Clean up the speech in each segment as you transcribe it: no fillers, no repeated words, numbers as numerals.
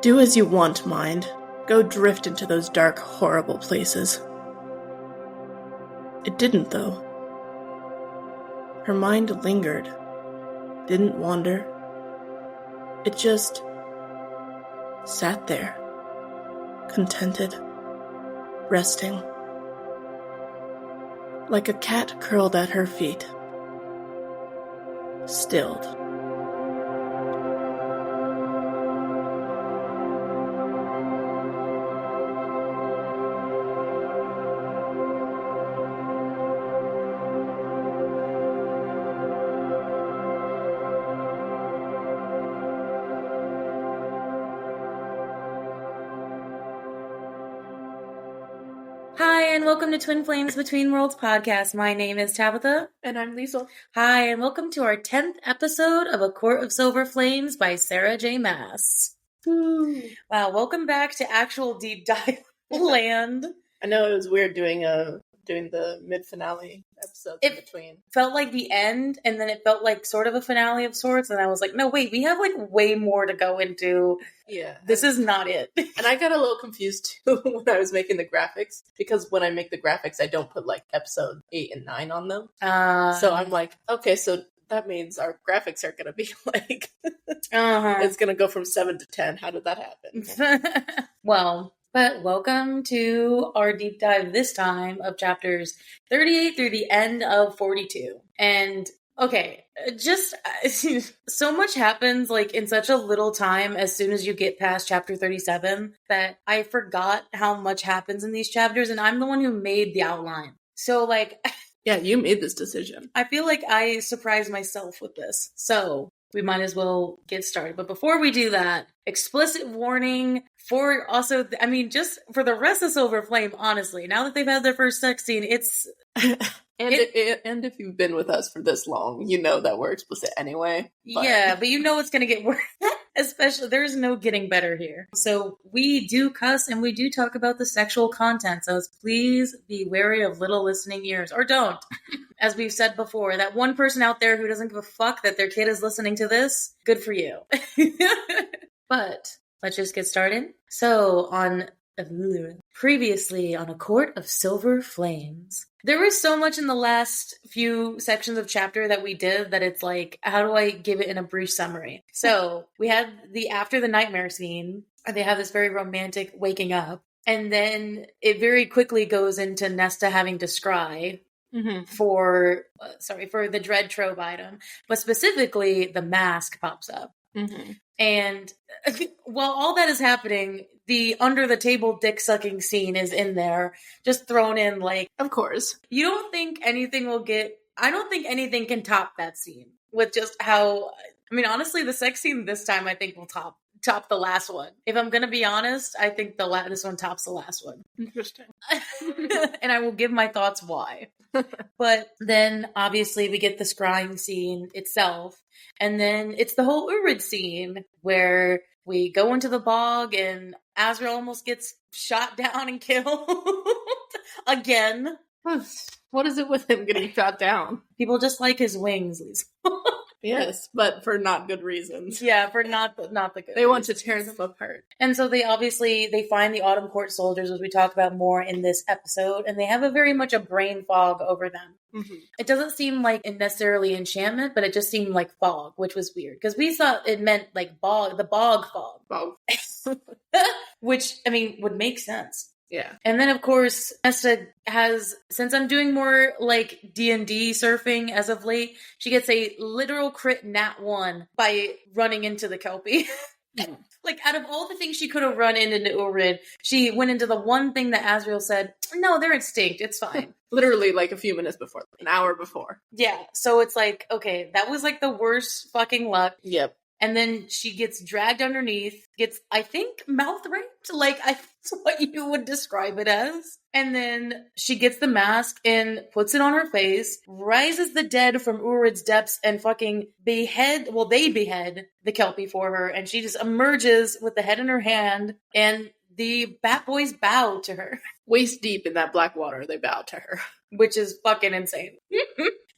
Do as you want, mind. Go drift into those dark, horrible places. It didn't, though. Her mind lingered, didn't wander. It just sat there, contented, resting. Like a cat curled at her feet. Stilled. Hi, and welcome to Twin Flames Between Worlds podcast. My name is Tabitha. And I'm Liesl. Hi, and welcome to our 10th episode of A Court of Silver Flames by Sarah J. Maas. Ooh. Wow, welcome back to actual deep dive land. I know it was weird doing the mid-finale episodes in between. Felt like the end, and then it felt like sort of a finale of sorts, and I was like, no, wait, we have like way more to go into. Yeah. This is not it. And I got a little confused too when I was making the graphics, because when I make the graphics, I don't put like episode 8 and 9 on them. So I'm like, okay, so that means our graphics are going to be like, it's going to go from 7 to 10. How did that happen? Well, but welcome to our deep dive this time of chapters 38 through the end of 42. And okay, just so much happens like in such a little time as soon as you get past chapter 37 that I forgot how much happens in these chapters, and I'm the one who made the outline. So like, yeah, you made this decision. I feel like I surprised myself with this. So we might as well get started. But before we do that, explicit warning for also, I mean, just for the rest of Silver Flame, honestly, now that they've had their first sex scene, it's... And if you've been with us for this long, you know that we're explicit anyway. But... yeah, but you know it's going to get worse. Especially, there's no getting better here. So we do cuss and we do talk about the sexual content. So please be wary of little listening ears. Or don't. As we've said before, that one person out there who doesn't give a fuck that their kid is listening to this, good for you. But let's just get started. So previously on A Court of Silver Flames, there was so much in the last few sections of chapter that we did that it's like, how do I give it in a brief summary? So we had the after the nightmare scene. They have this very romantic waking up. And then it very quickly goes into Nesta having to scry for the Dread Trove item. But specifically, the mask pops up. Mm-hmm. And while all that is happening, the under the table dick sucking scene is in there, just thrown in like, of course. You don't think anything I don't think anything can top that scene with just how, I mean, honestly, the sex scene this time I think will top the last one. If I'm going to be honest, I think this one tops the last one. Interesting. And I will give my thoughts why. But then obviously we get the scrying scene itself. And then it's the whole Urid scene where we go into the bog and Azrael almost gets shot down and killed again. What is it with him getting shot down? People just like his wings, Lisa. Yes, but for not good reasons. Yeah, for not the good They want to tear them apart. And so they find the Autumn Court soldiers, as we talk about more in this episode, and they have very much a brain fog over them. Mm-hmm. It doesn't seem like necessarily enchantment, but it just seemed like fog, which was weird. Because we thought it meant like the bog fog. Bog. Which, I mean, would make sense. Yeah. And then, of course, Nesta has, since I'm doing more, like, D&D surfing as of late, she gets a literal crit nat 1 by running into the Kelpie. Like, out of all the things she could have run into Urid, she went into the one thing that Azrael said, no, they're extinct, it's fine. Literally, like, a few minutes before, an hour before. Yeah, so it's like, okay, that was, like, the worst fucking luck. Yep. And then she gets dragged underneath, gets, I think, mouth raped? Like, that's what you would describe it as. And then she gets the mask and puts it on her face, rises the dead from Urid's depths and fucking they behead the Kelpie for her. And she just emerges with the head in her hand and the Bat Boys bow to her. Waist deep in that black water, they bow to her. Which is fucking insane.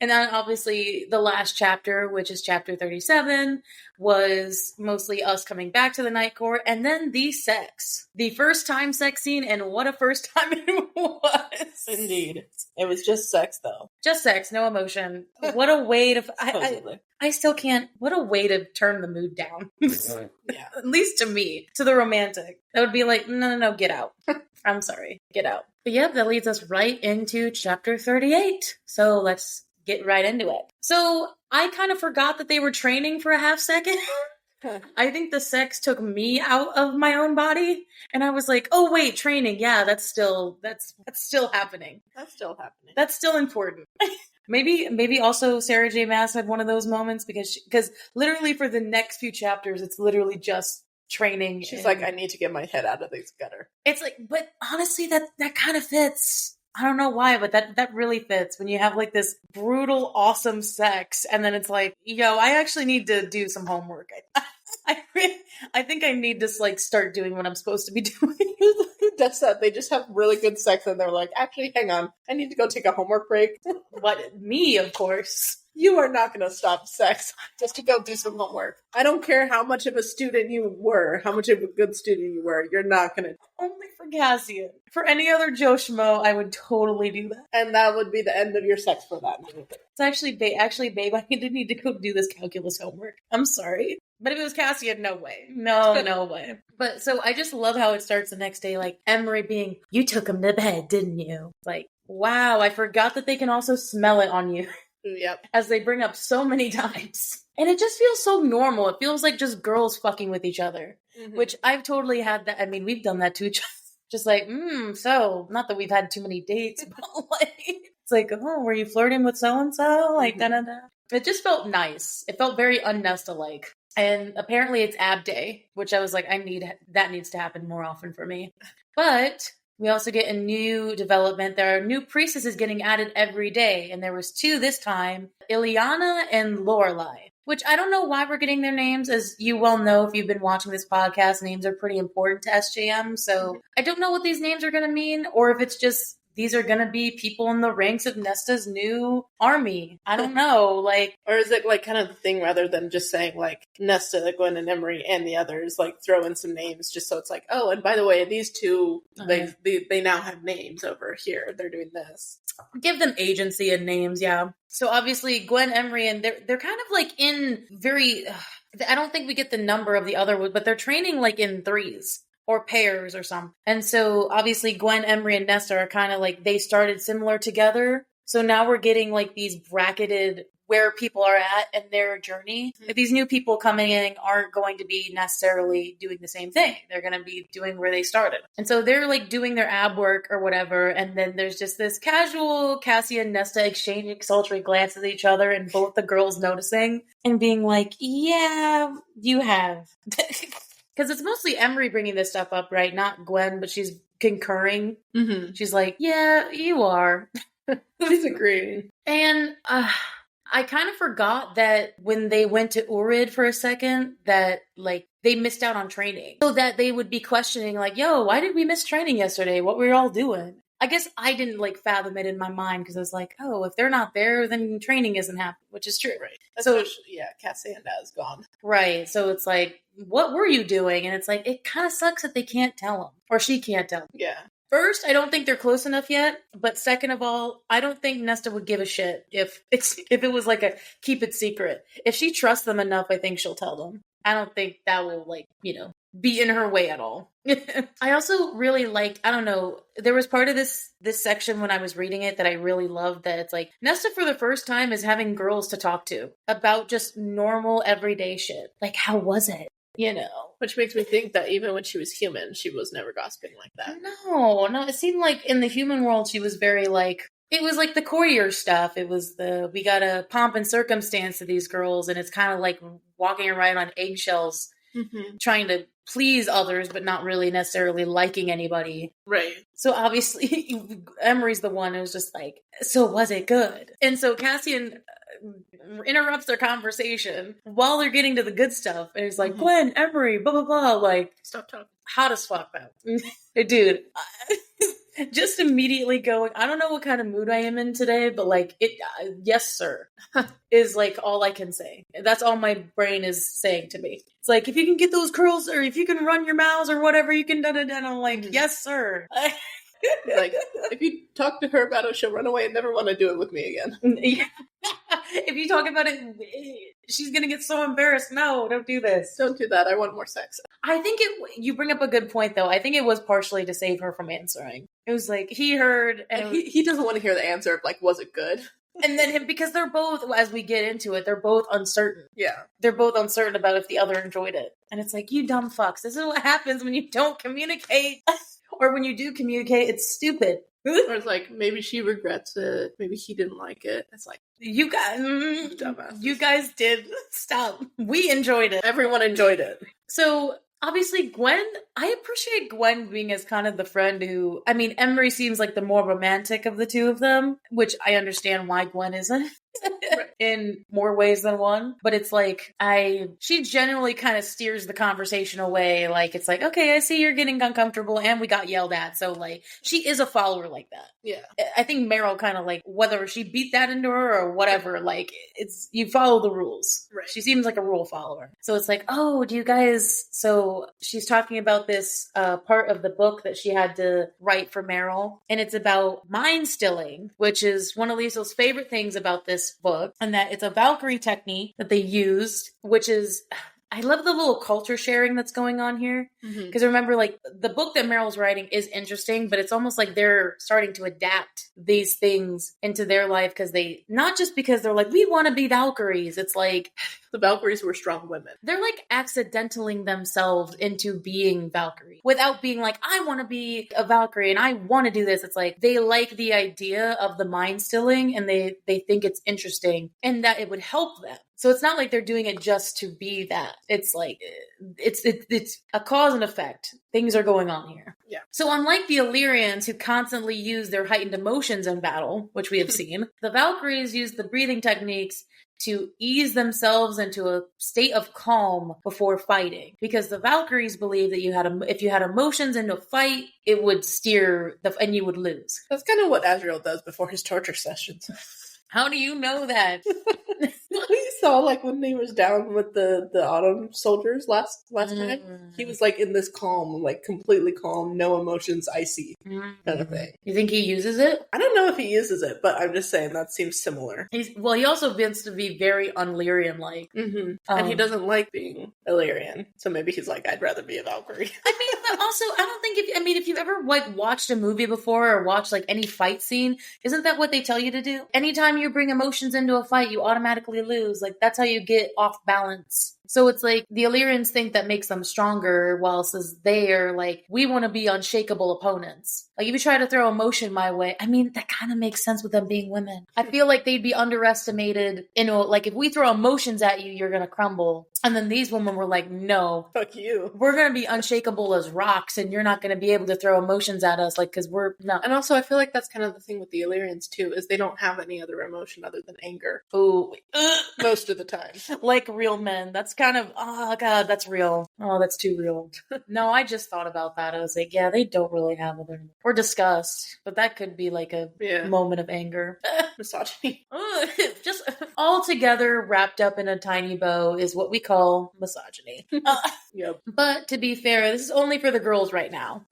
And then obviously the last chapter, which is chapter 37, was mostly us coming back to the night court, and then the sex. The first time sex scene, and what a first time it was. Indeed. It was just sex, though. Just sex, no emotion. What a way to... I still can't... What a way to turn the mood down. Yeah. At least to me. To the romantic. That would be like, no, get out. I'm sorry. Get out. But yep, that leads us right into chapter 38. So let's get right into it. So I kind of forgot that they were training for a half second. I think the sex took me out of my own body, and I was like, "Oh wait, training? Yeah, that's still happening. That's still happening. That's still important." Maybe also Sarah J. Maas had one of those moments because literally for the next few chapters, it's literally just training. She's like, "I need to get my head out of this gutter." It's like, but honestly, that kind of fits. I don't know why, but that really fits when you have like this brutal, awesome sex, and then it's like, yo, I actually need to do some homework. I think I need to like start doing what I'm supposed to be doing. That's that. They just have really good sex, and they're like, actually, hang on, I need to go take a homework break. What? Me, of course. You are not going to stop sex just to go do some homework. I don't care how much of a student you were, how much of a good student you were, you're not going to. Only for Cassian. For any other Joe Schmo, I would totally do that. And that would be the end of your sex for that night. It's actually, babe, I need to go do this calculus homework. I'm sorry. But if it was Cassian, no way. No way. But so I just love how it starts the next day, like Emery being, you took him to bed, didn't you? Like, wow, I forgot that they can also smell it on you. Yep. As they bring up so many times. And it just feels so normal. It feels like just girls fucking with each other. Mm-hmm. Which I've totally had that. I mean, we've done that to each other. Just like, so, not that we've had too many dates, but like, it's like, oh, were you flirting with so-and-so? Like, da-da-da. It just felt nice. It felt very un-Nesta-like. And apparently it's ab day, which I was like, that needs to happen more often for me. But we also get a new development. There are new priestesses getting added every day. And there was 2 this time, Ileana and Lorelai. Which I don't know why we're getting their names. As you well know, if you've been watching this podcast, names are pretty important to SJM. So I don't know what these names are going to mean. Or if it's just, these are going to be people in the ranks of Nesta's new army. I don't know. Like, or is it like kind of the thing rather than just saying like Nesta, Gwen and Emery and the others, like throw in some names just so it's like, oh, and by the way, these 2, they now have names over here. They're doing this. Give them agency and names, yeah. So obviously Gwen, Emery, and they're kind of like in very, I don't think we get the number of the other, but they're training like in 3s. Or pairs or something. And so obviously Gwen, Emery, and Nesta are kind of like, they started similar together. So now we're getting like these bracketed where people are at in their journey. Mm-hmm. If these new people coming in aren't going to be necessarily doing the same thing. They're going to be doing where they started. And so they're like doing their ab work or whatever. And then there's just this casual Cassie and Nesta exchanging sultry glances at each other and both the girls noticing and being like, yeah, you have. Because it's mostly Emery bringing this stuff up, right? Not Gwen, but she's concurring. Mm-hmm. She's like, yeah, you are. She's agreeing. And I kind of forgot that when they went to Urid for a second, that like they missed out on training. So that they would be questioning like, yo, why did we miss training yesterday? What were you all doing? I guess I didn't like fathom it in my mind because I was like, oh, if they're not there, then training isn't happening, which is true. Right. So, yeah, Cassandra is gone. Right. So it's like, what were you doing? And it's like, it kind of sucks that they can't tell him or she can't tell him. Yeah. First, I don't think they're close enough yet. But second of all, I don't think Nesta would give a shit if it was like a keep it secret. If she trusts them enough, I think she'll tell them. I don't think that will be in her way at all. I also really liked, I don't know, there was part of this section when I was reading it that I really loved that it's like, Nesta for the first time is having girls to talk to about just normal everyday shit. Like, how was it? Which makes me think that even when she was human, she was never gossiping like that. No, it seemed like in the human world, she was very like, it was like the courier stuff. It was we got a pomp and circumstance to these girls, and it's kind of like walking around on eggshells, trying to please others, but not really necessarily liking anybody. Right. So obviously, Emery's the one who's just like, so was it good? And so Cassian interrupts their conversation while they're getting to the good stuff. And he's like, Gwen, Emery, blah, blah, blah. Like, stop talking. Hot as fuck, though. Dude. just immediately going, I don't know what kind of mood I am in today, but like it, yes, sir, is like all I can say. That's all my brain is saying to me. It's like, if you can get those curls or if you can run your mouths or whatever, you can da-da-da. And I'm like, yes, sir. Like, if you talk to her about it, she'll run away and never want to do it with me again. If you talk about it, she's gonna get so embarrassed. No, don't do this. Don't do that. I want more sex. I think you bring up a good point, though. I think it was partially to save her from answering. It was like, he heard... And he doesn't want to hear the answer of, like, was it good? And then him, because they're both, as we get into it, they're both uncertain. Yeah. They're both uncertain about if the other enjoyed it. And it's like, you dumb fucks. This is what happens when you don't communicate. Or when you do communicate, it's stupid. Or it's like, maybe she regrets it. Maybe he didn't like it. It's like, you guys did. Stop. We enjoyed it. Everyone enjoyed it. So, obviously, Gwen, I appreciate Gwen being as kind of the friend who, I mean, Emery seems like the more romantic of the two of them, which I understand why Gwen isn't. In more ways than one, but it's like she generally kind of steers the conversation away. Like, it's like, okay, I see you're getting uncomfortable and we got yelled at, so like she is a follower like that. Yeah, I think Meryl kind of like, whether she beat that into her or whatever, like it's, you follow the rules. Right. She seems like a rule follower. So it's like, oh, do you guys, so she's talking about this part of the book that she had to write for Meryl, and it's about mind stilling, which is one of Liesl's favorite things about this book, and that it's a Valkyrie technique that they used, which is, I love the little culture sharing that's going on here. Because remember, like, the book that Meryl's writing is interesting, but it's almost like they're starting to adapt these things into their life not just because they're like, we want to be Valkyries. It's like, the Valkyries were strong women. They're like accidentaling themselves into being Valkyrie without being like, I want to be a Valkyrie and I want to do this. It's like, they like the idea of the mind stilling and they think it's interesting and that it would help them. So it's not like they're doing it just to be that. It's like, it's a cause and effect. Things are going on here. Yeah. So unlike the Illyrians, who constantly use their heightened emotions in battle, which we have seen, the Valkyries use the breathing techniques to ease themselves into a state of calm before fighting. Because the Valkyries believe that if you had emotions into a fight, it would steer and you would lose. That's kind of what Azrael does before his torture sessions. How do you know that? We saw, like, when he was down with the Autumn soldiers last time, he was, like, in this calm, like, completely calm, no emotions, icy kind of thing. You think he uses it? I don't know if he uses it, but I'm just saying that seems similar. He also wants to be very Unlyrian-like. And he doesn't like being Illyrian, so maybe he's like, I'd rather be a Valkyrie. I mean, but also, I don't think if you've ever, like, watched a movie before or watched, like, any fight scene, isn't that what they tell you to do? Anytime you bring emotions into a fight, you automatically lose. Like, that's how you get off balance. So it's like the Illyrians think that makes them stronger, whilst they are like, we want to be unshakable opponents. Like, if you try to throw emotion my way, I mean, that kind of makes sense with them being women. I feel like they'd be underestimated. Like, if we throw emotions at you, you're going to crumble. And then these women were like, no. Fuck you. We're going to be unshakable as rocks, and you're not going to be able to throw emotions at us, like, because we're not. And also, I feel like that's kind of the thing with the Illyrians, too, is they don't have any other emotion other than anger. Ooh. Most of the time. Like real men. That's kind of, oh, God, that's real. Oh, that's too real. No, I just thought about that. I was like, yeah, they don't really have other, or disgust, but that could be like a moment of anger. Misogyny. Just all together wrapped up in a tiny bow is what we call misogyny. Yep. But to be fair, this is only for the girls right now.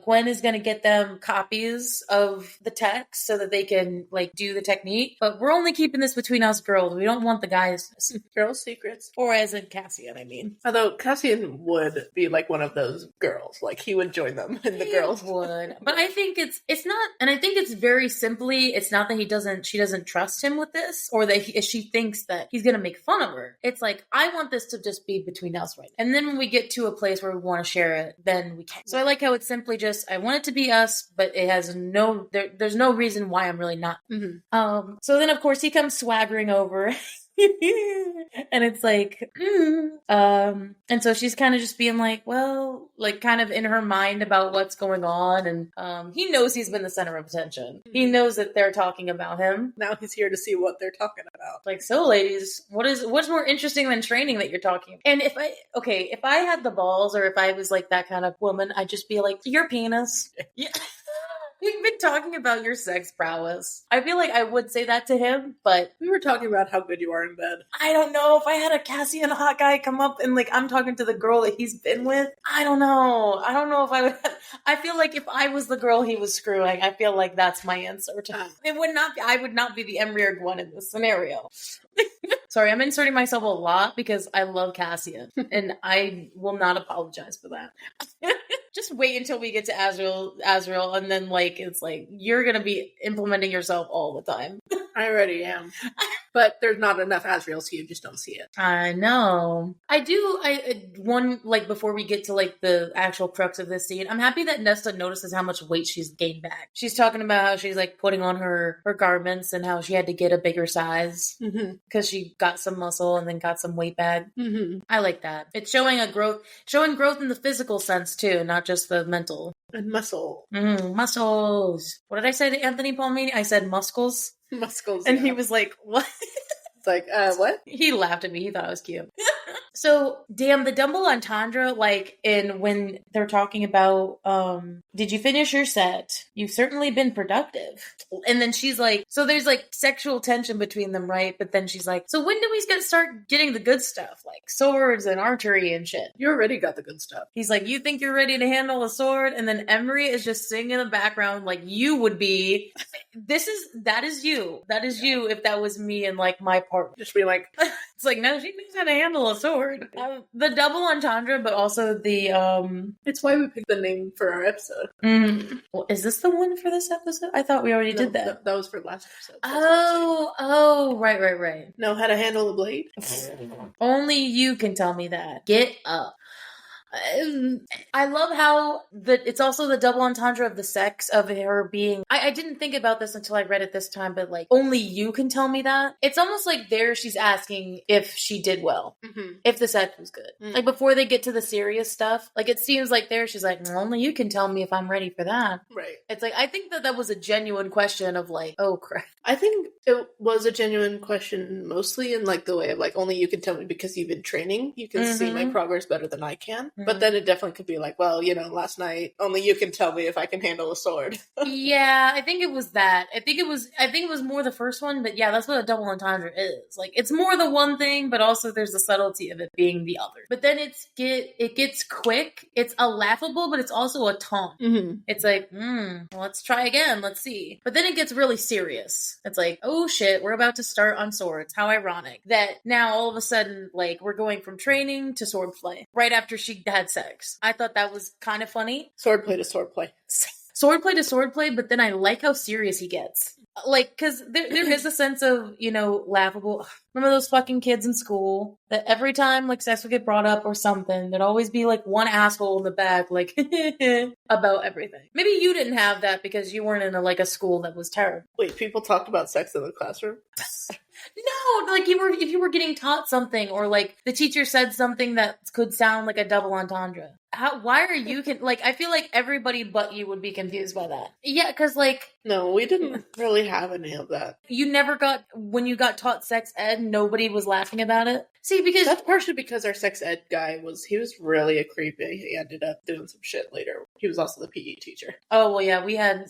Gwen is going to get them copies of the text so that they can, like, do the technique. But we're only keeping this between us girls. We don't want the guys. Girls' secrets. Or as in Cassian, I mean. Although Cassian would be like one of those girls. Like, he would join them and the girls would. But I think it's not, and I think it's very simply, it's not that she doesn't trust him with this, or that she thinks that he's going to make fun of her. It's like, I want this to just be between us right now. And then when we get to a place where we want to share it, then we can. So I like how it's simply just, I want it to be us, but it has there's no reason why I'm really not. So then, of course, he comes swaggering over. And it's like, and so she's kind of just being like, well, like, kind of in her mind about what's going on, and he knows he's been the center of attention. He knows that they're talking about him. Now he's here to see what they're talking about. Like, so ladies, what's more interesting than training that you're talking about? And if I had the balls, or if I was like that kind of woman, I'd just be like, your penis. Yeah. We've been talking about your sex prowess. I feel like I would say that to him, but we were talking about how good you are in bed. I don't know if I had a Cassian hot guy come up and like I'm talking to the girl that he's been with. I don't know. I don't know if I would. I feel like if I was the girl he was screwing, I feel like that's my answer to. It would not. I would not be the Emrier one in this scenario. Sorry, I'm inserting myself a lot because I love Cassian, and I will not apologize for that. Just wait until we get to Azrael, and then like it's like you're gonna be implementing yourself all the time. I already am, but there's not enough Azrael, so you just don't see it. I know. Like before we get to like the actual crux of this scene, I'm happy that Nesta notices how much weight she's gained back. She's talking about how she's like putting on her garments and how she had to get a bigger size because she got some muscle and then got some weight back. I like that. It's showing growth in the physical sense too, not just the mental. And muscle. Muscles. What did I say to Anthony Palmini? I said muscles. Muscles. And he was like, what? It's like, what? He laughed at me. He thought it was cute. So, damn, the double entendre, like, when they're talking about, did you finish your set? You've certainly been productive. And then she's like, so there's, like, sexual tension between them, right? But then she's like, so when do we start getting the good stuff? Like, swords and archery and shit. You already got the good stuff. He's like, you think you're ready to handle a sword? And then Emery is just singing in the background like you would be. That is you. That is you if that was me and, like, my partner. Just be like... It's like, no, she knows how to handle a sword. The double entendre, but also the, It's why we picked the name for our episode. Well, is this the one for this episode? I thought we already did that. That was for last episode. Right. Know how to handle a blade? Only you can tell me that. Get up. I love how it's also the double entendre of the sex of her being. I didn't think about this until I read it this time, but like only you can tell me that. It's almost like she's asking if she did well, if the sex was good. Like before they get to the serious stuff, like it seems like she's like, only you can tell me if I'm ready for that. Right. It's like I think that was a genuine question of like, oh crap. I think it was a genuine question mostly in like the way of like only you can tell me because you've been training. You can see my progress better than I can. But then it definitely could be like, well, last night, only you can tell me if I can handle a sword. Yeah, I think it was that. I think it was more the first one, but yeah, that's what a double entendre is. Like, it's more the one thing, but also there's the subtlety of it being the other. But then it gets quick. It's a laughable, but it's also a taunt. It's like, let's try again. Let's see. But then it gets really serious. It's like, oh shit, we're about to start on swords. How ironic that now all of a sudden, like, we're going from training to swordplay right after she had sex. I thought that was kind of funny. Swordplay to swordplay. Swordplay to swordplay, but then I like how serious he gets. Like, because there is a sense of, laughable. Remember those fucking kids in school that every time, like, sex would get brought up or something, there'd always be, like, one asshole in the back, like, about everything. Maybe you didn't have that because you weren't in, a school that was terrible. Wait, people talked about sex in the classroom? No, like, if you were getting taught something or, like, the teacher said something that could sound like a double entendre. Why are you, I feel like everybody but you would be confused by that. Yeah, because, like... No, we didn't really have any of that. You never when you got taught sex ed, nobody was laughing about it? See, because... That's partially because our sex ed guy he was really a creepy. He ended up doing some shit later. He was also the PE teacher. Oh, well, yeah, we had...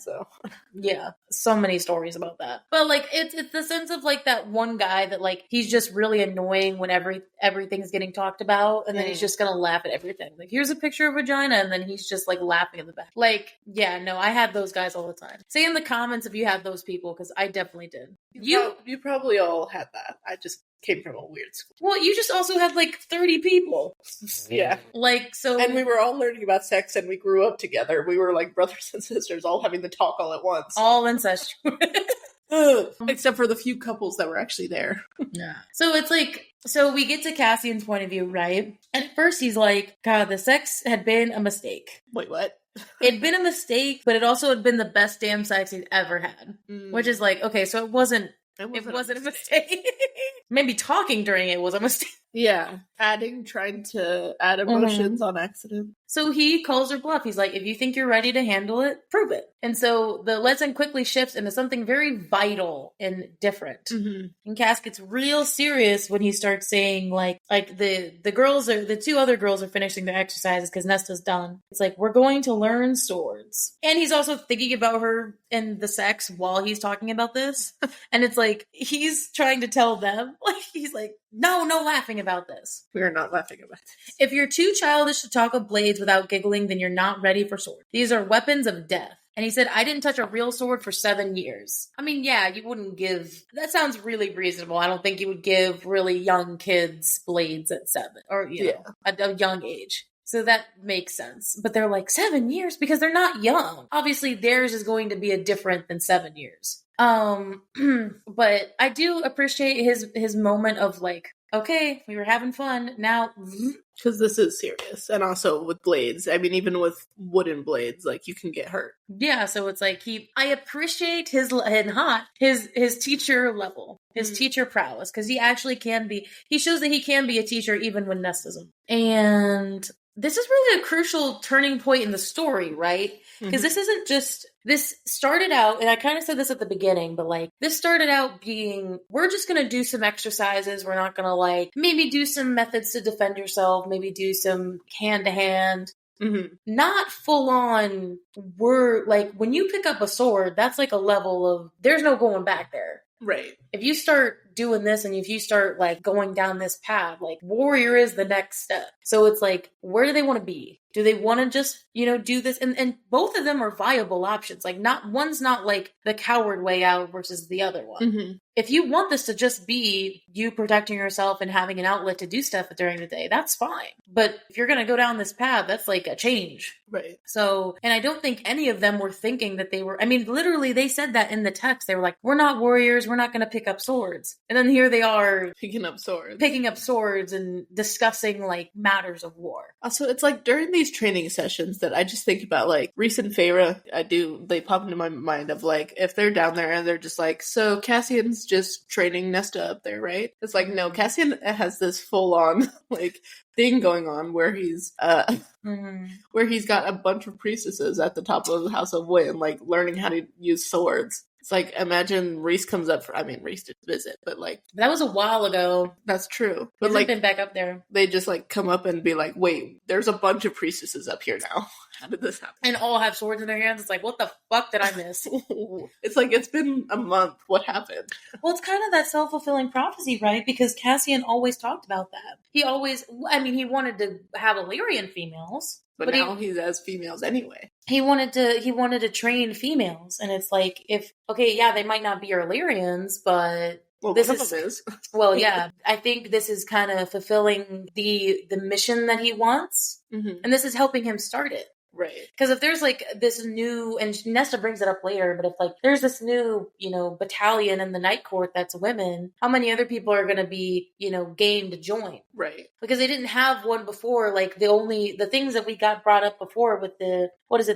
Yeah, so many stories about that. But, like, it's the sense of, like, that one guy that, like, he's just really annoying when everything's getting talked about, and then he's just gonna laugh at everything. Like, here's a picture of vagina, and then he's just, like, laughing in the back. Like, yeah, no, I had those guys all the time. Say in the comments if you had those people, because I definitely did. You probably all had that. I just came from a weird school. Well, you just also had, like, 30 people. Yeah. Like, so... And we were all learning about sex, and we grew up together. We were, like, brothers and sisters, all having the talk all at once. All incestuous. Except for the few couples that were actually there. Yeah. So it's like... So we get to Cassian's point of view, right? And at first he's like, God, the sex had been a mistake. Wait, what? It'd been a mistake, but it also had been the best damn sex he'd ever had. Which is like, okay, so it wasn't a mistake. Maybe talking during it was a mistake. Yeah. Trying to add emotions on accident. So he calls her bluff. He's like, if you think you're ready to handle it, prove it. And so the lesson quickly shifts into something very vital and different. Mm-hmm. And Cass gets real serious when he starts saying like the two other girls are finishing their exercises because Nesta's done. It's like, we're going to learn swords. And he's also thinking about her and the sex while he's talking about this. And it's like, he's trying to tell them, like, he's like, no laughing about this. We are not laughing about this. If you're too childish to talk of blades without giggling, then you're not ready for swords. These are weapons of death. And he said, I didn't touch a real sword for 7 years. I mean, yeah, you wouldn't give... That sounds really reasonable. I don't think you would give really young kids blades at 7. Or, you know, at a young age. So that makes sense. But they're like, 7 years? Because they're not young. Obviously, theirs is going to be a different than 7 years. But I do appreciate his moment of like, okay, we were having fun. Now... Because this is serious. And also with blades. I mean, even with wooden blades, like, you can get hurt. Yeah, so it's like I appreciate his teacher level, his teacher prowess, because he actually can be, he shows that he can be a teacher even when Nesta's him. And this is really a crucial turning point in the story, right? Because this isn't just, this started out, and I kind of said this at the beginning, but like, this started out being, we're just going to do some exercises. We're not going to like, maybe do some methods to defend yourself, maybe do some hand-to-hand. Not full on, we're like, when you pick up a sword, that's like a level of, there's no going back there. Right. If you start doing this and if you start like going down this path, like warrior is the next step. So it's like, where do they want to be? Do they want to just, you know, do this? And both of them are viable options. Like one's not like the coward way out versus the other one. If you want this to just be you protecting yourself and having an outlet to do stuff during the day, that's fine. But if you're going to go down this path, that's like a change. Right. So, and I don't think any of them were thinking that they were, I mean, literally they said that in the text. They were like, we're not warriors. We're not going to pick up swords. And then here they are picking up swords and discussing like matters of war. Also, it's like during these training sessions that I just think about like Reese and Feyre. They pop into my mind of like, if they're down there and they're just like, so Cassian's just training Nesta up there, right? It's like, no, Cassian has this full on like thing going on where he's where he's got a bunch of priestesses at the top of the House of Wynn, like learning how to use swords. It's like, imagine Reese comes up Reese did visit, but like... That was a while ago. That's true. But He's like... been back up there. They just like come up and be like, wait, there's a bunch of priestesses up here now. How did this happen? And all have swords in their hands. It's like, what the fuck did I miss? It's like, it's been a month. What happened? Well, it's kind of that self-fulfilling prophecy, right? Because Cassian always talked about that. He wanted to have Illyrian females. But now he has females anyway. He wanted to train females, and it's like, they might not be Illyrians, but this is well, yeah. I think this is kind of fulfilling the mission that he wants, and this is helping him start it. Right. Because if there's like this new, and Nesta brings it up later, but if like there's this new, battalion in the Night Court that's women, how many other people are going to be, game to join? Right. Because they didn't have one before. Like the things that we got brought up before with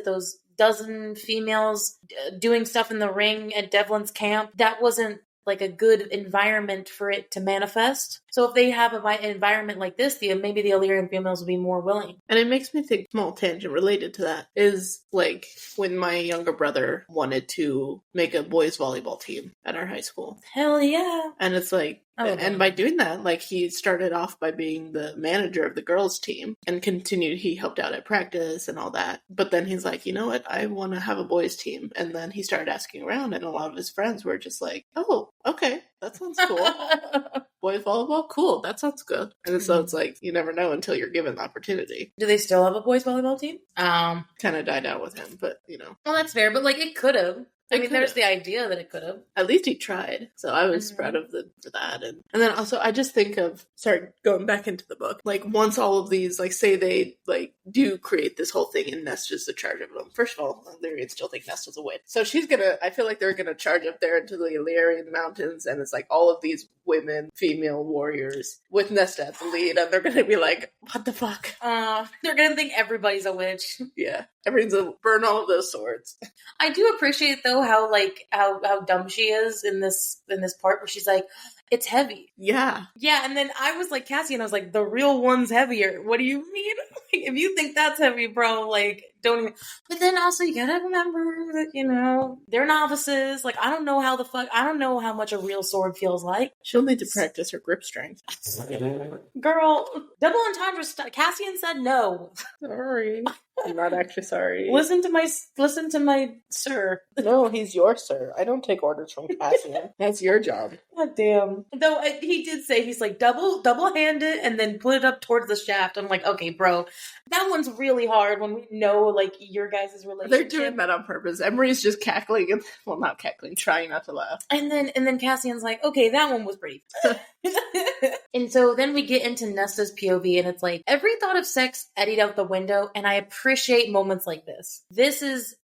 those dozen females doing stuff in the ring at Devlin's camp, that wasn't like a good environment for it to manifest. So if they have an environment like this, maybe the Illyrian females will be more willing. And it makes me think, small tangent related to that, is like when my younger brother wanted to make a boys volleyball team at our high school. Hell yeah. And it's like, and by doing that, like he started off by being the manager of the girls team and continued, he helped out at practice and all that. But then he's like, you know what? I want to have a boys team. And then he started asking around and a lot of his friends were just like, oh, okay, that sounds cool. Boys volleyball? Cool. That sounds good. And so it's like, you never know until you're given the opportunity. Do they still have a boys volleyball team? Kind of died out with him, but Well, that's fair, but like it could have. There's the idea that it could have. At least he tried. So I was proud of for that. And then also I just think of, going back into the book, like once all of these, like say they like do create this whole thing and Nesta's in charge of them. First of all, Illyrians still think Nesta's a witch. So I feel like they're going to charge up there into the Illyrian mountains and it's like all of these women, female warriors with Nesta at the lead and they're going to be like, what the fuck? They're going to think everybody's a witch. Yeah. Everyone's going to burn all of those swords. I do appreciate though how dumb she is in this part where she's like, it's heavy. Yeah. Yeah, and then I was like, Cassie, and I was like, the real one's heavier. What do you mean? Like, if you think that's heavy, bro, like, don't even. But then also, you gotta remember that, you know, they're novices. Like, I don't know how much a real sword feels like. She'll need to practice her grip strength. Girl, double entendre, Cassian said no. Sorry. I'm not actually sorry. Listen to my sir. No, he's your sir. I don't take orders from Cassian. That's your job. God damn. Though he did say, he's like, double hand it and then put it up towards the shaft. I'm like, okay, bro, that one's really hard when we know, like, your guys' relationship. They're doing that on purpose. Emery's just cackling and, well, not cackling, trying not to laugh. And then Cassian's like, okay, that one was pretty. And so then we get into Nesta's POV, and it's like, every thought of sex eddied out the window, and I appreciate moments like this. This is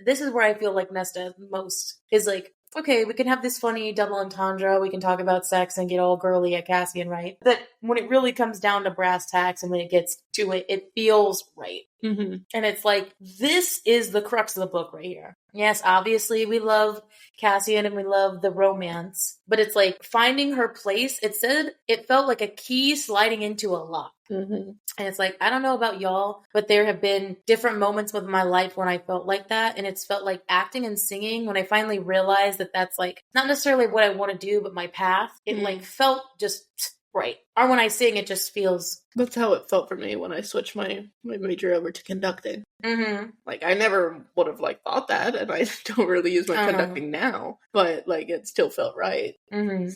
where I feel like Nesta most is like, okay, we can have this funny double entendre, we can talk about sex and get all girly at Cassian, right? But when it really comes down to brass tacks and when it gets to it, it feels right. Mm-hmm. And it's like, this is the crux of the book right here. Yes, obviously we love Cassian and we love the romance, but it's like finding her place. It felt like a key sliding into a lock. Mm-hmm. And it's like, I don't know about y'all, but there have been different moments with my life when I felt like that. And it's felt like acting and singing when I finally realized that that's like not necessarily what I want to do, but my path. It like felt just right. Or when I sing, it just feels. That's how it felt for me when I switched my major over to conducting. Mm-hmm. Like, I never would have, like, thought that, and I don't really use my conducting now, but, like, it still felt right. Mm-hmm.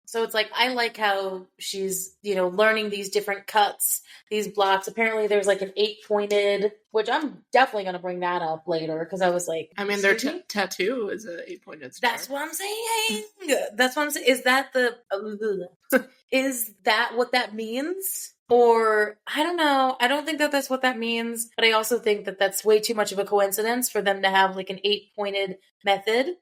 So it's like, I like how she's, you know, learning these different cuts, these blocks. Apparently there's, like, an 8-pointed, which I'm definitely going to bring that up later, because I was like, I mean, their tattoo is an 8-pointed star. That's what I'm saying. That's what I'm saying. Is that is that what that means? Or, I don't know. I don't think that that's what that means. But I also think that that's way too much of a coincidence for them to have like an 8-pointed method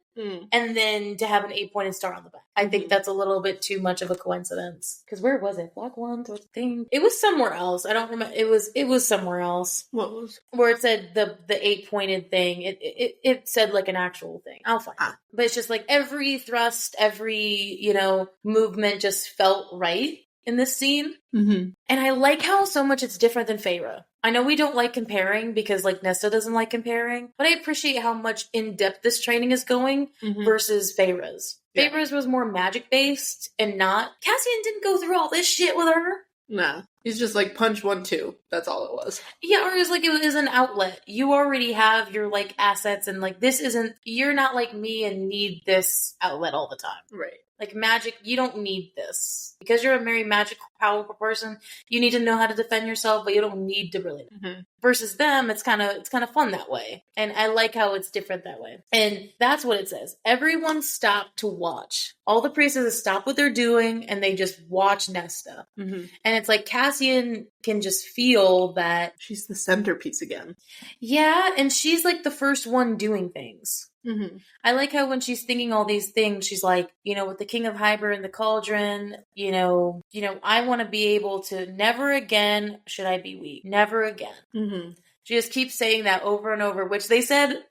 and then to have an 8-pointed star on the back. I think that's a little bit too much of a coincidence. Because where was it? Block 1 thing. It was somewhere else. I don't remember. It was somewhere else. What was? Where it said the 8-pointed thing. It said like an actual thing. I'll find it. But it's just like every thrust, every, you know, movement just felt right in this scene. Mm-hmm. And I like how so much it's different than Feyre. I know we don't like comparing because like Nesta doesn't like comparing, but I appreciate how much in depth this training is going versus Feyre's. Yeah. Feyre's was more magic based and not. Cassian didn't go through all this shit with her. Nah. He's just like punch 1, 2. That's all it was. Yeah, or it was like it was an outlet. You already have your like assets and like this isn't, you're not like me and need this outlet all the time. Right. Like magic, you don't need this. Because you're a very magical, powerful person, you need to know how to defend yourself, but you don't need to really know. Mm-hmm. Versus them, it's kind of fun that way. And I like how it's different that way. And that's what it says. Everyone stopped to watch. All the priestesses stop what they're doing and they just watch Nesta. Mm-hmm. And it's like Cassian can just feel that. She's the centerpiece again. Yeah, and she's like the first one doing things. Mm-hmm. I like how when she's thinking all these things, she's like, you know, with the King of Hyber and the Cauldron, you know, I want to be able to never again should I be weak. Never again. Mm-hmm. She just keeps saying that over and over, which they said,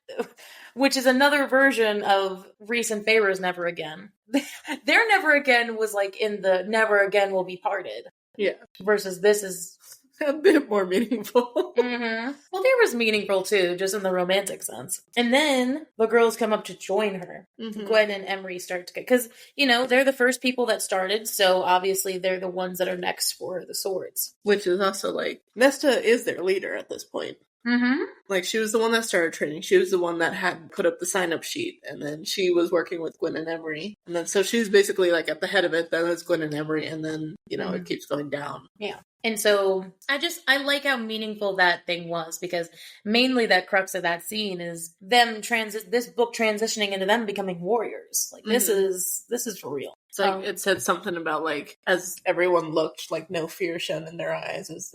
which is another version of Rhys and Feyre's never again. Their never again was like in the never again will be parted. Yeah. Versus this is a bit more meaningful. Mm-hmm. Well, there was meaningful too, just in the romantic sense. And then the girls come up to join her. Mm-hmm. Gwen and Emery start to get, because, you know, they're the first people that started, so obviously they're the ones that are next for the swords. Which is also like, Nesta is their leader at this point. Mm-hmm. Like, she was the one that started training. She was the one that had put up the sign-up sheet. And then she was working with Gwen and Emery. And then, so she's basically, like, at the head of it. Then it's Gwen and Emery. And then, you know, it keeps going down. Yeah. And so, I like how meaningful that thing was. Because mainly that crux of that scene is them this book transitioning into them becoming warriors. Like, this is for real. So it said something about, like, as everyone looked, like, no fear shone in their eyes, as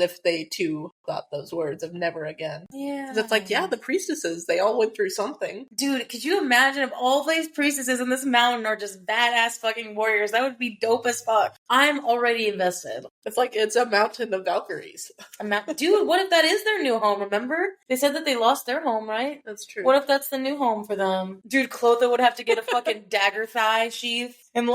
if they, too, thought those words of never again. Yeah. It's like, yeah, the priestesses, they all went through something. Dude, could you imagine if all these priestesses in this mountain are just badass fucking warriors? That would be dope as fuck. I'm already invested. It's like, it's a mountain of Valkyries. Dude, what if that is their new home, remember? They said that they lost their home, right? That's true. What if that's the new home for them? Dude, Clotha would have to get a fucking dagger thigh sheath and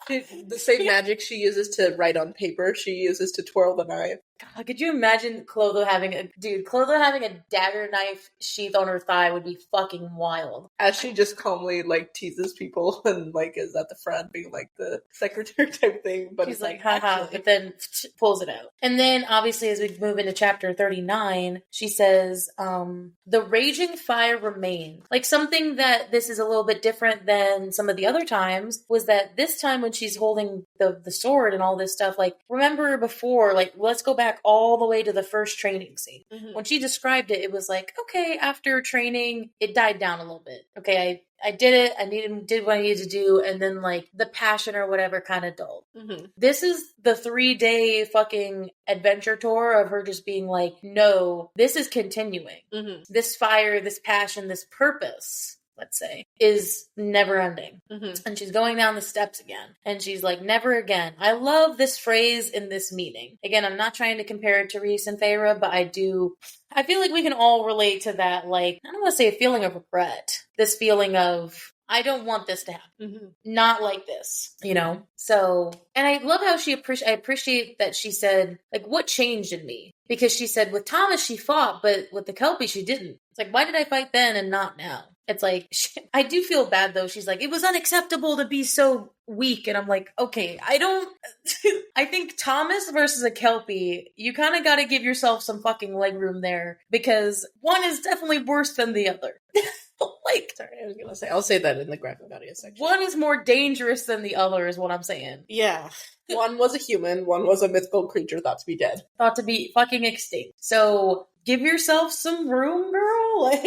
The same magic she uses to write on paper, she uses to twirl the knife. God, could you imagine Clotho having a dagger knife sheath on her thigh would be fucking wild. As she just calmly, like, teases people and, like, is at the front being, like, the secretary type thing. But she's like, haha, but then pulls it out. And then, obviously, as we move into chapter 39, she says, the raging fire remained. Like, something that this is a little bit different than some of the other times was that this time when she's holding the sword and all this stuff, like, remember before, like, let's go back all the way to the first training scene. Mm-hmm. When she described it, it was like, okay, after training, it died down a little bit. Okay, I did it. I did what I needed to do. And then, like, the passion or whatever kind of dulled. Mm-hmm. This is the 3-day fucking adventure tour of her just being like, no, this is continuing. Mm-hmm. This fire, this passion, this purpose, let's say, is never ending. Mm-hmm. And she's going down the steps again. And she's like, never again. I love this phrase in this meeting. Again, I'm not trying to compare it to Reese and Feyre, but I feel like we can all relate to that, like, I don't want to say a feeling of regret. This feeling of, I don't want this to happen. Mm-hmm. Not like this, you know? So, and I love how I appreciate that she said, like, what changed in me? Because she said, with Thomas, she fought, but with the Kelpie, she didn't. It's like, why did I fight then and not now? It's like, I do feel bad though. She's like, it was unacceptable to be so weak. And I'm like, okay, I think Thomas versus a Kelpie, you kind of got to give yourself some fucking leg room there because one is definitely worse than the other. Like, sorry, I was gonna say, I'll say that in the graphic audio section. One is more dangerous than the other is what I'm saying. Yeah. One was a human, one was a mythical creature thought to be dead. Thought to be fucking extinct. So, give yourself some room, girl. Like,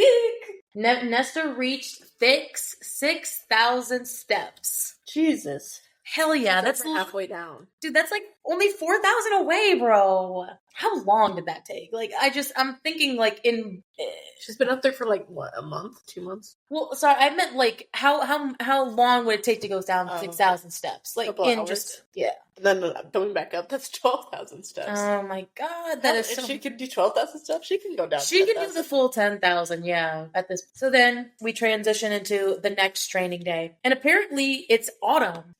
Nesta reached 6,000 steps. Jesus. Hell yeah, that's halfway down. Dude, that's like only 4,000 away, bro. How long did that take? Like, I'm thinking like she's been up there for like, what, a month? 2 months? Well, sorry, I meant like, how long would it take to go down 6,000 steps? Like, in hours? Just, yeah. And then coming back up, that's 12,000 steps. Oh my god, that is so... If she can do 12,000 steps, she can go down. She 10, can do the full 10,000, yeah, at this. So then we transition into the next training day. And apparently it's autumn.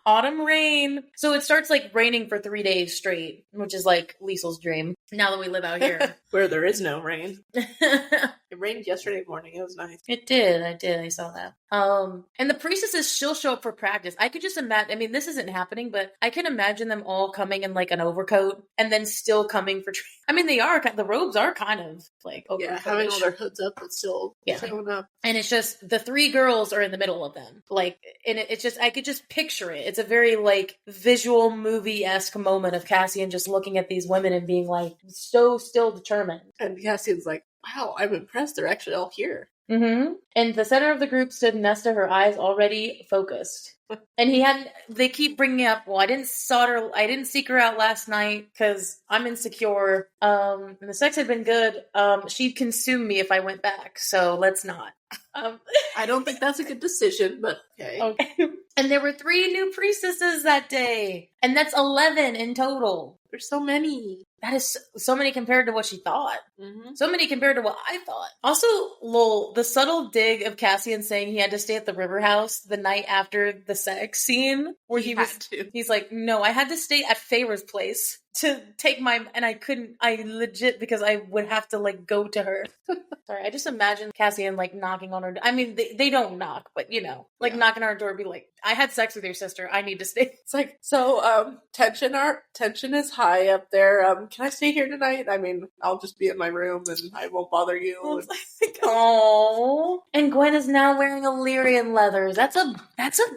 Autumn rain. So it starts like raining for 3 days straight, which is like Liesl's dream. Now that we live out here. Where there is no rain. It rained yesterday morning. It was nice. It did. I saw that. And the priestesses, she'll show up for practice. I could just imagine, I mean, this isn't happening, but I can imagine them all coming in like an overcoat and then still coming for I mean, the robes are kind of like overcoat. Yeah, having all their hoods up but still showing up. And it's just, the 3 girls are in the middle of them. Like, and it's just, I could just picture it. It's a very like visual movie-esque moment of Cassian just looking at these women and being like, so still determined. And Cassian's like, wow, I'm impressed. They're actually all here. Mm-hmm. In the center of the group stood Nesta, her eyes already focused. And they keep bringing up, well, I didn't seek her out last night because I'm insecure. And the sex had been good. She'd consume me if I went back, so let's not. I don't think that's a good decision, but okay. And there were 3 new priestesses that day. And that's 11 in total. There's so many. That is so many compared to what she thought. Mm-hmm. So many compared to what I thought. Also, lol, the subtle dig of Cassian saying he had to stay at the river house the night after the sex scene. Where he's like, no, I had to stay at Feyre's place to take and I legit, because I would have to like go to her. Sorry, I just imagine Cassian like knocking on her door. I mean, they don't knock, but you know, like knocking on her door, be like, I had sex with your sister. I need to stay. It's like, so, tension is high up there. Can I stay here tonight? I mean, I'll just be in my room and I won't bother you. Oh, and Gwen is now wearing Illyrian leathers. That's a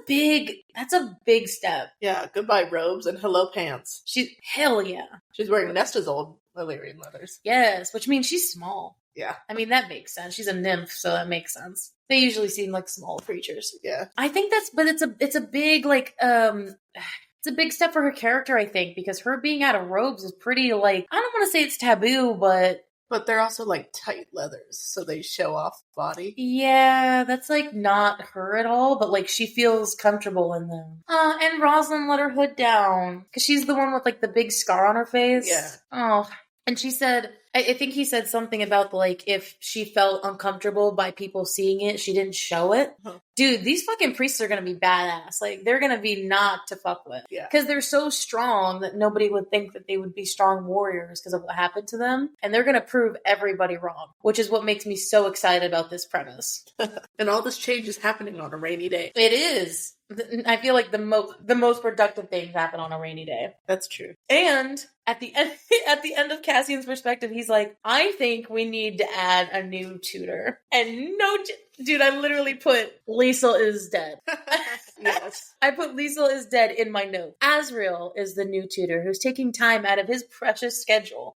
big step. Yeah, goodbye robes and hello pants. Hell yeah. She's wearing Nesta's old Illyrian leathers. Yes, which means she's small. Yeah. I mean, that makes sense. She's a nymph, so that makes sense. They usually seem like small creatures. Yeah. I think it's a big, like, it's a big step for her character, I think, because her being out of robes is pretty, like, I don't want to say it's taboo, but they're also, like, tight leathers, so they show off the body. Yeah, that's, like, not her at all, but, like, she feels comfortable in them. And Rosalind let her hood down, because she's the one with, like, the big scar on her face. Yeah. Oh, and she said, I think he said something about, like, if she felt uncomfortable by people seeing it, she didn't show it. Huh. Dude, these fucking priests are gonna be badass. Like, they're gonna be not to fuck with. Yeah. Because they're so strong that nobody would think that they would be strong warriors because of what happened to them. And they're gonna prove everybody wrong, which is what makes me so excited about this premise. And all this change is happening on a rainy day. It is. I feel like the most productive things happen on a rainy day. That's true. And at the end of Cassian's perspective, he's like, I think we need to add a new tutor. And no, dude, I literally put Liesl is dead. Yes. I put Liesl is dead in my note. Azriel is the new tutor who's taking time out of his precious schedule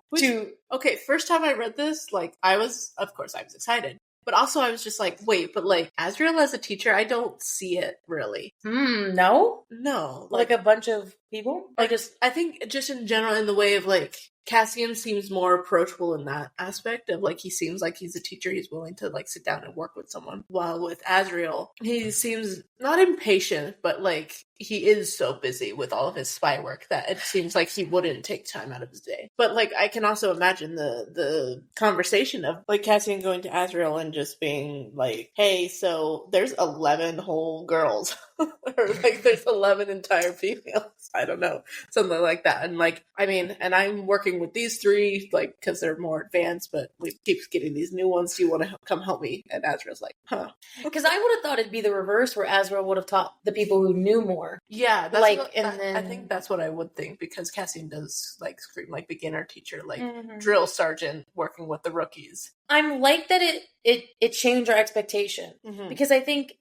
Okay, first time I read this, like, I was excited. But also I was just like, wait, but like, Azriel as a teacher, I don't see it really. No? No. Like a bunch of people? I think just in general, in the way of like, Cassian seems more approachable in that aspect of like, he seems like he's a teacher, he's willing to like sit down and work with someone. While with Azriel, he seems not impatient, but like, he is so busy with all of his spy work that it seems like he wouldn't take time out of his day. But like, I can also imagine the conversation of like Cassian going to Azriel and just being like, hey, so there's 11 whole girls. Or like there's 11 entire females. I don't know. Something like that. And like, I mean, and I'm working with these 3, like, because they're more advanced, but we keep getting these new ones. Do you want to come help me? And Azriel's like, huh. Because I would have thought it'd be the reverse, where Azriel would have taught the people who knew more. Yeah, that's like, I think that's what I would think, because Cassian does like scream like beginner teacher, like drill sergeant working with the rookies. I'm like that it changed our expectation, because I think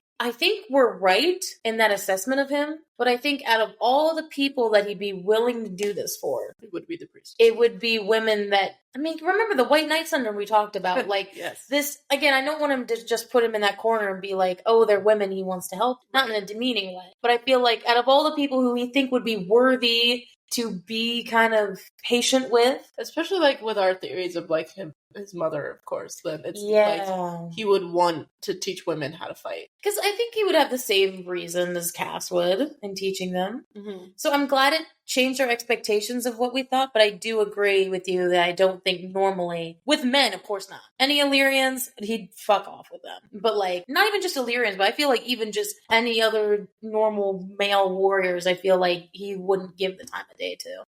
we're right in that assessment of him, but I think out of all the people that he'd be willing to do this for, it would be the priest. It would be women that, I mean, remember the White Knight syndrome we talked about? Like, yes. This, again, I don't want him to just put him in that corner and be like, oh, they're women he wants to help. Not in a demeaning way. But I feel like out of all the people who we think would be worthy to be kind of patient with, especially like with our theories of like his mother, of course, then it's like he would want to teach women how to fight. Because I think he would have the same reason as Cass would in teaching them. So I'm glad it changed our expectations of what we thought, but I do agree with you that I don't think normally, with men, of course not. Any Illyrians, he'd fuck off with them. But like, not even just Illyrians, but I feel like even just any other normal male warriors, I feel like he wouldn't give the time of day to.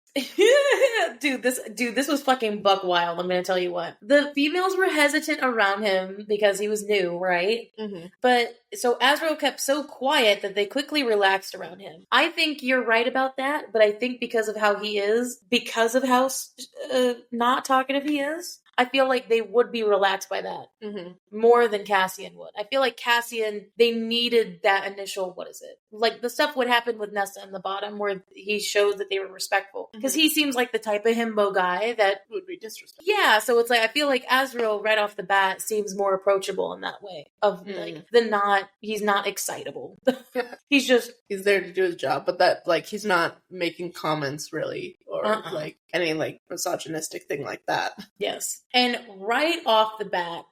Dude, this was fucking buck wild, I'm gonna tell you what. The females were hesitant around him because he was new, right? But so Azriel kept so quiet that they quickly relaxed around him. I think you're right about that, but I think because of how he is, because of how not talkative he is, I feel like they would be relaxed by that more than Cassian would. I feel like Cassian, they needed that initial, what is it? Like the stuff would happen with Nesta in the bottom where he showed that they were respectful. Because he seems like the type of himbo guy that would be disrespectful. Yeah, so it's like, I feel like Azriel right off the bat seems more approachable in that way. Of like, he's not excitable. He's there to do his job, but that, like, he's not making comments really, or like any like misogynistic thing like that. Yes. And right off the bat,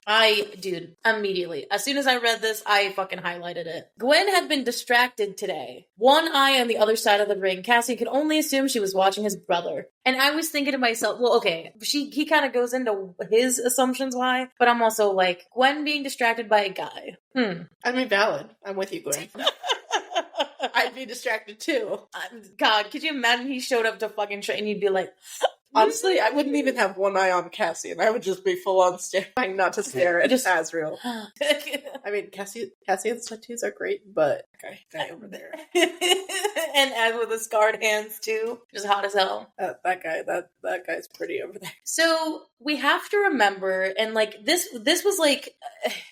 immediately, as soon as I read this, I fucking highlighted it. Gwen had been distracted today. One eye on the other side of the ring. Cassie could only assume she was watching his brother. And I was thinking to myself, well, okay, he kind of goes into his assumptions why, but I'm also like, Gwen being distracted by a guy. I mean, valid. I'm with you, Gwen. I'd be distracted too. God, could you imagine he showed up to fucking train and you'd be like... Honestly, I wouldn't even have one eye on Cassian. I would just be full on staring, not to stare at Azriel. I mean, Cassian's tattoos are great, but guy over there. And as with the scarred hands too, just hot as hell. That guy's pretty over there. So we have to remember, and like this was like,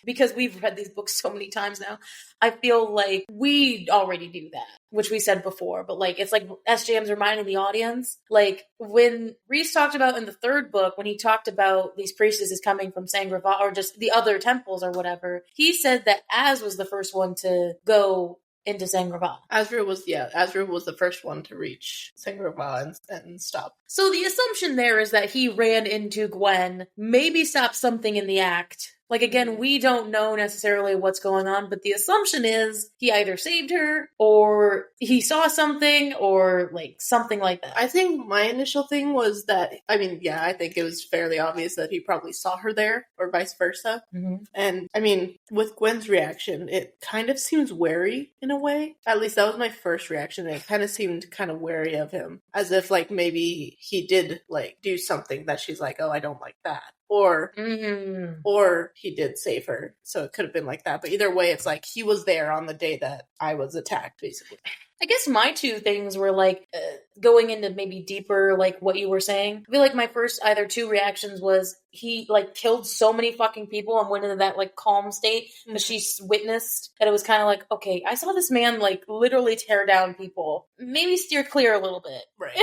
because we've read these books so many times now, I feel like we already do that, which we said before, but like, it's like SJM's reminding the audience, like when Rhys talked about in the third book, when he talked about these priestesses coming from Sangrava or just the other temples or whatever, he said that Az was the first one to go into Sangrava. Azriel was the first one to reach Sangrava and stop. So the assumption there is that he ran into Gwen, maybe stopped something in the act. Like, again, we don't know necessarily what's going on, but the assumption is he either saved her or he saw something or like something like that. I think my initial thing was that, I mean, yeah, I think it was fairly obvious that he probably saw her there or vice versa. Mm-hmm. And I mean, with Gwen's reaction, it kind of seems wary in a way. At least that was my first reaction. It kind of seemed kind of wary of him, as if like maybe he did like do something that she's like, oh, I don't like that. Or he did save her. So it could have been like that. But either way, it's like he was there on the day that I was attacked, basically. I guess my two things were like going into maybe deeper, like what you were saying. I feel like my first either two reactions was he like killed so many fucking people and went into that like calm state that she witnessed that it was kind of like, okay, I saw this man like literally tear down people. Maybe steer clear a little bit. Right.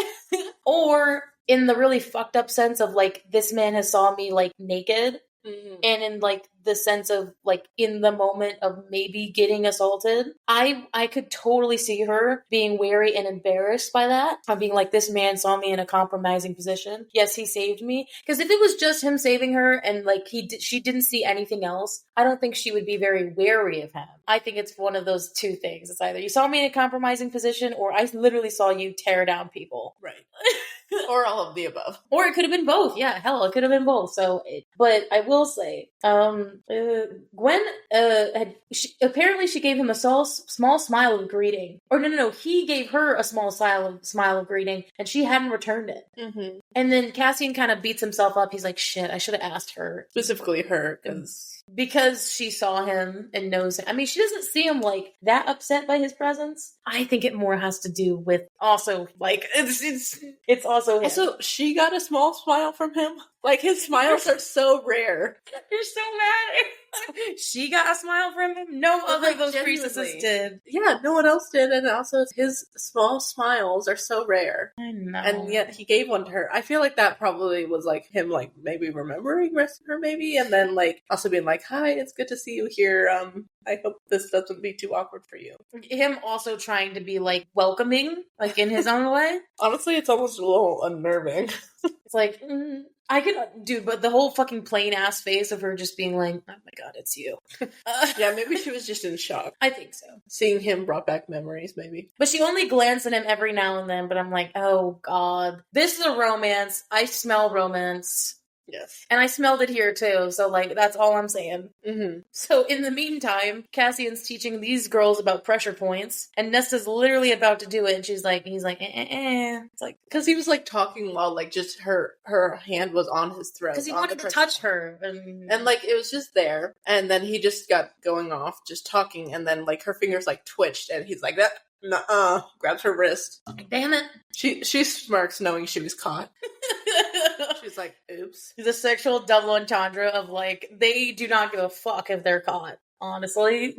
Or in the really fucked up sense of like, this man has saw me like naked. And in like the sense of like in the moment of maybe getting assaulted, I could totally see her being wary and embarrassed by that. Of being like, this man saw me in a compromising position. Yes, he saved me. Because if it was just him saving her and like she didn't see anything else, I don't think she would be very wary of him. I think it's one of those two things. It's either you saw me in a compromising position or I literally saw you tear down people. Right. Or all of the above. Or it could have been both. Yeah, hell, it could have been both. So, but I will say, Gwen, apparently she gave him a small smile of greeting. Or no, he gave her a small smile of greeting, and she hadn't returned it. Mm-hmm. And then Cassian kind of beats himself up. He's like, shit, I should have asked her. Specifically her, because she saw him and knows him. I mean, she doesn't see him like that upset by his presence. I think it more has to do with also like it's also him. Also, she got a small smile from him. Like his smiles are so rare. You're so mad. She got a smile from him. No other of those priestesses did. Yeah, no one else did, and also his small smiles are so rare. I know. And yet he gave one to her. I feel like that probably was like him, like maybe remembering her, maybe, and then like also being like, "Hi, it's good to see you here. I hope this doesn't be too awkward for you." Him also trying to be like welcoming, like in his own way. Honestly, it's almost a little unnerving. It's like. I could, dude, but the whole fucking plain ass face of her just being like, oh my god, it's you. Yeah, maybe she was just in shock. I think so. Seeing him brought back memories, maybe. But she only glanced at him every now and then, but I'm like, oh god. This is a romance. I smell romance. Yes. And I smelled it here too, so like, that's all I'm saying. Mm-hmm. So in the meantime, Cassian's teaching these girls about pressure points, and Nesta's literally about to do it, and he's like, It's like, because he was like talking while like just her hand was on his throat. Because he wanted to touch her. And like, it was just there, and then he just got going off, just talking, and then like her fingers like twitched, and he's like, that. Nuh-uh. Grabs her wrist. Damn it. She smirks knowing she was caught. She's like, oops. The sexual double entendre of like, they do not give a fuck if they're caught. Honestly.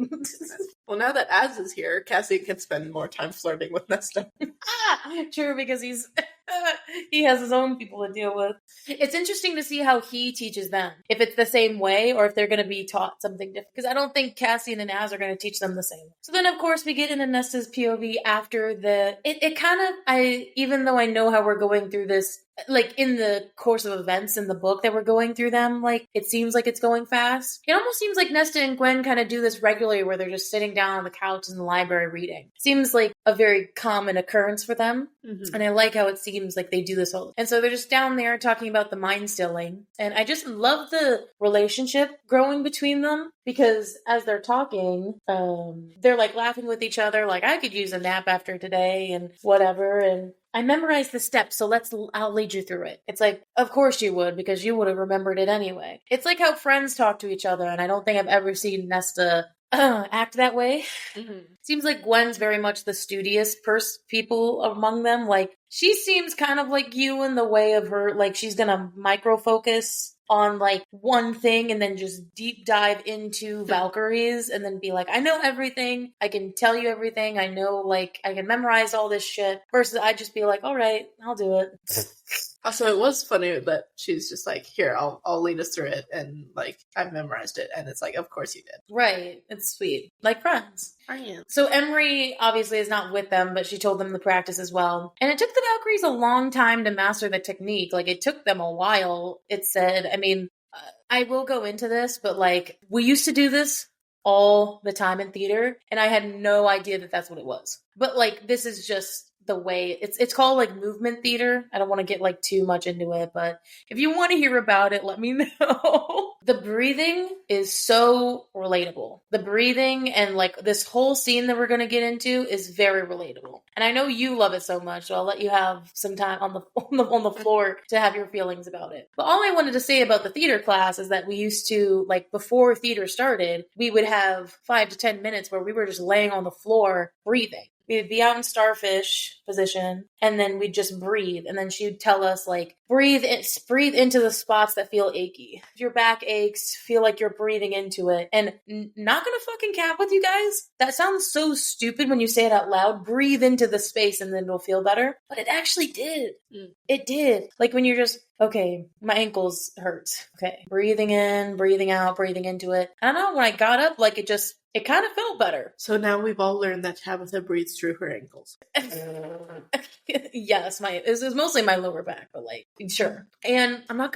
Well, now that Az is here, Cassian can spend more time flirting with Nesta. True, because he has his own people to deal with. It's interesting to see how he teaches them. If it's the same way, or if they're going to be taught something different. Because I don't think Cassian and Az are going to teach them the same. So then, of course, we get into Nesta's POV after it kind of, even though I know how we're going through this, like in the course of events in the book that we're going through them, like it seems like it's going fast. It almost seems like Nesta and Gwen kind of do this regularly where they're just sitting down on the couch in the library reading. Seems like a very common occurrence for them. Mm-hmm. And I like how it seems like they do this all. And so they're just down there talking about the mind stilling. And I just love the relationship growing between them, because as they're talking, they're like laughing with each other, like, I could use a nap after today and whatever. And I memorized the steps, so I'll lead you through it. It's like, of course you would, because you would have remembered it anyway. It's like how friends talk to each other, and I don't think I've ever seen Nesta act that way. Mm-hmm. Seems like Gwen's very much the studious people among them. Like, she seems kind of like you in the way of her, like, she's gonna micro-focus on like one thing and then just deep dive into Valkyries and then be like, I know everything. I can tell you everything. I know, like, I can memorize all this shit. Versus I just be like, all right, I'll do it. Also, it was funny that she's just like, here, I'll lead us through it. And like, I've memorized it. And it's like, of course you did. Right. It's sweet. Like friends. Right. So Emery obviously is not with them, but she told them the practice as well. And it took the Valkyries a long time to master the technique. Like, it took them a while, it said. I mean, I will go into this, but like, we used to do this all the time in theater, and I had no idea that that's what it was. But like, this is just the way it's called, like, movement theater. I don't want to get like too much into it, but if you want to hear about it, let me know. The breathing is so relatable. The breathing and like this whole scene that we're going to get into is very relatable. And I know you love it so much, so I'll let you have some time on the floor to have your feelings about it. But all I wanted to say about the theater class is that we used to, like, before theater started, we would have 5 to 10 minutes where we were just laying on the floor breathing. We'd be out in starfish position, and then we'd just breathe. And then she'd tell us, like, breathe into the spots that feel achy. If your back aches, feel like you're breathing into it. And not gonna fucking cap with you guys. That sounds so stupid when you say it out loud. Breathe into the space and then it'll feel better. But it actually did. It did. Like, when you're just, okay, my ankles hurt. Okay, breathing in, breathing out, breathing into it. I don't know, when I got up, like, it kind of felt better. So now we've all learned that Tabitha breathes through her ankles. Yes, it was mostly my lower back, but like, sure. And I'm not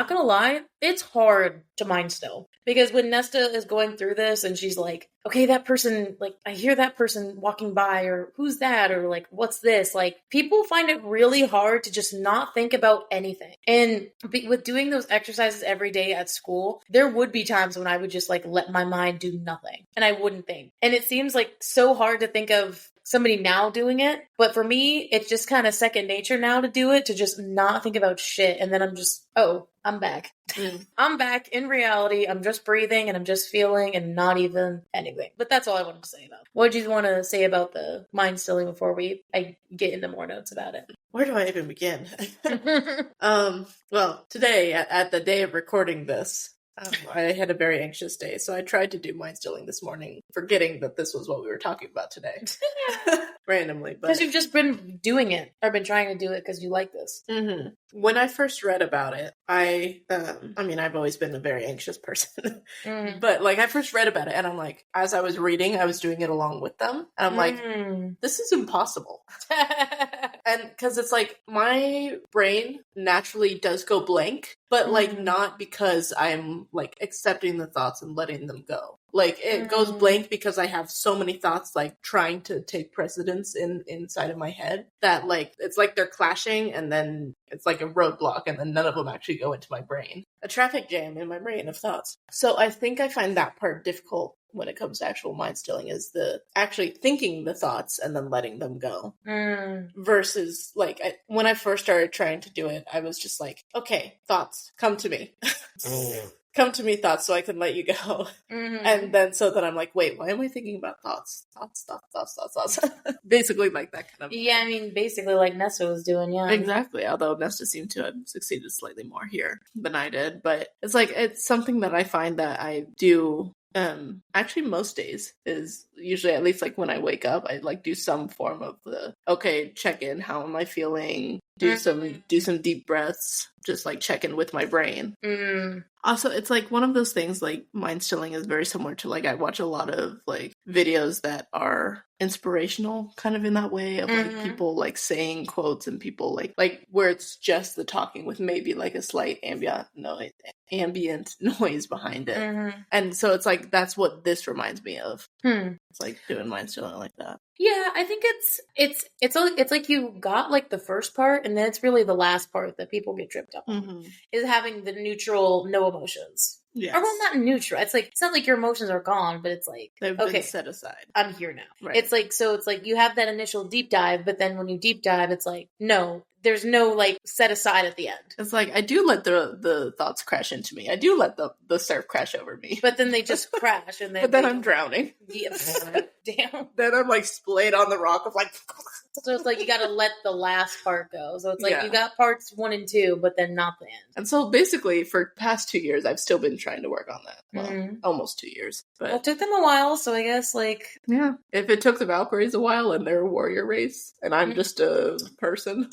gonna lie, it's hard to mind still. Because when Nesta is going through this and she's like, okay, that person, like, I hear that person walking by, or who's that, or like, what's this? Like, people find it really hard to just not think about anything. And with doing those exercises every day at school, there would be times when I would just like let my mind do nothing and I wouldn't think. And it seems like so hard to think of somebody now doing it, but for me, it's just kind of second nature now to do it, to just not think about shit. And then I'm just, oh, I'm back. I'm back in reality. I'm just breathing and I'm just feeling and not even anything. But that's all I wanted to say about it. What did you want to say about the mind stilling before I get into more notes about it? Where do I even begin? Well, today, at the day of recording this, I had a very anxious day, so I tried to do mind stilling this morning, forgetting that this was what we were talking about today. Randomly. Because you've just been doing it, or been trying to do it because you like this. Mm-hmm. When I first read about it, I've always been a very anxious person, but like, I first read about it and I'm like, as I was reading, I was doing it along with them. And I'm like, this is impossible. And because it's like, my brain naturally does go blank, but like, not because I'm like accepting the thoughts and letting them go. Like, it goes blank because I have so many thoughts, like, trying to take precedence inside of my head that, like, it's like they're clashing and then it's like a roadblock and then none of them actually go into my brain. A traffic jam in my brain of thoughts. So I think I find that part difficult when it comes to actual mind stilling, is the actually thinking the thoughts and then letting them go. Versus, like, when I first started trying to do it, I was just like, okay, thoughts, come to me. Come to me, thoughts, so I can let you go. And then so that I'm like, wait, why am I thinking about thoughts? Thoughts. Basically like that kind of. Yeah, I mean, basically like Nesta was doing, yeah. Exactly, although Nesta seemed to have succeeded slightly more here than I did. But it's like, it's something that I find that I do actually most days, is usually, at least like when I wake up, I like do some form of check in, how am I feeling, do some deep breaths, just like check in with my brain. Also, it's like one of those things, like, mind stilling is very similar to, like, I watch a lot of like videos that are inspirational kind of in that way of like people like saying quotes and people like where it's just the talking with maybe like a slight ambient noise behind it. And so it's like, that's what this reminds me of. It's like doing mind stilling like that. Yeah, I think it's like you got like the first part, and then it's really the last part that people get tripped up on, is having the neutral, no emotions. Yes. Or, well, not neutral. It's not like your emotions are gone, but it's like, they've been set aside. I'm here now. Right. It's like you have that initial deep dive, but then when you deep dive, it's like, no, there's no like set aside at the end. It's like, I do let the thoughts crash into me. I do let the surf crash over me. But then they just crash, and then I'm drowning. Yeah. Damn. Then I'm like splayed on the rock of like. So it's like you got to let the last part go. So it's like you got parts 1 and 2, but then not the end. And so basically, for past 2 years, I've still been trying to work on that. Well, almost 2 years. But it took them a while, so I guess like, yeah, if it took the Valkyries a while and they're a warrior race, and I'm just a person.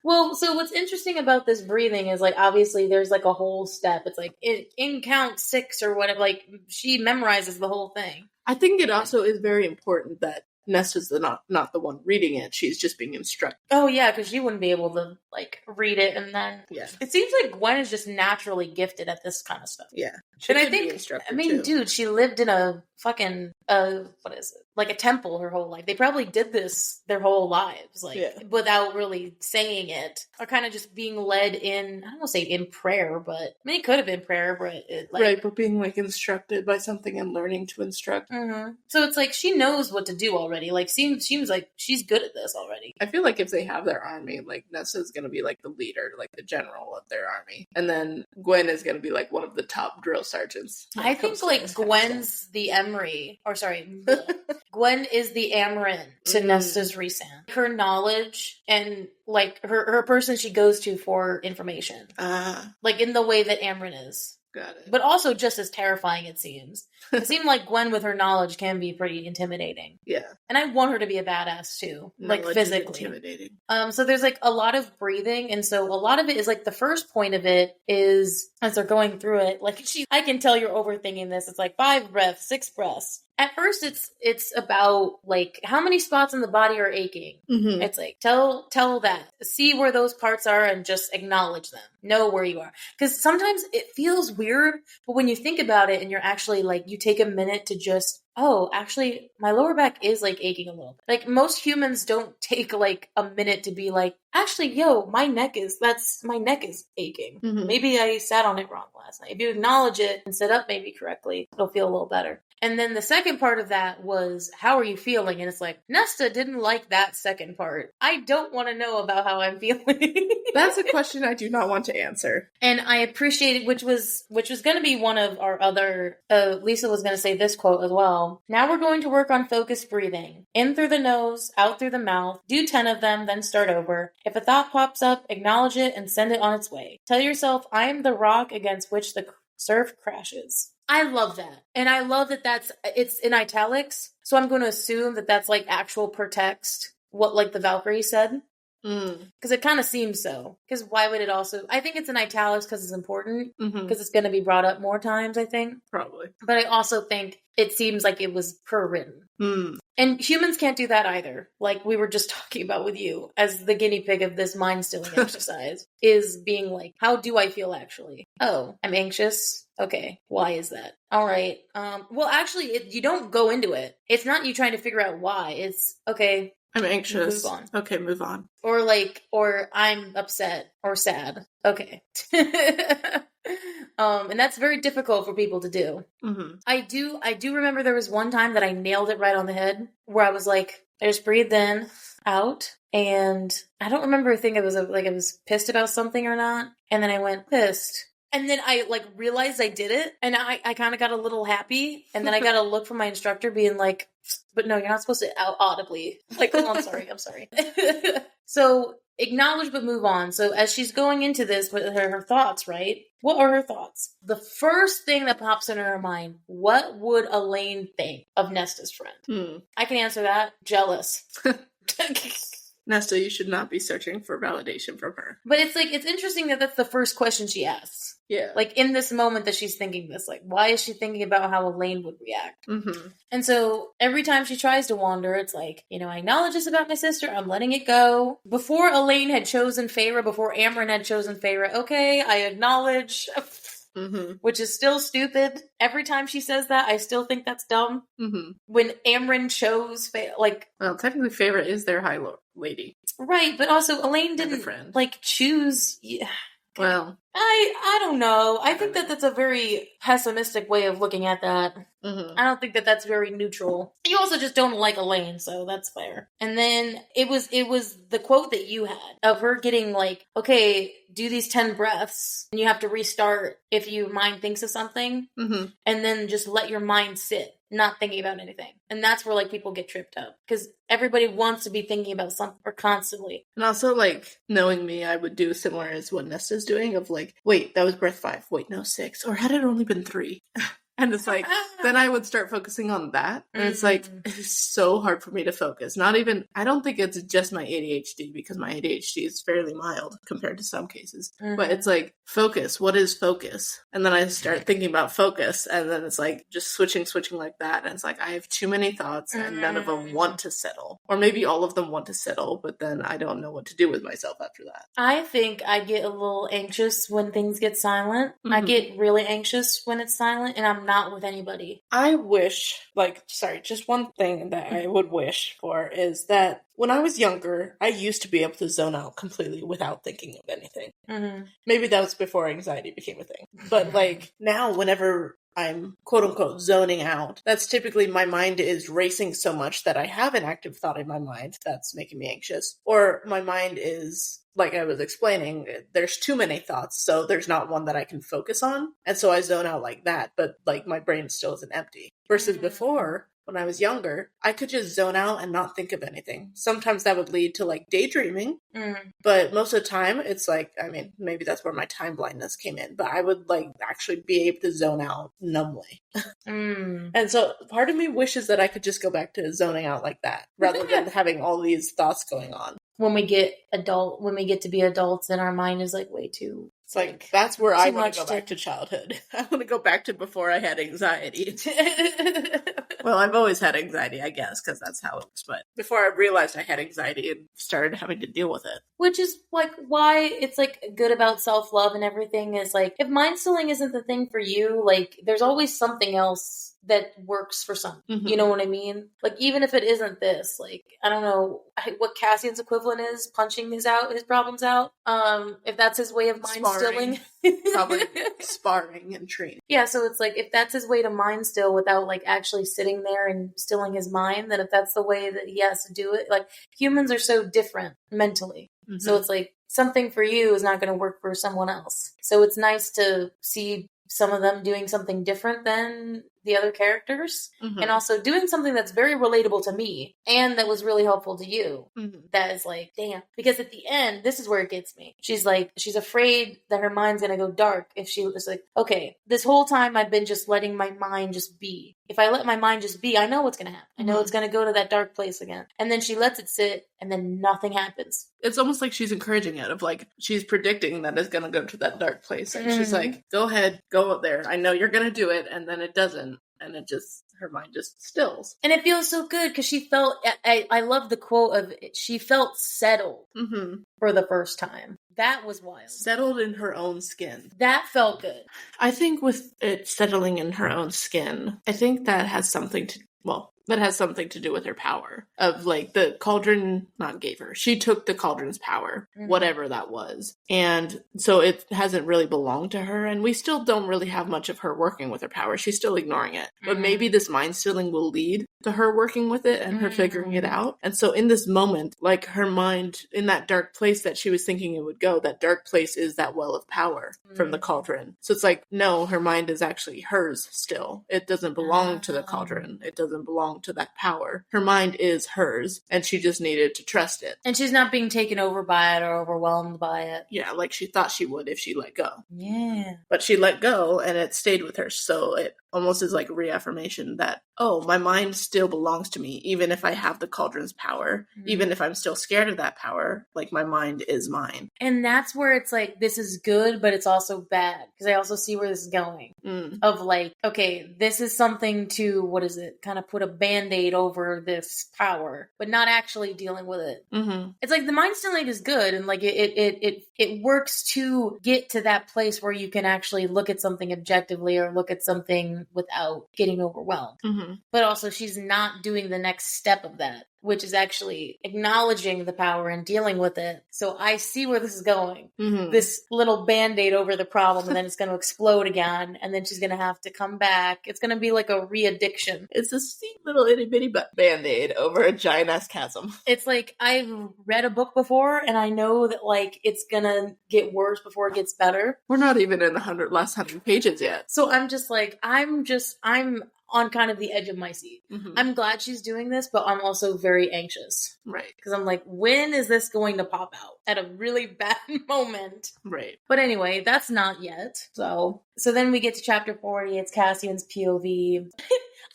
Well, so what's interesting about this breathing is like, obviously there's like a whole step. It's like in count 6 or whatever. Like, she memorizes the whole thing. I think it also is very important that Nesta's not the one reading it. She's just being instructed. Oh, yeah, because she wouldn't be able to, like, read it and then... Yeah. It seems like Gwen is just naturally gifted at this kind of stuff. Yeah. And I think, dude, she lived in a fucking, what is it? Like a temple her whole life. They probably did this their whole lives, like, without really saying it. Or kind of just being led in, I don't want to say in prayer, but, I mean, it could have been prayer, but it, like... Right, but being, like, instructed by something and learning to instruct. Mm-hmm. So it's like, she knows what to do already. Like, seems like she's good at this already. I feel like if they have their army, like, Nesta's gonna be, like, the leader, like, the general of their army. And then Gwen is gonna be, like, one of the top drill sergeants. I think, like, Gwen's the Emery, or sorry, Gwen is the Amarin to Nesta's Rhysand. Her knowledge and, like, her person she goes to for information. Like, in the way that Amarin is. Got it. But also just as terrifying, it seems. It seemed like Gwen with her knowledge can be pretty intimidating. Yeah. And I want her to be a badass too. Like, physically. Intimidating. So there's, like, a lot of breathing, and so a lot of it is, like, the first point of it is, as they're going through it, like, I can tell you're overthinking this. It's like 5 breaths, 6 breaths. At first, it's about, like, how many spots in the body are aching. Mm-hmm. It's like, tell that. See where those parts are and just acknowledge them. Know where you are. Because sometimes it feels weird, but when you think about it and you're actually, like, you take a minute to just, oh, actually, my lower back is, like, aching a little bit. Like, most humans don't take, like, a minute to be like, actually, yo, my neck is aching. Mm-hmm. Maybe I sat on it wrong last night. If you acknowledge it and sit up maybe correctly, it'll feel a little better. And then the second part of that was, how are you feeling? And it's like, Nesta didn't like that second part. I don't want to know about how I'm feeling. That's a question I do not want to answer. And I appreciated, which was going to be one of our other, Liesl was going to say this quote as well. Now we're going to work on focused breathing. In through the nose, out through the mouth. Do 10 of them, then start over. If a thought pops up, acknowledge it and send it on its way. Tell yourself, I am the rock against which the surf crashes. I love that. And I love that it's in italics. So I'm going to assume that that's, like, actual per text, what, like, the Valkyrie said. Because it kind of seems so. Because why would it also... I think it's in italics because it's important. Because it's going to be brought up more times, I think. Probably. But I also think it seems like it was per-written. And humans can't do that either. Like we were just talking about with you, as the guinea pig of this mind-stilling exercise, is being like, how do I feel actually? Oh, I'm anxious. Okay, why is that? All right. Well, actually, you don't go into it. It's not you trying to figure out why. It's, okay, I'm anxious. Move on. Okay, move on. Or I'm upset or sad. Okay. And that's very difficult for people to do. Mm-hmm. I do remember there was one time that I nailed it right on the head, where I was like, I just breathed in, out, and I don't remember a thing. It was like I was pissed about something or not, and then I went pissed. And then I, like, realized I did it, and I kind of got a little happy, and then I got a look from my instructor being like, but no, you're not supposed to out audibly. Like, oh, I'm sorry. So, acknowledge but move on. So, as she's going into this with her thoughts, right? What are her thoughts? The first thing that pops into her mind, what would Elaine think of Nesta's friend? I can answer that. Jealous. Nesta, you should not be searching for validation from her. But it's like, it's interesting that that's the first question she asks. Yeah. Like, in this moment that she's thinking this, like, why is she thinking about how Elaine would react? Mm-hmm. And so, every time she tries to wander, it's like, you know, I acknowledge this about my sister, I'm letting it go. Before Elaine had chosen Feyre, before Amren had chosen Feyre, okay, I acknowledge... Mm-hmm. Which is still stupid. Every time she says that, I still think that's dumb. Mm-hmm. When Amren chose, well, technically, Feyre is their High Lord lady, right? But also, Elaine didn't like choose. Yeah. Well, I don't know. I think that that's a very pessimistic way of looking at that. Mm-hmm. I don't think that that's very neutral. You also just don't like Elaine, so that's fair. And then it was the quote that you had of her getting like, okay, do these 10 breaths, and you have to restart if your mind thinks of something, mm-hmm. and then just let your mind sit, not thinking about anything. And that's where like people get tripped up, because everybody wants to be thinking about something or constantly. And also, like, knowing me, I would do similar as what Nesta's doing of like, wait, that was breath 5. Wait, no, 6. Or had it only been 3? And it's like, then I would start focusing on that. And it's like, it's so hard for me to focus. Not even, I don't think it's just my ADHD, because my ADHD is fairly mild compared to some cases. But it's like, focus. What is focus? And then I start thinking about focus. And then it's like, just switching like that. And it's like, I have too many thoughts and none of them want to settle. Or maybe all of them want to settle, but then I don't know what to do with myself after that. I think I get a little anxious when things get silent. I get really anxious when it's silent, and I'm not with anybody. I wish, just one thing that I would wish for is that when I was younger, I used to be able to zone out completely without thinking of anything. Maybe that was before anxiety became a thing. But now, whenever I'm quote unquote zoning out, that's typically my mind is racing so much that I have an active thought in my mind that's making me anxious. Or my mind is, like I was explaining, there's too many thoughts, so there's not one that I can focus on. And so I zone out like that, but my brain still isn't empty. Versus before, when I was younger, I could just zone out and not think of anything. Sometimes that would lead to daydreaming, but most of the time it's maybe that's where my time blindness came in, but I would actually be able to zone out numbly. And so part of me wishes that I could just go back to zoning out like that rather than having all these thoughts going on. When we get to be adults and our mind is way too... It's that's where I want to go back to childhood. I want to go back to before I had anxiety. Well, I've always had anxiety, I guess, because that's how it was. But before I realized I had anxiety and started having to deal with it. Which is why it's good about self-love and everything is if mind stilling isn't the thing for you, there's always something else that works for some. You know what I mean? Even if it isn't this, I don't know what Cassian's equivalent is, punching his problems out. If that's his way of mind stilling. Probably sparring and training. Yeah, so it's if that's his way to mind still without actually sitting there and stilling his mind, then if that's the way that he has to do it, humans are so different mentally. So it's something for you is not going to work for someone else. So it's nice to see some of them doing something different than the other characters, and also doing something that's very relatable to me and that was really helpful to you. That is damn, because at the end, this is where it gets me. She's afraid that her mind's gonna go dark if she was okay, this whole time I've been just letting my mind just be. If I let my mind just be, I know what's gonna happen. I know it's gonna go to that dark place again. And then she lets it sit, and then nothing happens. It's almost like she's encouraging it, of she's predicting that it's gonna go to that dark place. And she's go ahead, go up there. I know you're gonna do it, and then it doesn't. And her mind just stills. And it feels so good because she felt, I love the quote of it, she felt settled for the first time. That was wild. Settled in her own skin. That felt good. I think with it settling in her own skin, I think that has something to do with her power. Of the cauldron not gave her. She took the cauldron's power, whatever that was. And so it hasn't really belonged to her. And we still don't really have much of her working with her power. She's still ignoring it. But maybe this mind stealing will lead to her working with it and her figuring it out. And so in this moment, her mind in that dark place that she was thinking it would go, that dark place is that well of power from the cauldron. So it's no, her mind is actually hers still. It doesn't belong to the cauldron. It doesn't belong to that power. Her mind is hers, and she just needed to trust it. And she's not being taken over by it or overwhelmed by it. Yeah, she thought she would if she let go. Yeah. But she let go, and it stayed with her, so it almost is reaffirmation that, oh, my mind still belongs to me, even if I have the cauldron's power, even if I'm still scared of that power, my mind is mine. And that's where it's this is good, but it's also bad, because I also see where this is going. Of okay, this is something to, kind of put a band-aid over this power, but not actually dealing with it. It's the mind stealing is good, and it works to get to that place where you can actually look at something objectively or look at something without getting overwhelmed. But also she's not doing the next step of that, which is actually acknowledging the power and dealing with it. So I see where this is going. This little band-aid over the problem, and then it's going to explode again, and then she's going to have to come back. It's going to be a re-addiction. It's a sweet little itty-bitty band-aid over a giant-ass chasm. It's I've read a book before, and I know that it's going to get worse before it gets better. We're not even in the last 100 pages yet. So I'm just on kind of the edge of my seat. Mm-hmm. I'm glad she's doing this, but I'm also very anxious. Right. Because I'm like, when is this going to pop out? At a really bad moment. Right. But anyway, that's not yet. So then we get to chapter 40. It's Cassian's POV.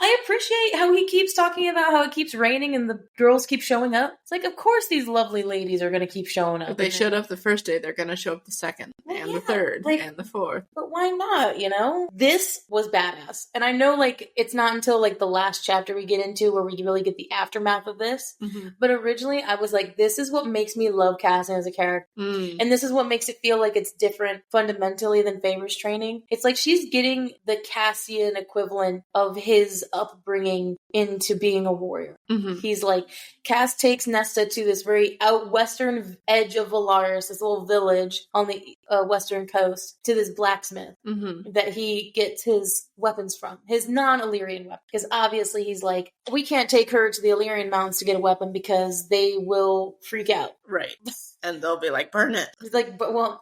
I appreciate how he keeps talking about how it keeps raining and the girls keep showing up. It's like, of course these lovely ladies are going to keep showing up. If they showed up the first day, they're going to show up the second, and the third, and the fourth. But why not, you know? This was badass. And I know, like, it's not until, like, the last chapter we get into where we really get the aftermath of this. Mm-hmm. But originally, I was like, this is what makes me love Cassian as a character. And this is what makes it feel like it's different fundamentally than Favor's training. It's like she's getting the Cassian equivalent of his upbringing into being a warrior. Mm-hmm. He's like, Cass takes Nesta to this very out western edge of Valaris, this little village on the western coast, to this blacksmith that he gets his weapons from, his non-Illyrian weapon. Because obviously he's like, we can't take her to the Illyrian mountains to get a weapon because they will freak out. Right. And they'll be like, burn it. He's like, but well,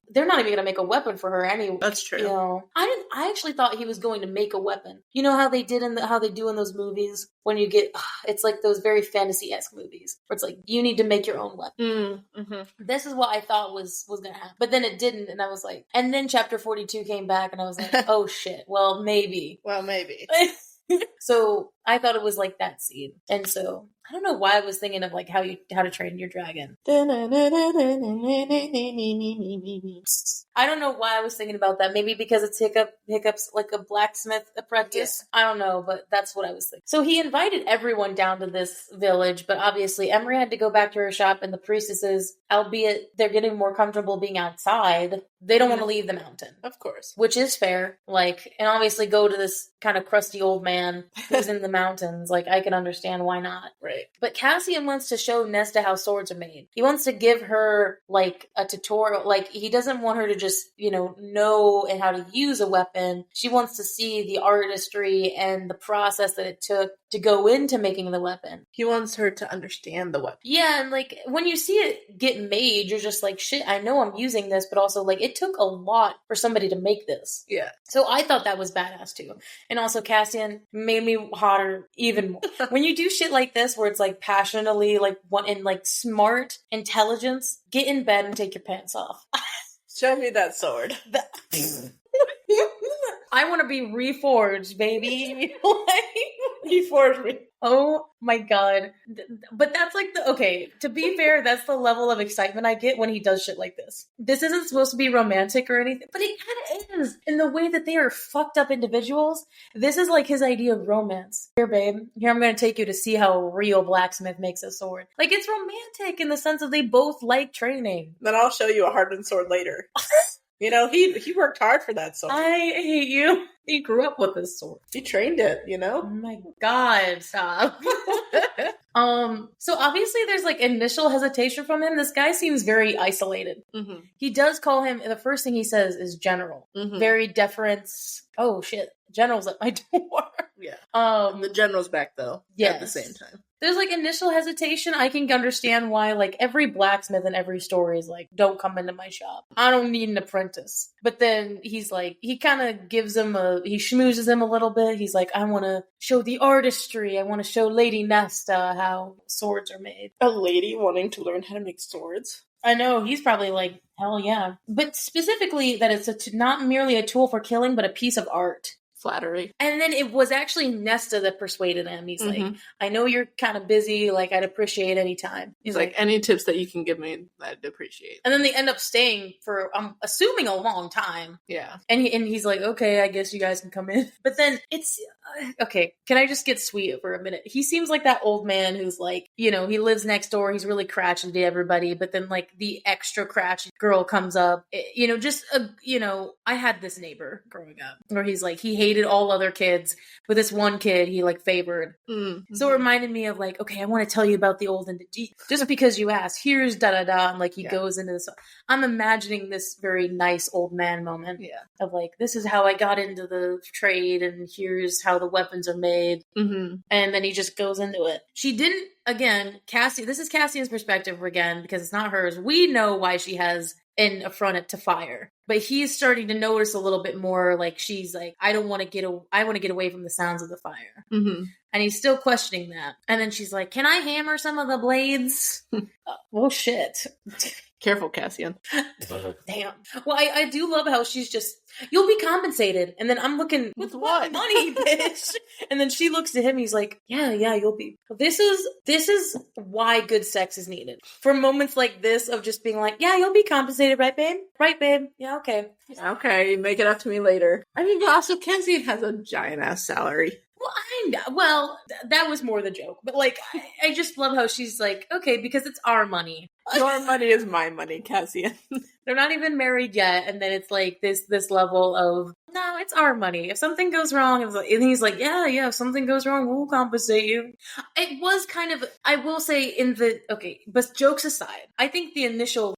they're not even gonna make a weapon for her anyway. That's true. You know, I actually thought he was going to make a weapon. You know how they do in those movies when you get, it's like those very fantasy-esque movies where it's like you need to make your own weapon. Mm-hmm. This is what I thought was gonna happen, but then it didn't, and I was like, and then chapter 42 came back, and I was like, oh shit, well maybe. So I thought it was like that scene, and so I don't know why I was thinking of like how to train your dragon. I don't know why I was thinking about that. Maybe because it's Hiccup's like a blacksmith apprentice. Yeah. I don't know, but that's what I was thinking. So he invited everyone down to this village, but obviously Emery had to go back to her shop, and the priestesses, albeit they're getting more comfortable being outside, they don't want to leave the mountain. Of course. Which is fair. Like, and obviously go to this kind of crusty old man who's in the mountains. Like, I can understand why not. Right. But Cassian wants to show Nesta how swords are made. He wants to give her, like, a tutorial. Like, he doesn't want her to just, know and how to use a weapon. She wants to see the artistry and the process that it took to go into making the weapon. He wants her to understand the weapon. Yeah, and, like, when you see it get made, you're just like, shit, I know I'm using this, but also, like, it took a lot for somebody to make this. Yeah. So I thought that was badass, too. And also, Cassian made me hotter even more. When you do shit like this, where it's, like, passionately, like, smart intelligence, get in bed and take your pants off. Show me that sword. I want to be reforged, baby. Reforge me. Oh my god. But that's like to be fair, that's the level of excitement I get when he does shit like this. This isn't supposed to be romantic or anything, but it kind of is. In the way that they are fucked up individuals, this is like his idea of romance. Here, babe, here I'm going to take you to see how a real blacksmith makes a sword. Like, it's romantic in the sense that they both like training. Then I'll show you a hardened sword later. He worked hard for that sword. I hate you. He grew up with this sword. He trained it, Oh my god, stop. So obviously there's like initial hesitation from him. This guy seems very isolated. Mm-hmm. He does call him, the first thing he says is general. Mm-hmm. Very deference. Oh shit, general's at my door. Yeah. The general's back though. Yes. At the same time. There's like initial hesitation. I can understand why like every blacksmith in every story is like, don't come into my shop. I don't need an apprentice. But then he's like, he kind of gives him he schmoozes him a little bit. He's like, I want to show the artistry. I want to show Lady Nesta how swords are made. A lady wanting to learn how to make swords? I know, he's probably like, hell yeah. But specifically that it's not merely a tool for killing, but a piece of art. Flattery. And then it was actually Nesta that persuaded him. He's like, I know you're kind of busy. Like, I'd appreciate any time. He's like, any tips that you can give me, I'd appreciate. And then they end up staying for, I'm assuming, a long time. Yeah. And he's like, okay, I guess you guys can come in. But then it's, okay, can I just get sweet for a minute? He seems like that old man who's like, he lives next door. He's really crotchety to everybody. But then like the extra crotchety girl comes up. I had this neighbor growing up where he's like, he hated all other kids, but this one kid he like favored. Mm-hmm. So it reminded me of like, okay, I want to tell you about the old and just because you asked, here's da-da-da, and like he goes into this. I'm imagining this very nice old man moment of like, this is how I got into the trade and here's how the weapons are made. Mm-hmm. And then he just goes into it. She didn't, again, Cassie, this is Cassian's perspective again, because it's not hers. We know why she has and affront it to fire. But he's starting to notice a little bit more, like, she's like, I want to get away from the sounds of the fire. Mm-hmm. And he's still questioning that. And then she's like, can I hammer some of the blades? Oh, shit. Careful, Cassian. Damn. Well, I do love how she's just, you'll be compensated. And then I'm looking, with what money, bitch? And then she looks at him, he's like, yeah, you'll be. This is why good sex is needed. For moments like this of just being like, yeah, you'll be compensated, right, babe? Right, babe? Yeah, okay. Okay, make it up to me later. I mean, but also Cassian has a giant-ass salary. Well, that was more the joke. But, like, I just love how she's like, okay, because it's our money. Your money is my money, Cassian. They're not even married yet, and then it's like this level of, no, it's our money. If something goes wrong, and he's like, yeah, if something goes wrong, we'll compensate you. It was kind of, I will say, but jokes aside, I think the initial,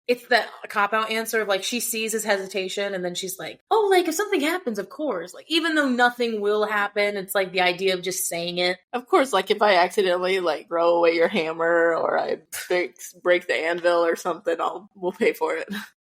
it's that cop-out answer of, like, she sees his hesitation, and then she's like, oh, like, if something happens, of course. Like, even though nothing will happen, it's like the idea of just saying it. Of course, like, if I accidentally, like, throw away your hammer, or I break the anvil or something, we'll pay for it.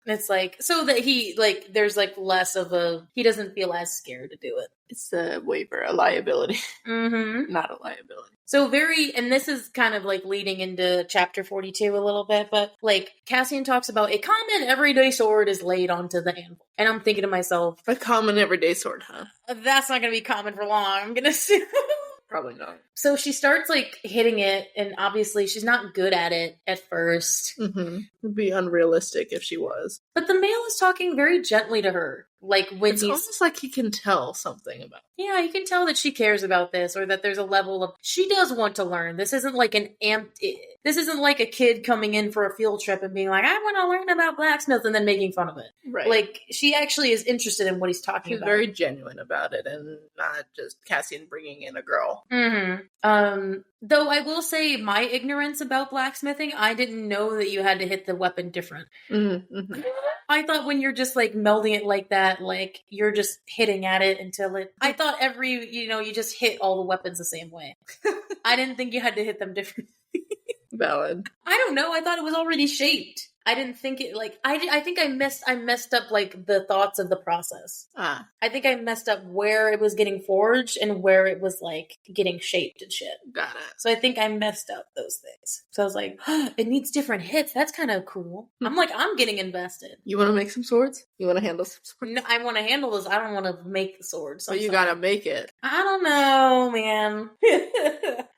It's like, so that he, like, there's, like, less of he doesn't feel as scared to do it. It's a waiver, a liability. Mm-hmm. Not a liability. So and this is kind of, like, leading into chapter 42 a little bit, but, like, Cassian talks about a common everyday sword is laid onto the anvil. And I'm thinking to myself, a common everyday sword, huh? That's not going to be common for long, I'm going to assume. Probably not. So she starts, like, hitting it, and obviously she's not good at it at first. Mm-hmm. It would be unrealistic if she was. But the male is talking very gently to her. Like, when it's almost like he can tell something about it. Yeah, you can tell that she cares about this, or that there's a level of, she does want to learn. This isn't like this isn't like a kid coming in for a field trip and being like, I want to learn about blacksmith, and then making fun of it. Right. Like, she actually is interested in what he's talking about. He's very genuine about it, and not just Cassian bringing in a girl. Mm-hmm. Though I will say, my ignorance about blacksmithing, I didn't know that you had to hit the weapon different. Mm-hmm. I thought when you're just, like, melding it like that, like, you're just hitting at it until I thought you just hit all the weapons the same way. I didn't think you had to hit them differently. Valid. I don't know. I thought it was already shaped. I didn't think it, like, I think I messed up, like, the thoughts of the process. I think I messed up where it was getting forged and where it was, like, getting shaped and shit. Got it. So I think I messed up those things. So I was like, it needs different hits. That's kind of cool. I'm like, I'm getting invested. You want to make some swords? You want to handle some swords? No, I want to handle this. I don't want to make the swords. So you gotta make it. I don't know, man.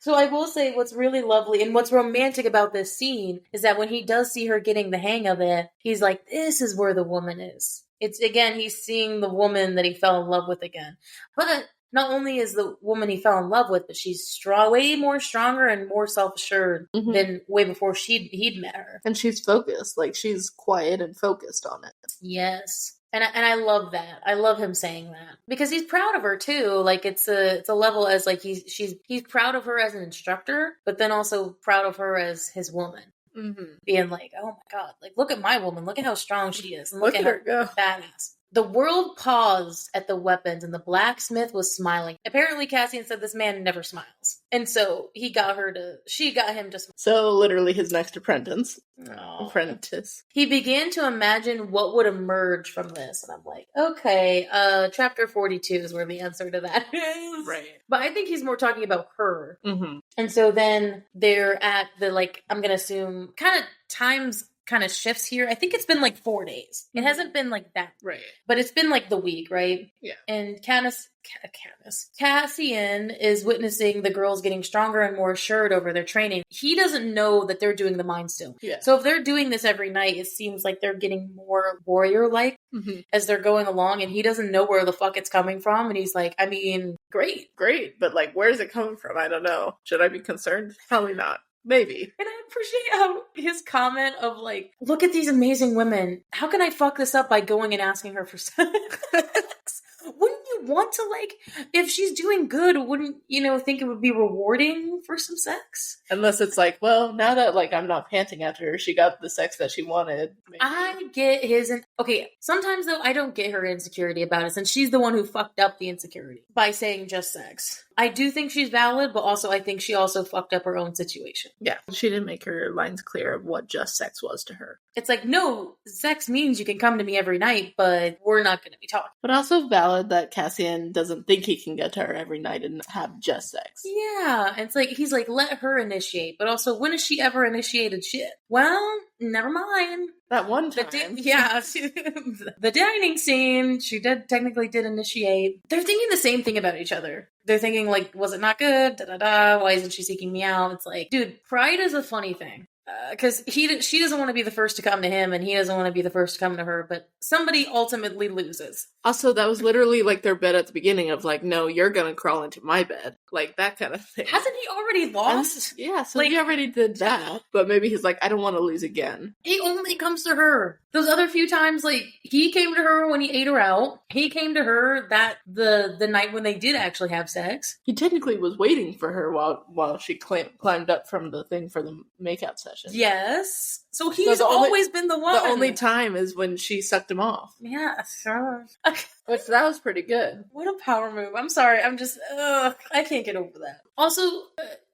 So I will say what's really lovely and what's romantic about this scene is that when he does see her getting the hang of it, he's like, this is where the woman is. It's, again, he's seeing the woman that he fell in love with again. But not only is the woman he fell in love with, but she's way more stronger and more self-assured than way before he'd met her. And she's focused. Like, she's quiet and focused on it. Yes. And I love that. I love him saying that because he's proud of her too. Like, it's a level as, like, he's proud of her as an instructor, but then also proud of her as his woman. Mm-hmm. Being like, oh my god, like, look at my woman, look at how strong she is, and look at her go. Badass. The world paused at the weapons, and the blacksmith was smiling. Apparently, Cassian said this man never smiles, and so she got him to smile. So, literally, his next apprentice. Oh. Apprentice. He began to imagine what would emerge from this, and I'm like, okay, chapter 42 is where the answer to that is. Right. But I think he's more talking about her. Mm-hmm. And so then they're at the, like, I'm gonna assume, kind of times kind of shifts here. I think it's been like 4 days. It hasn't been like that. Right. But it's been like the week, right? Yeah. And Cassian is witnessing the girls getting stronger and more assured over their training. He doesn't know that they're doing the Mind Stone. Yeah. So if they're doing this every night, it seems like they're getting more warrior-like as they're going along, and he doesn't know where the fuck it's coming from. And he's like, I mean, great. But, like, where's it coming from? I don't know. Should I be concerned? Probably not. Maybe. And I appreciate how his comment of, like, look at these amazing women. How can I fuck this up by going and asking her for sex? Wouldn't you want to, like, if she's doing good, wouldn't, think it would be rewarding for some sex? Unless it's like, well, now that, like, I'm not panting at her, she got the sex that she wanted. Maybe. I get okay, sometimes, though, I don't get her insecurity about it, since she's the one who fucked up the insecurity by saying just sex. I do think she's valid, but also I think she also fucked up her own situation. Yeah, she didn't make her lines clear of what just sex was to her. It's like, no, sex means you can come to me every night, but we're not going to be talking. But also valid that Cassian doesn't think he can get to her every night and have just sex. Yeah, it's like, he's like, let her initiate, but also, when has she ever initiated shit? Well, never mind. That one time. The dining scene, she technically did initiate. They're thinking the same thing about each other. They're thinking, like, was it not good? Why isn't she seeking me out? It's like, dude, pride is a funny thing. Because she doesn't want to be the first to come to him, and he doesn't want to be the first to come to her, but somebody ultimately loses. Also, that was literally, like, their bed at the beginning of, like, no, you're gonna crawl into my bed. Like, that kind of thing. Hasn't he already lost? Yeah, so he already did that. But maybe he's like, I don't want to lose again. He only comes to her. Those other few times, like, he came to her when he ate her out. He came to her the night when they did actually have sex. He technically was waiting for her while she climbed up from the thing for the makeout session. Yes. So he's always been the one. The only time is when she sucked him off. Yeah, sure. Which, that was pretty good. What a power move. I'm sorry. I'm just, I can't get over that. Also,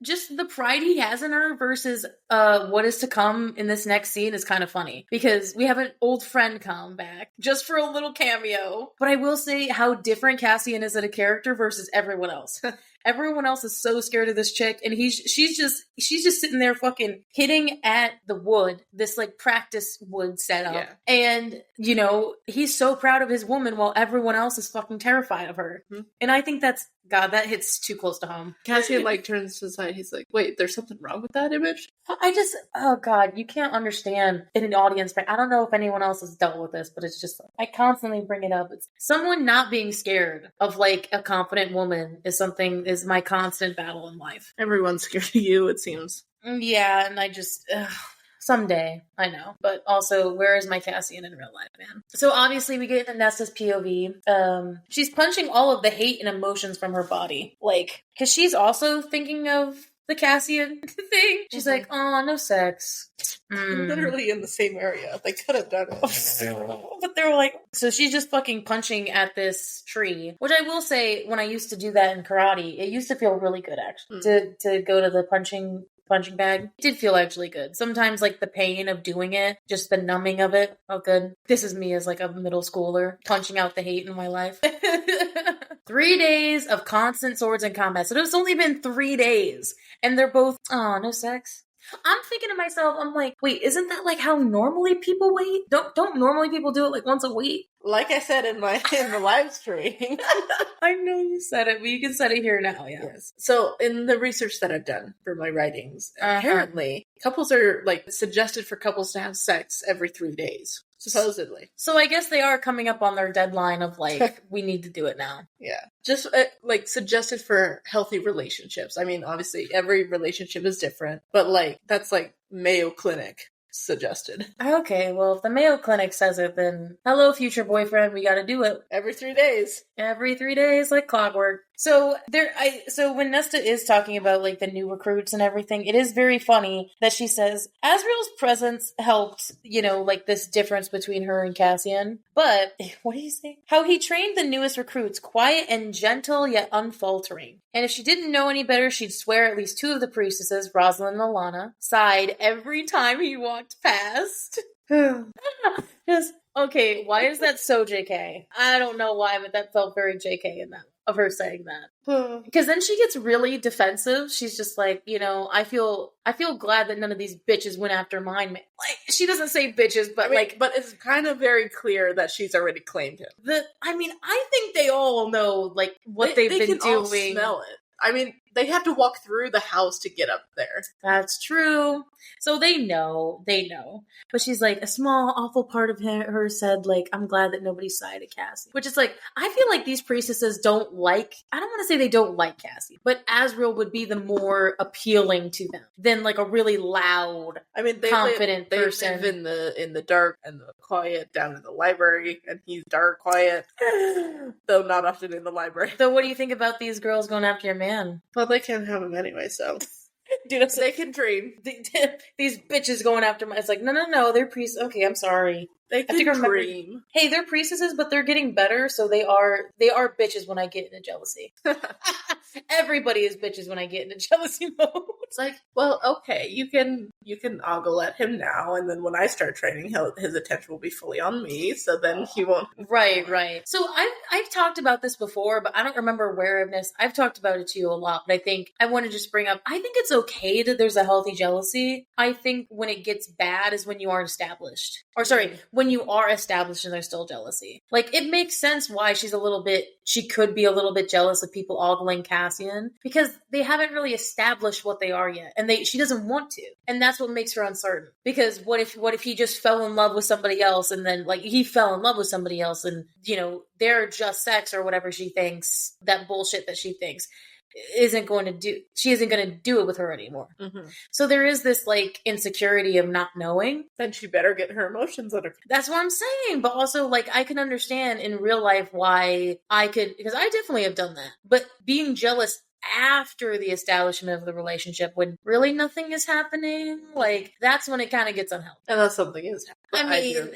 just the pride he has in her versus what is to come in this next scene is kind of funny. Because we have an old friend come back just for a little cameo. But I will say how different Cassian is as a character versus everyone else. Everyone else is so scared of this chick, and she's just sitting there fucking hitting at the wood, this like practice wood setup. Yeah. And, you know, he's so proud of his woman while everyone else is fucking terrified of her. Mm-hmm. And I think God, that hits too close to home. Cassian, like, turns to the side. He's like, wait, there's something wrong with that image? Oh, God, you can't understand in an audience. I don't know if anyone else has dealt with this, but it's just, I constantly bring it up. It's someone not being scared of, like, a confident woman is my constant battle in life. Everyone's scared of you, it seems. Yeah, and I just... someday, I know. But also, where is my Cassian in real life, man? So obviously we get into Nesta's POV. She's punching all of the hate and emotions from her body. Like, because she's also thinking of the Cassian thing. She's like, oh, no sex. Literally in the same area. They could have done it. But they were like... So she's just fucking punching at this tree. Which I will say, when I used to do that in karate, it used to feel really good, actually. To go to the punching bag. It did feel actually good. Sometimes, like, the pain of doing it, just the numbing of it, felt good. This is me as, like, a middle schooler, punching out the hate in my life. 3 days of constant swords and combat. So it's only been 3 days. And they're both, oh, no sex. I'm thinking to myself, I'm like, wait, isn't that like how normally people wait? Don't normally people do it like once a week? Like I said in the live stream. I know you said it, but you can say it here now, yeah. Yes. So in the research that I've done for my writings, apparently couples are like suggested for couples to have sex every 3 days. Supposedly. So I guess they are coming up on their deadline of like, we need to do it now. Yeah. Just like suggested for healthy relationships. I mean, obviously every relationship is different, but like that's like Mayo Clinic suggested. Okay, well, if the Mayo Clinic says it, then hello, future boyfriend, we gotta do it. Every 3 days. Every 3 days, like clockwork. So when Nesta is talking about like the new recruits and everything, it is very funny that she says Azriel's presence helped, you know, like this difference between her and Cassian. But what do you say? How he trained the newest recruits, quiet and gentle yet unfaltering. And if she didn't know any better, she'd swear at least 2 of the priestesses, Rosalind and Alana, sighed every time he walked past. Just, okay, why is that so JK? I don't know why, but that felt very JK in that, of her saying that. Because then she gets really defensive. She's just like, you know, I feel glad that none of these bitches went after mine. Like, she doesn't say bitches, but but it's kind of very clear that she's already claimed him. I think they all know, like, what they've been doing. All smell it. I mean, they have to walk through the house to get up there. That's true. So they know. But she's like, a small, awful part of her said, like, I'm glad that nobody sided Cassie. Which is like, I feel like these priestesses don't like, I don't want to say they don't like Cassie, but Azriel would be the more appealing to them than like a really loud, confident person. They live in the dark and the quiet down in the library, and he's dark, quiet, though not often in the library. So what do you think about these girls going after your man? Well, they can't have him anyway, so... Dude, they can dream. These bitches going after my... It's like, no, they're priests. Okay, I'm sorry. They can dream. Hey, they're priestesses, but they're getting better, so they are bitches when I get into jealousy. Everybody is bitches when I get into jealousy mode. It's like, well, okay, you can ogle at him now, and then when I start training, his attention will be fully on me, so then he won't. Right. So I've talked about this before, but I don't remember where I've talked about it to you a lot, but I think I want to just bring up, I think it's okay that there's a healthy jealousy. I think when it gets bad is when you aren't established. Or sorry, when you are established and there's still jealousy. Like, it makes sense why she could be a little bit jealous of people ogling Cassian, because they haven't really established what they are yet, and she doesn't want to. And that's what makes her uncertain. Because what if he just fell in love with somebody else, and then, like, he fell in love with somebody else, and, you know, they're just sex or whatever she thinks, that bullshit that she thinks. She isn't going to do it with her anymore. Mm-hmm. So there is this, like, insecurity of not knowing. Then she better get her emotions under control. That's what I'm saying. But also, like, I can understand in real life why because I definitely have done that. But being jealous after the establishment of the relationship, when really nothing is happening, like, that's when it kind of gets unhealthy. Unless something is happening. I mean,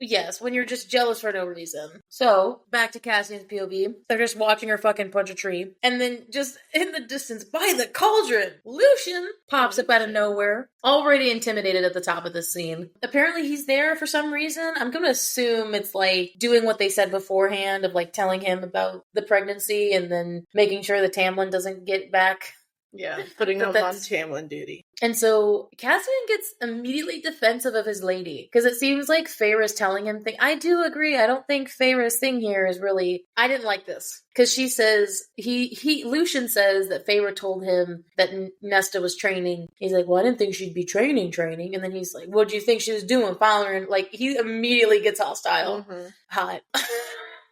yes, when you're just jealous for no reason. So, back to Cassian's POV. They're just watching her fucking punch a tree. And then, just in the distance, by the cauldron, Lucian pops up out of nowhere, already intimidated at the top of this scene. Apparently, he's there for some reason. I'm gonna assume it's, like, doing what they said beforehand of, like, telling him about the pregnancy and then making sure that Tamlin doesn't get back. Yeah, putting him on Tamlin duty. And so Cassian gets immediately defensive of his lady, because it seems like Feyre's telling him things. I do agree. I don't think Feyre's thing here is really... I didn't like this. Because she says... Lucian says that Feyre told him that Nesta was training. He's like, well, I didn't think she'd be training. And then he's like, what do you think she was doing? Following her? Like, he immediately gets hostile. Mm-hmm. Hot.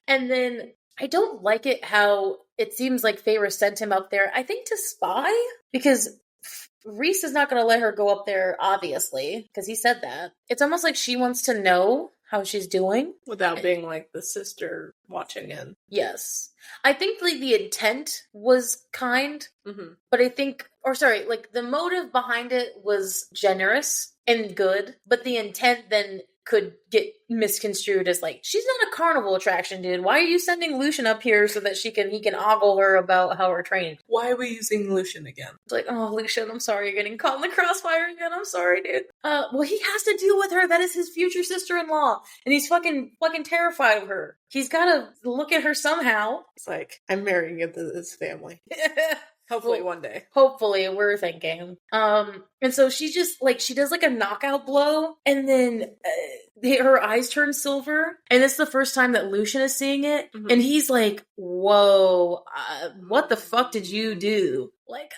And then... I don't like it how it seems like Feyre sent him up there, I think, to spy, because Rhys is not going to let her go up there, obviously, because he said that. It's almost like she wants to know how she's doing. Without being, like, the sister watching in. Yes. I think, like, the intent was kind, but I think, like, the motive behind it was generous and good, but the intent then could get misconstrued as, like, she's not a carnival attraction, dude. Why are you sending Lucian up here so that he can ogle her about how we're training? Why are we using Lucian again? It's like, oh, Lucian, I'm sorry you're getting caught in the crossfire again. I'm sorry, dude. Well, he has to deal with her. That is his future sister-in-law. And he's fucking terrified of her. He's gotta look at her somehow. It's like, I'm marrying into this family. Hopefully one day. Hopefully, we're thinking. And so she just, like, she does, like, a knockout blow, and then her eyes turn silver, and it's the first time that Lucian is seeing it, and he's like, whoa, what the fuck did you do? Like,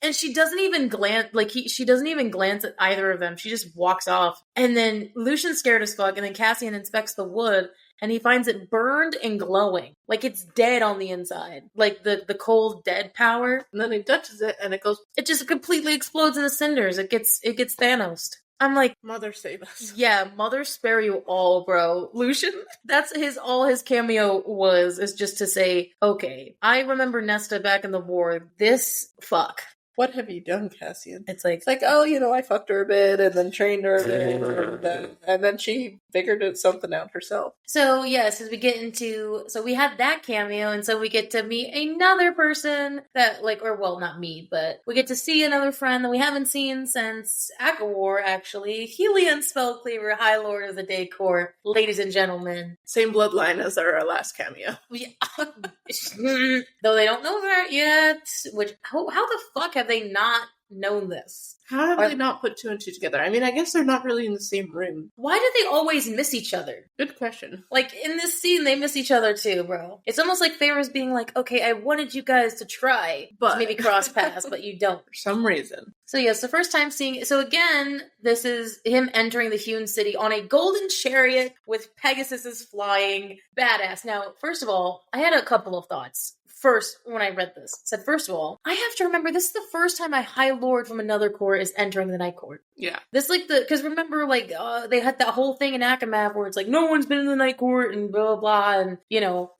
and she doesn't even glance, like, she doesn't even glance at either of them. She just walks off, and then Lucian's scared as fuck, and then Cassian inspects the wood, and he finds it burned and glowing. Like, it's dead on the inside. Like, the cold, dead power. And then he touches it, and it just completely explodes into cinders. It gets Thanos'd. I'm like, Mother save us. Yeah, Mother spare you all, bro. Lucian, that's all his cameo is just to say, okay, I remember Nesta back in the war. Fuck. What have you done, Cassian? It's like, oh, I fucked her a bit and then trained her a bit, and then she figured something out herself. So, yes, as we get into... So, we had that cameo, and so we get to meet another person that, like... Or, well, not meet, but we get to see another friend that we haven't seen since Akawar, actually. Helion Spellcleaver, High Lord of the Day Court. Ladies and gentlemen. Same bloodline as our last cameo. Yeah. Though they don't know that yet. Which, how the fuck have they not known this? How have they not put two and two together? I mean, I guess they're not really in the same room. Why do they always miss each other? Good question. Like, in this scene, they miss each other too, bro. It's almost like Feyre's being like, okay, I wanted you guys to try to maybe cross paths, but you don't. For some reason. So yes, the first time seeing it. So again, this is him entering the hewn city on a golden chariot with Pegasus flying. Badass. Now, first of all, I had a couple of thoughts. First, when I read this, said, first of all, I have to remember this is the first time a High Lord from another court is entering the Night Court. Yeah. This, like, because remember, like, they had that whole thing in Akamav where it's like, no one's been in the Night Court and blah, blah, and,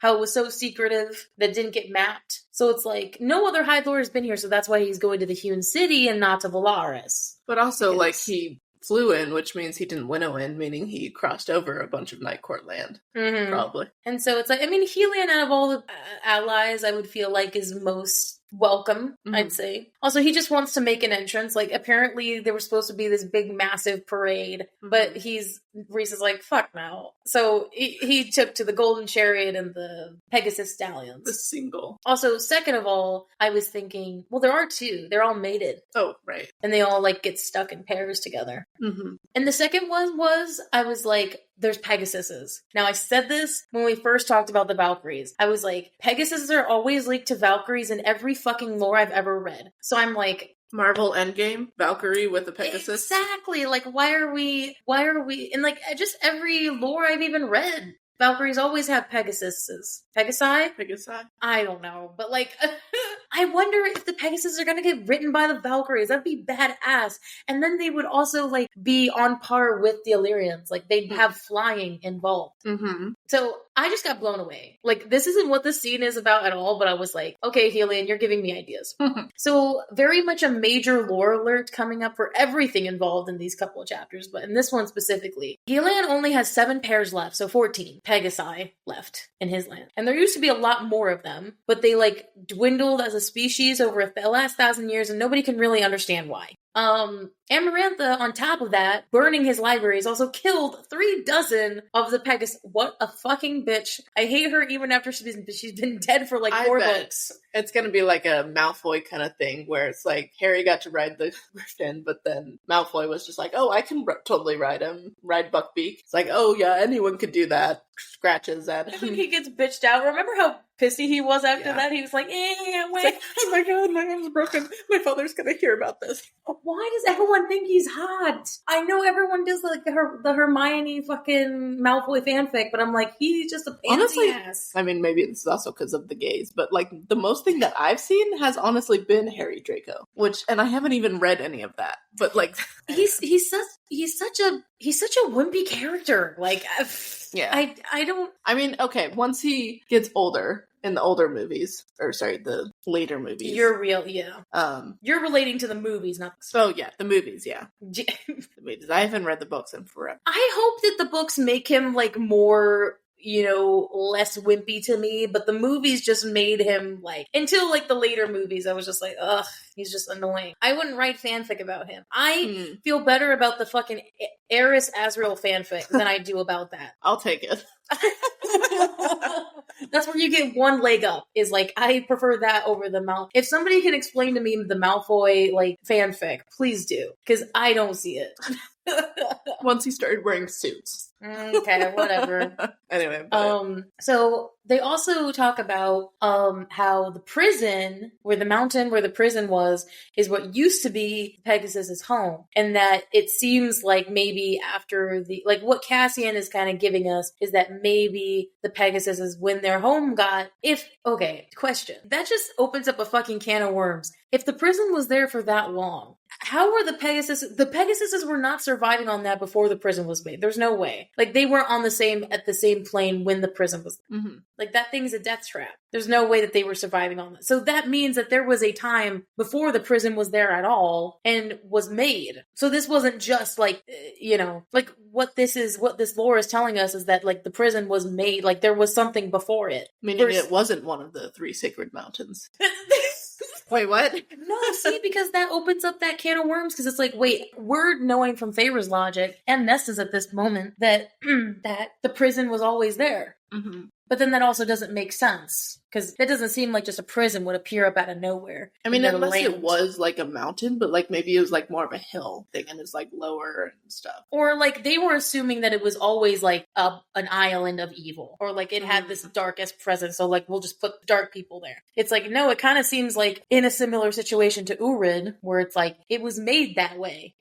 how it was so secretive that didn't get mapped. So it's like, no other High Lord has been here, so that's why he's going to the Hewn City and not to Valaris. But also, like, he flew in, which means he didn't winnow in, meaning he crossed over a bunch of Night Court land. Probably. And so it's like, I mean, Helion out of all the allies, I would feel like is most welcome, I'd say. Also, he just wants to make an entrance. Like, apparently there was supposed to be this big, massive parade, but Reese is like, fuck no. So he took to the Golden Chariot and the Pegasus Stallions. The single. Also, second of all, I was thinking, well, there are two. They're all mated. Oh, right. And they all, like, get stuck in pairs together. And the second one was, I was like, there's Pegasuses. Now, I said this when we first talked about the Valkyries. I was like, Pegasuses are always linked to Valkyries in every fucking lore I've ever read. So I'm like... Marvel Endgame? Valkyrie with a Pegasus? Exactly! Like, why are we... And, like, just every lore I've even read, Valkyries always have Pegasuses. Pegasi? I don't know. But, like... I wonder if the Pegasus are gonna get written by the Valkyries. That'd be badass. And then they would also, like, be on par with the Illyrians. Like, they'd have flying involved. So, I just got blown away. Like, this isn't what this scene is about at all, but I was like, okay, Helion, you're giving me ideas. So, very much a major lore alert coming up for everything involved in these couple of chapters, but in this one specifically. Helion only has 7 pairs left, so 14 Pegasi left in his land. And there used to be a lot more of them, but they, like, dwindled as a species over the last 1,000 years, and nobody can really understand why. Amarantha, on top of that, burning his libraries, also killed 36 of the Pegasus. What a fucking bitch. I hate her even after she's been dead for like 4 books. It's gonna be like a Malfoy kind of thing, where it's like, Harry got to ride the Griffin, but then Malfoy was just like, oh, I can totally ride Buckbeak. It's like, oh yeah, anyone could do that. Scratches at him. I think he gets bitched out. Remember how pissy he was after that? He was like, wait. Oh my god, my arm's broken. My father's gonna hear about this. Why does everyone think he's hot? I know everyone does like the Hermione fucking Malfoy fanfic, but I'm like, he's just a pansy ass. I mean, maybe this is also because of the gays, but like the most thing that I've seen has honestly been Harry Draco, and I haven't even read any of that. But like, he's such a wimpy character. Like, yeah, I don't. I mean, okay, once he gets older. In the older movies, the later movies. You're you're relating to the movies, not the story. Oh, yeah, the movies, yeah. The movies. I haven't read the books in forever. I hope that the books make him, like, more, less wimpy to me, but the movies just made him, like, until, like, the later movies, I was just like, ugh, he's just annoying. I wouldn't write fanfic about him. I feel better about the fucking Eris Azrael fanfic than I do about that. I'll take it. That's where you get one leg up, is like, I prefer that over the Malfoy. If somebody can explain to me the Malfoy, like, fanfic, please do, because I don't see it. Once he started wearing suits. Okay, whatever. Anyway. So they also talk about how the prison, where the prison was, is what used to be Pegasus's home. And that it seems like maybe after what Cassian is kind of giving us is that maybe the Pegasuses, when their home question. That just opens up a fucking can of worms. If the prison was there for that long, how were the Pegasuses were not surviving on that before the prison was made. There's no way. Like, they weren't at the same plane when the prison was there. Like, that thing's a death trap. There's no way that they were surviving on that. So that means that there was a time before the prison was there at all and was made. So this wasn't just like, like what this lore is telling us is that, like, the prison was made, like there was something before it. Meaning it wasn't one of the 3 sacred mountains. Wait, what? No, see, because that opens up that can of worms, because it's like, wait, we're knowing from Favor's logic, and Nesta's at this moment, that that the prison was always there. But then that also doesn't make sense, because it doesn't seem like just a prison would appear up out of nowhere. I mean, unless it was like a mountain, but like maybe it was like more of a hill thing and it's like lower and stuff. Or like they were assuming that it was always like an island of evil, or like it had this darkest presence, so like we'll just put dark people there. It's like, no, it kind of seems like in a similar situation to Urid, where it's like it was made that way.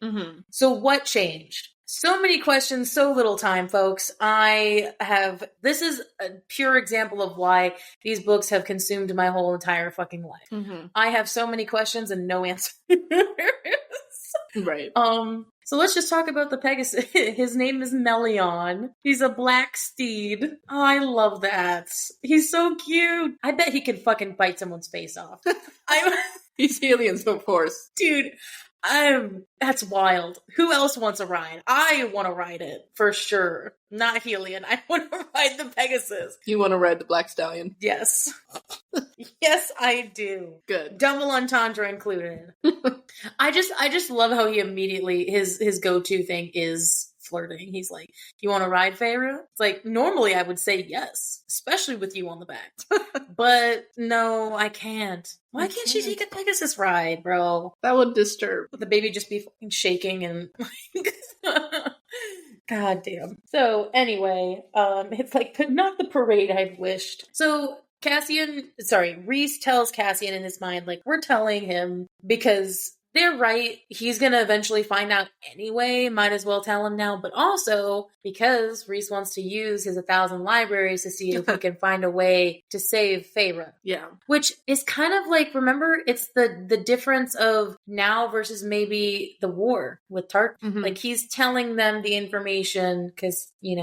So what changed? So many questions, so little time, folks. This is a pure example of why these books have consumed my whole entire fucking life. I have so many questions and no answers. Right. So let's just talk about the Pegasus. His name is Melion. He's a black steed. Oh, I love that. He's so cute. I bet he could fucking bite someone's face off. He's Helion's, of course. Dude, That's wild. Who else wants a ride? I want to ride it for sure. Not Helion. I want to ride the Pegasus. You want to ride the Black Stallion? Yes. Yes, I do. Good. Double entendre included. I just love how he immediately his go-to thing is flirting. He's like, "You want to ride, Feyre?" It's like, normally I would say yes, especially with you on the back. But no, I can't. Why can't she take a Pegasus ride, bro? That would disturb. The baby just be fucking shaking and God damn. So anyway, it's like, but not the parade I've wished. So Rhys tells Cassian in his mind, like, we're telling him because they're right. He's going to eventually find out anyway. Might as well tell him now. But also because Rhys wants to use his 1,000 libraries to see if he can find a way to save Feyre. Yeah. Which is kind of like, remember, it's the difference of now versus maybe the war with Tark. Mm-hmm. Like, he's telling them the information because, he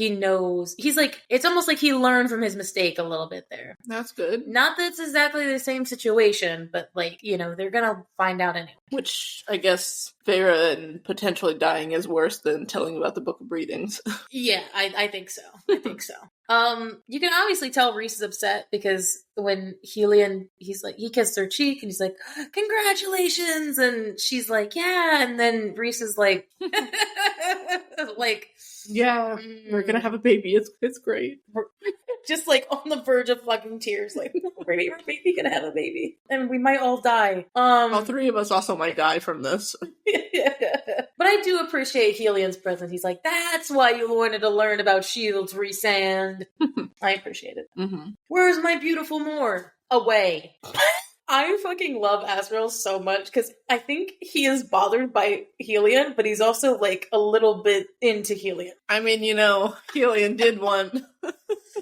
knows. He's like, it's almost like he learned from his mistake a little bit there. That's good. Not that it's exactly the same situation, but like, they're going to find out anyway. Which, I guess, Feyre and potentially dying is worse than telling about the Book of Breathings. Yeah, I think so. You can obviously tell Rhys is upset because when Helion, he's like, he kissed her cheek and he's like, congratulations. And she's like, yeah. And then Rhys is like, yeah, we're going to have a baby. It's great. Just like on the verge of fucking tears. Like, we're baby gonna have a baby. And we might all die. All three of us also might die from this. But I do appreciate Helion's presence. He's like, that's why you wanted to learn about shields, Rhysand. I appreciate it. Mm-hmm. Where's my beautiful Moor? Away. I fucking love Azrael so much because I think he is bothered by Helion, but he's also like a little bit into Helion. I mean, Helion did want...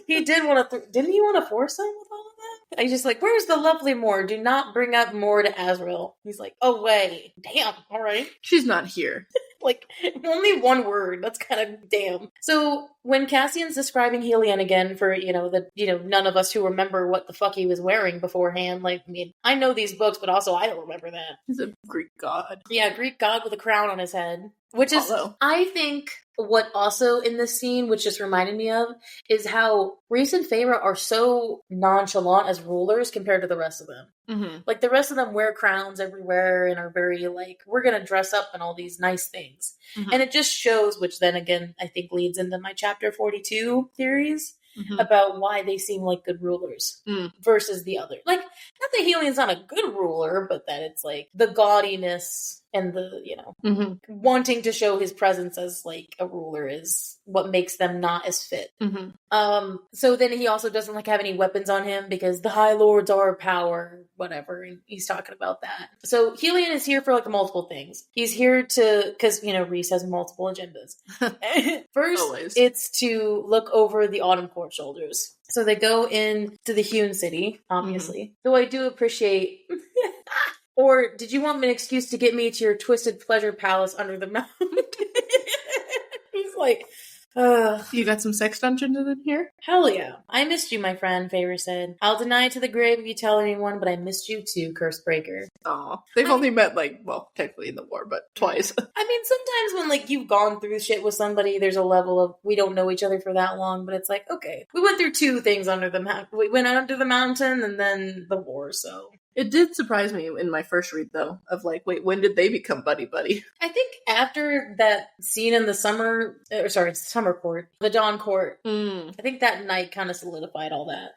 He did want to... Didn't he want to force him with all of that? He's just like, where's the lovely Moor? Do not bring up Moor to Azrael. He's like, away. Damn, all right. She's not here. Like, only one word. That's kind of damn. So, when Cassian's describing Helion again for, none of us who remember what the fuck he was wearing beforehand, like, I mean, I know these books, but also I don't remember that. He's a Greek god. Yeah, Greek god with a crown on his head. Which is, I think, what also in this scene, which just reminded me of, is how Rhys and Feyre are so nonchalant as rulers compared to the rest of them. Mm-hmm. Like, the rest of them wear crowns everywhere and are very, like, we're going to dress up in all these nice things. Mm-hmm. And it just shows, which then again, I think leads into my chapter 42 theories. Mm-hmm. About why they seem like good rulers versus the other. Like, not that Helion's not a good ruler, but that it's like the gaudiness and the, wanting to show his presence as like a ruler is what makes them not as fit. Mm-hmm. So then he also doesn't like have any weapons on him because the High Lords are power, whatever, and he's talking about that. So Helion is here for like multiple things. He's here to, because, Rhys has multiple agendas. First, always. It's to look over the Autumn Court shoulders. So they go into the Hewn City, obviously. Mm-hmm. Though I do appreciate... Or did you want an excuse to get me to your twisted pleasure palace under the mountain? He's like, You got some sex dungeons in here? Hell yeah. I missed you, my friend, Feyre said. I'll deny it to the grave if you tell anyone, but I missed you too, Cursebreaker. Aw. They've only met, technically in the war, but twice. I mean, sometimes when, you've gone through shit with somebody, there's a level of, we don't know each other for that long, but it's like, okay. We went through two things under the mountain. We went under the mountain and then the war, so... It did surprise me in my first read, though, of wait, when did they become buddy-buddy? I think after that scene in the summer court, the Dawn Court, I think that night kind of solidified all that.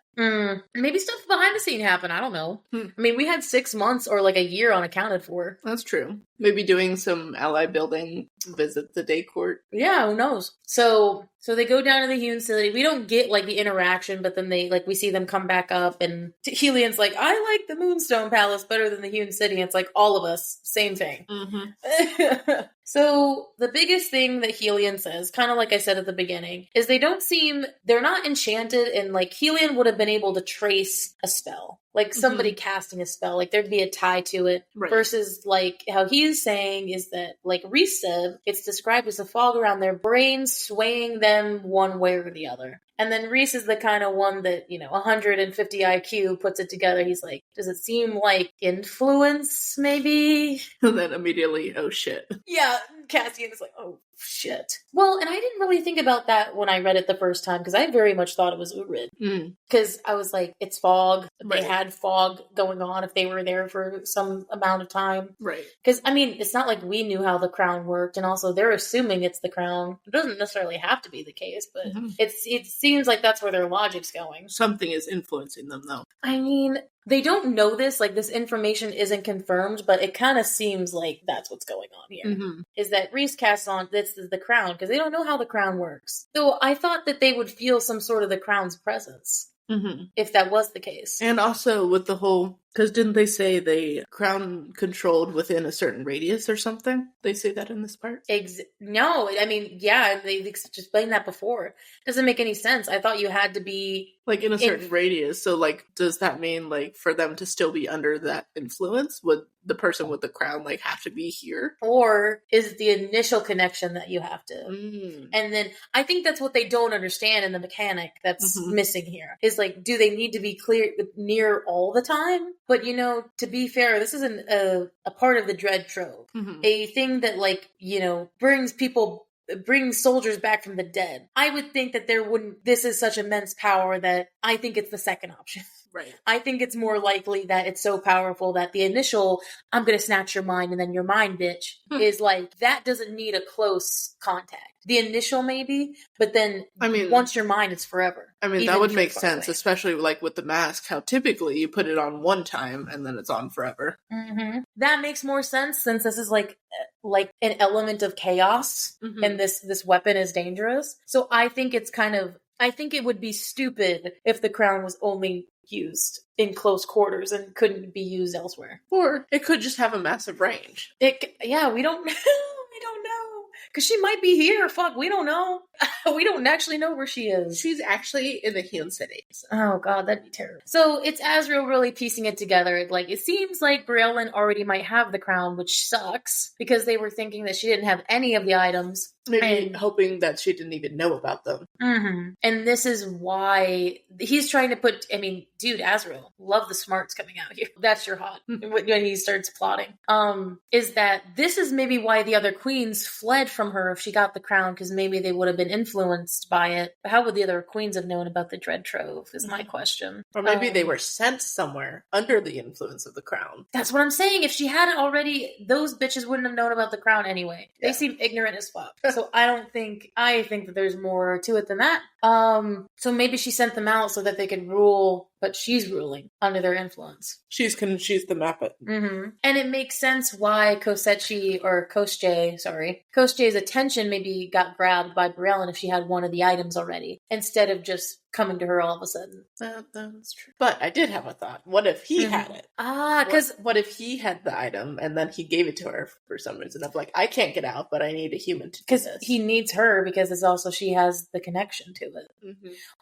Maybe stuff behind the scene happened, I don't know. I mean, we had 6 months or a year unaccounted for. That's true. Maybe doing some ally building, visit the day court. Yeah, who knows? So they go down to the Hewn City. We don't get the interaction, but then we see them come back up and Helion's like, I like the Moonstone Palace better than the Hewn City. It's like all of us, same thing. Mm-hmm. So the biggest thing that Helion says, kind of like I said at the beginning, is they're not enchanted and Helion would have been able to trace a spell. Like somebody casting a spell, like there'd be a tie to it. Right. Versus like how he's saying is that, like Reese said, it's described as a fog around their brains, swaying them one way or the other. And then Reese is the kind of one that, 150 IQ puts it together. He's like, does it seem like influence, maybe? And then immediately, oh shit. Yeah, Cassian is like, oh shit. Well, and I didn't really think about that when I read it the first time, because I very much thought it was Urid. Because I was like, it's fog. They had fog going on if they were there for some amount of time. Right. Because, it's not like we knew how the crown worked, and also they're assuming it's the crown. It doesn't necessarily have to be the case, but it seems like that's where their logic's going. Something is influencing them, though. They don't know this, like this information isn't confirmed, but it kind of seems like that's what's going on here. Is that Reese casts on this is the crown, because they don't know how the crown works. So I thought that they would feel some sort of the crown's presence. If that was the case. And also with the whole, because didn't they say the crown controlled within a certain radius or something? They say that in this part? No, they've explained that before. Doesn't make any sense. I thought you had to be... Like in a certain radius. So like, does that mean like for them to still be under that influence, would the person with the crown like have to be here? Or is the initial connection that you have to? And then I think that's what they don't understand in the mechanic that's missing here. Is like, do they need to be near all the time? But to be fair, this is a part of the Dread Trove. A thing that brings soldiers back from the dead. I would think that this is such immense power that I think it's the second option. Right. I think it's more likely that it's so powerful that the initial, I'm going to snatch your mind and then you're mine, bitch, is like, that doesn't need a close contact. The initial maybe, but then once you're mine, it's forever. That would make sense, especially like with the mask, how typically you put it on one time and then it's on forever. That makes more sense since this is like an element of chaos and this weapon is dangerous. So I think it would be stupid if the crown was only used in close quarters and couldn't be used elsewhere. Or it could just have a massive range. We don't know. Because she might be here. Fuck, we don't know. We don't actually know where she is. She's actually in the Hewn City. So. Oh god, that'd be terrible. So it's Azrael really piecing it together. Like, it seems like Briellen already might have the crown, which sucks, because they were thinking that she didn't have any of the items. Maybe hoping that she didn't even know about them. And this is why he's trying to put, dude, Azrael, love the smarts coming out here. That's your hot. When he starts plotting. Is that this is maybe why the other queens fled from her if she got the crown, because maybe they would have been influenced by it. But how would the other queens have known about the Dread Trove is my question. Or maybe they were sent somewhere under the influence of the crown. That's what I'm saying. If she hadn't already, those bitches wouldn't have known about the crown anyway. They seem ignorant as fuck. So I think that there's more to it than that. So maybe she sent them out so that they could rule, but she's ruling under their influence. She's the Mappet. And it makes sense why Koschei's attention maybe got grabbed by Briellen if she had one of the items already, instead of just coming to her all of a sudden. That's true. But I did have a thought. What if he had it? Because what if he had the item and then he gave it to her for some reason of like, I can't get out, but I need a human to do this. Because he needs her, because it's also she has the connection to it.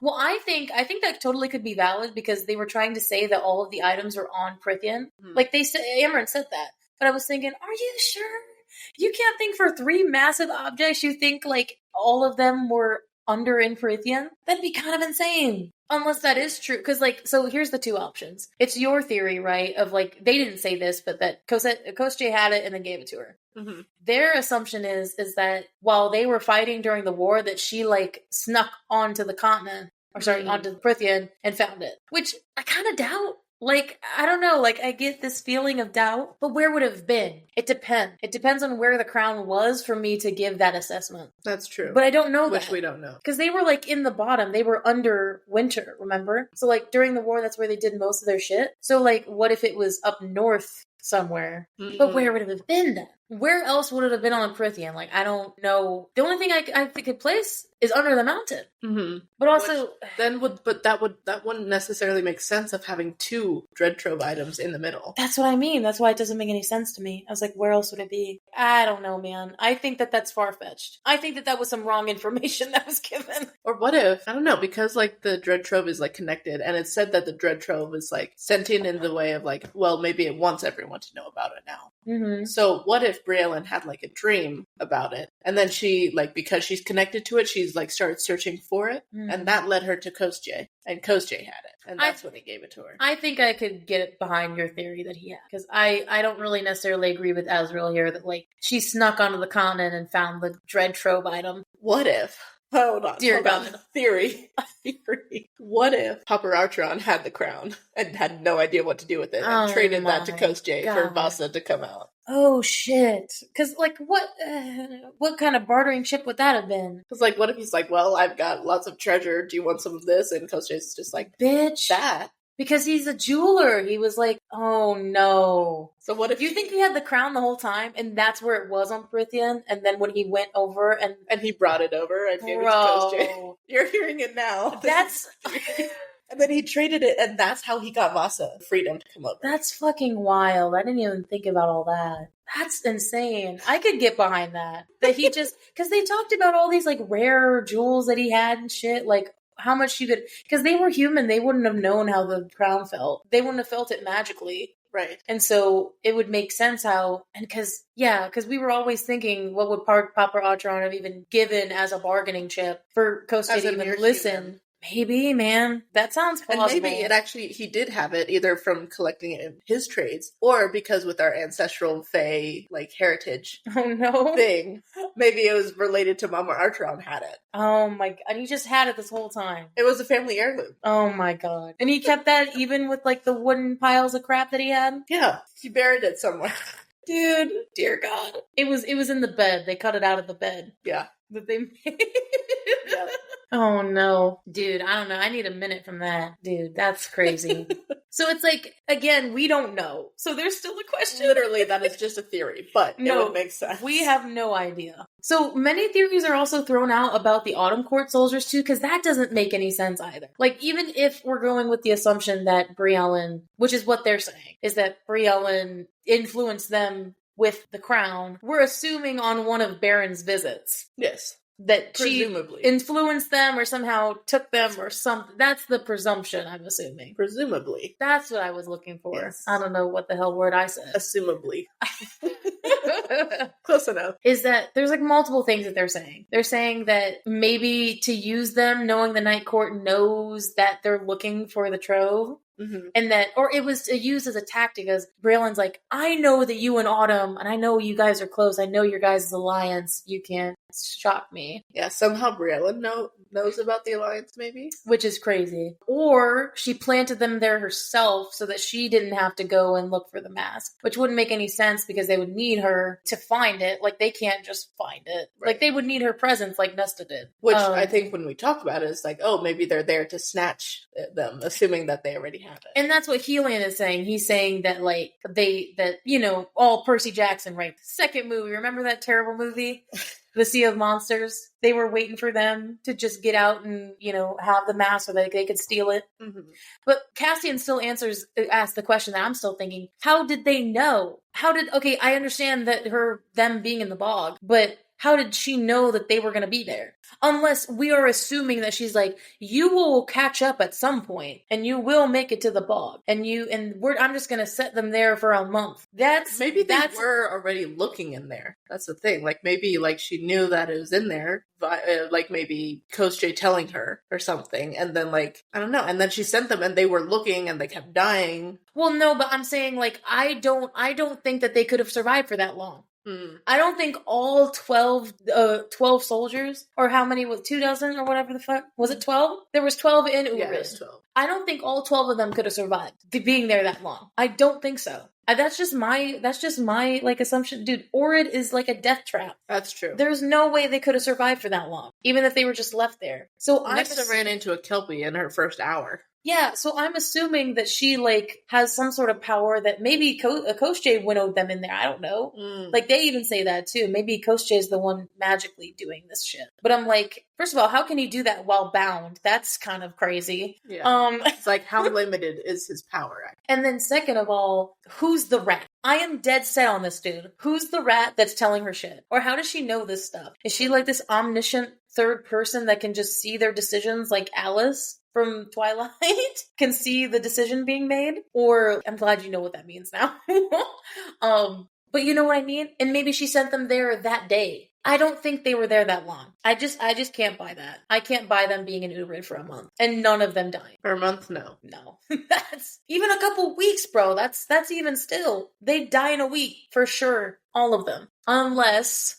Well, I think that totally could be valid, because they were trying to say that all of the items were on Prithian. Like they said, Amren said that. But I was thinking, are you sure? You can't think for 3 massive objects you think like all of them were under in Prithian? That'd be kind of insane. Unless that is true. Because, so here's the 2 options. It's your theory, right? Of, they didn't say this, but that Koschei had it and then gave it to her. Their assumption is that while they were fighting during the war, that she, snuck onto the continent, onto Prithian and found it. Which I kind of doubt. I don't know, I get this feeling of doubt, but where would it have been? It depends. It depends on where the crown was for me to give that assessment. That's true. But I don't know Which we don't know. Because they were, in the bottom. They were under winter, remember? So, during the war, that's where they did most of their shit. So, what if it was up north somewhere? But where would it have been then? where else would it have been on Prithian? Like, I don't know. The only thing I think could place is under the mountain. Mm-hmm. But also, that wouldn't necessarily make sense of having 2 Dread Trove items in the middle. that's what I mean. That's why it doesn't make any sense to me. I was like, where else would it be? I don't know, man. I think that that's far-fetched. I think that that was some wrong information that was given. Or what if, I don't know, because like the Dread Trove is like connected, and it's said that the Dread Trove is like sentient in the way of like, well, maybe it wants everyone to know about it now. Mm-hmm. So what if Briellen had like a dream about it, and then she, like, because she's connected to it, she's like started searching for it, and that led her to Kostje, and Kostje had it, and that's when he gave it to her. I think I could get behind your theory that he had, because I don't really necessarily agree with Azrael here that like she snuck onto the continent and found the Dread Trove item. What if? Hold on. Dear God. Theory. What if Papa Artron had the crown and had no idea what to do with it and traded that to Kostje for Vasa to come out? Oh shit! Because like, what kind of bartering chip would that have been? Because like, what if he's like, well, I've got lots of treasure. Do you want some of this? And Kostje's just like, bitch, that. Because he's a jeweler. He was like, oh no. So what if you think he had the crown the whole time, and that's where it was on Prithian, and then when he went over and he brought it over and gave it to Kostje. You're hearing it now. That's. And then he traded it, and that's how he got Vasa freedom to come over. That's fucking wild. I didn't even think about all that. That's insane. I could get behind that. That he just, because they talked about all these like rare jewels that he had and shit, like how much you could, because they were human, they wouldn't have known how the crown felt. They wouldn't have felt it magically. Right. And so it would make sense how, and because we were always thinking, what would Papa Artron have even given as a bargaining chip for Kostje to even listen? Human. Maybe, man. That sounds plausible. And maybe it actually, he did have it either from collecting it in his trades or because with our ancestral Fae, like, heritage thing, maybe it was related to Mama Artron had it. Oh my god. And he just had it this whole time. It was a family heirloom. Oh my god. And he kept that even with, like, the wooden piles of crap that he had? Yeah. He buried it somewhere. Dude. Dear God. It was in the bed. They cut it out of the bed. Yeah. That they made. Yeah. Oh no. Dude, I don't know. I need a minute from that. Dude, that's crazy. So it's like, again, we don't know. So there's still a question. Literally, that is just a theory, but it would make sense. We have no idea. So many theories are also thrown out about the Autumn Court soldiers too, because that doesn't make any sense either. Like, even if we're going with the assumption that Briellen, which is what they're saying, is that Briellen influenced them with the crown, we're assuming on one of Baron's visits. Yes. That presumably she influenced them or somehow took them or something. That's the presumption, I'm assuming. Presumably. That's what I was looking for. Yes. I don't know what the hell word I said. Assumably. Close enough. Is that there's like multiple things that they're saying. They're saying that maybe to use them, knowing the Night Court knows that they're looking for the trove. Mm-hmm. And that, or it was used as a tactic as Briellen's like, I know that you and Autumn, and I know you guys are close. I know your guys' alliance. You can't shock me. Yeah, somehow Briellen knows about the alliance, maybe? Which is crazy. Or she planted them there herself so that she didn't have to go and look for the mask, which wouldn't make any sense because they would need her to find it. Like, they can't just find it. Right. Like, they would need her presence like Nesta did. Which I think when we talk about it, it's like, oh, maybe they're there to snatch them, assuming that they already have it. And that's what Helion is saying. He's saying that, like, all Percy Jackson, right? The second movie, remember that terrible movie? The Sea of Monsters? They were waiting for them to just get out and, have the mask so that they could steal it. Mm-hmm. But Cassian still asks the question that I'm still thinking. How did they know? I understand that them being in the bog, but how did she know that they were going to be there? Unless we are assuming that she's like, you will catch up at some point and you will make it to the bog. And I'm just going to set them there for a month. Maybe they were already looking in there. That's the thing. Like, maybe like she knew that it was in there. Like maybe Kostje telling her or something. And then like, I don't know. And then she sent them and they were looking and they kept dying. Well, no, but I'm saying like, I don't think that they could have survived for that long. I don't think all 12 soldiers, or how many was 24 or whatever the fuck? Was it 12? There was 12 in Urid. Yeah, it was 12. I don't think all 12 of them could have survived being there that long. I don't think so. That's just my like assumption. Dude, Urid is like a death trap. That's true. There's no way they could have survived for that long, even if they were just left there. So Nesta ran into a Kelpie in her first hour. Yeah, so I'm assuming that she, like, has some sort of power that maybe Koschei winnowed them in there. I don't know. Like, they even say that, too. Maybe Koschei is the one magically doing this shit. But I'm like, first of all, how can he do that while bound? That's kind of crazy. Yeah. It's like, how limited is his power? And then second of all, who's the rat? I am dead set on this dude. Who's the rat that's telling her shit? Or how does she know this stuff? Is she like this omniscient third person that can just see their decisions like Alice from Twilight can see the decision being made? Or I'm glad you know what that means now. But you know what I mean? And maybe she sent them there that day. I don't think they were there that long. I just can't buy that. I can't buy them being in Urid for a month and none of them dying. For a month, no. No. That's even a couple weeks, bro. That's even still. They die in a week for sure. All of them. Unless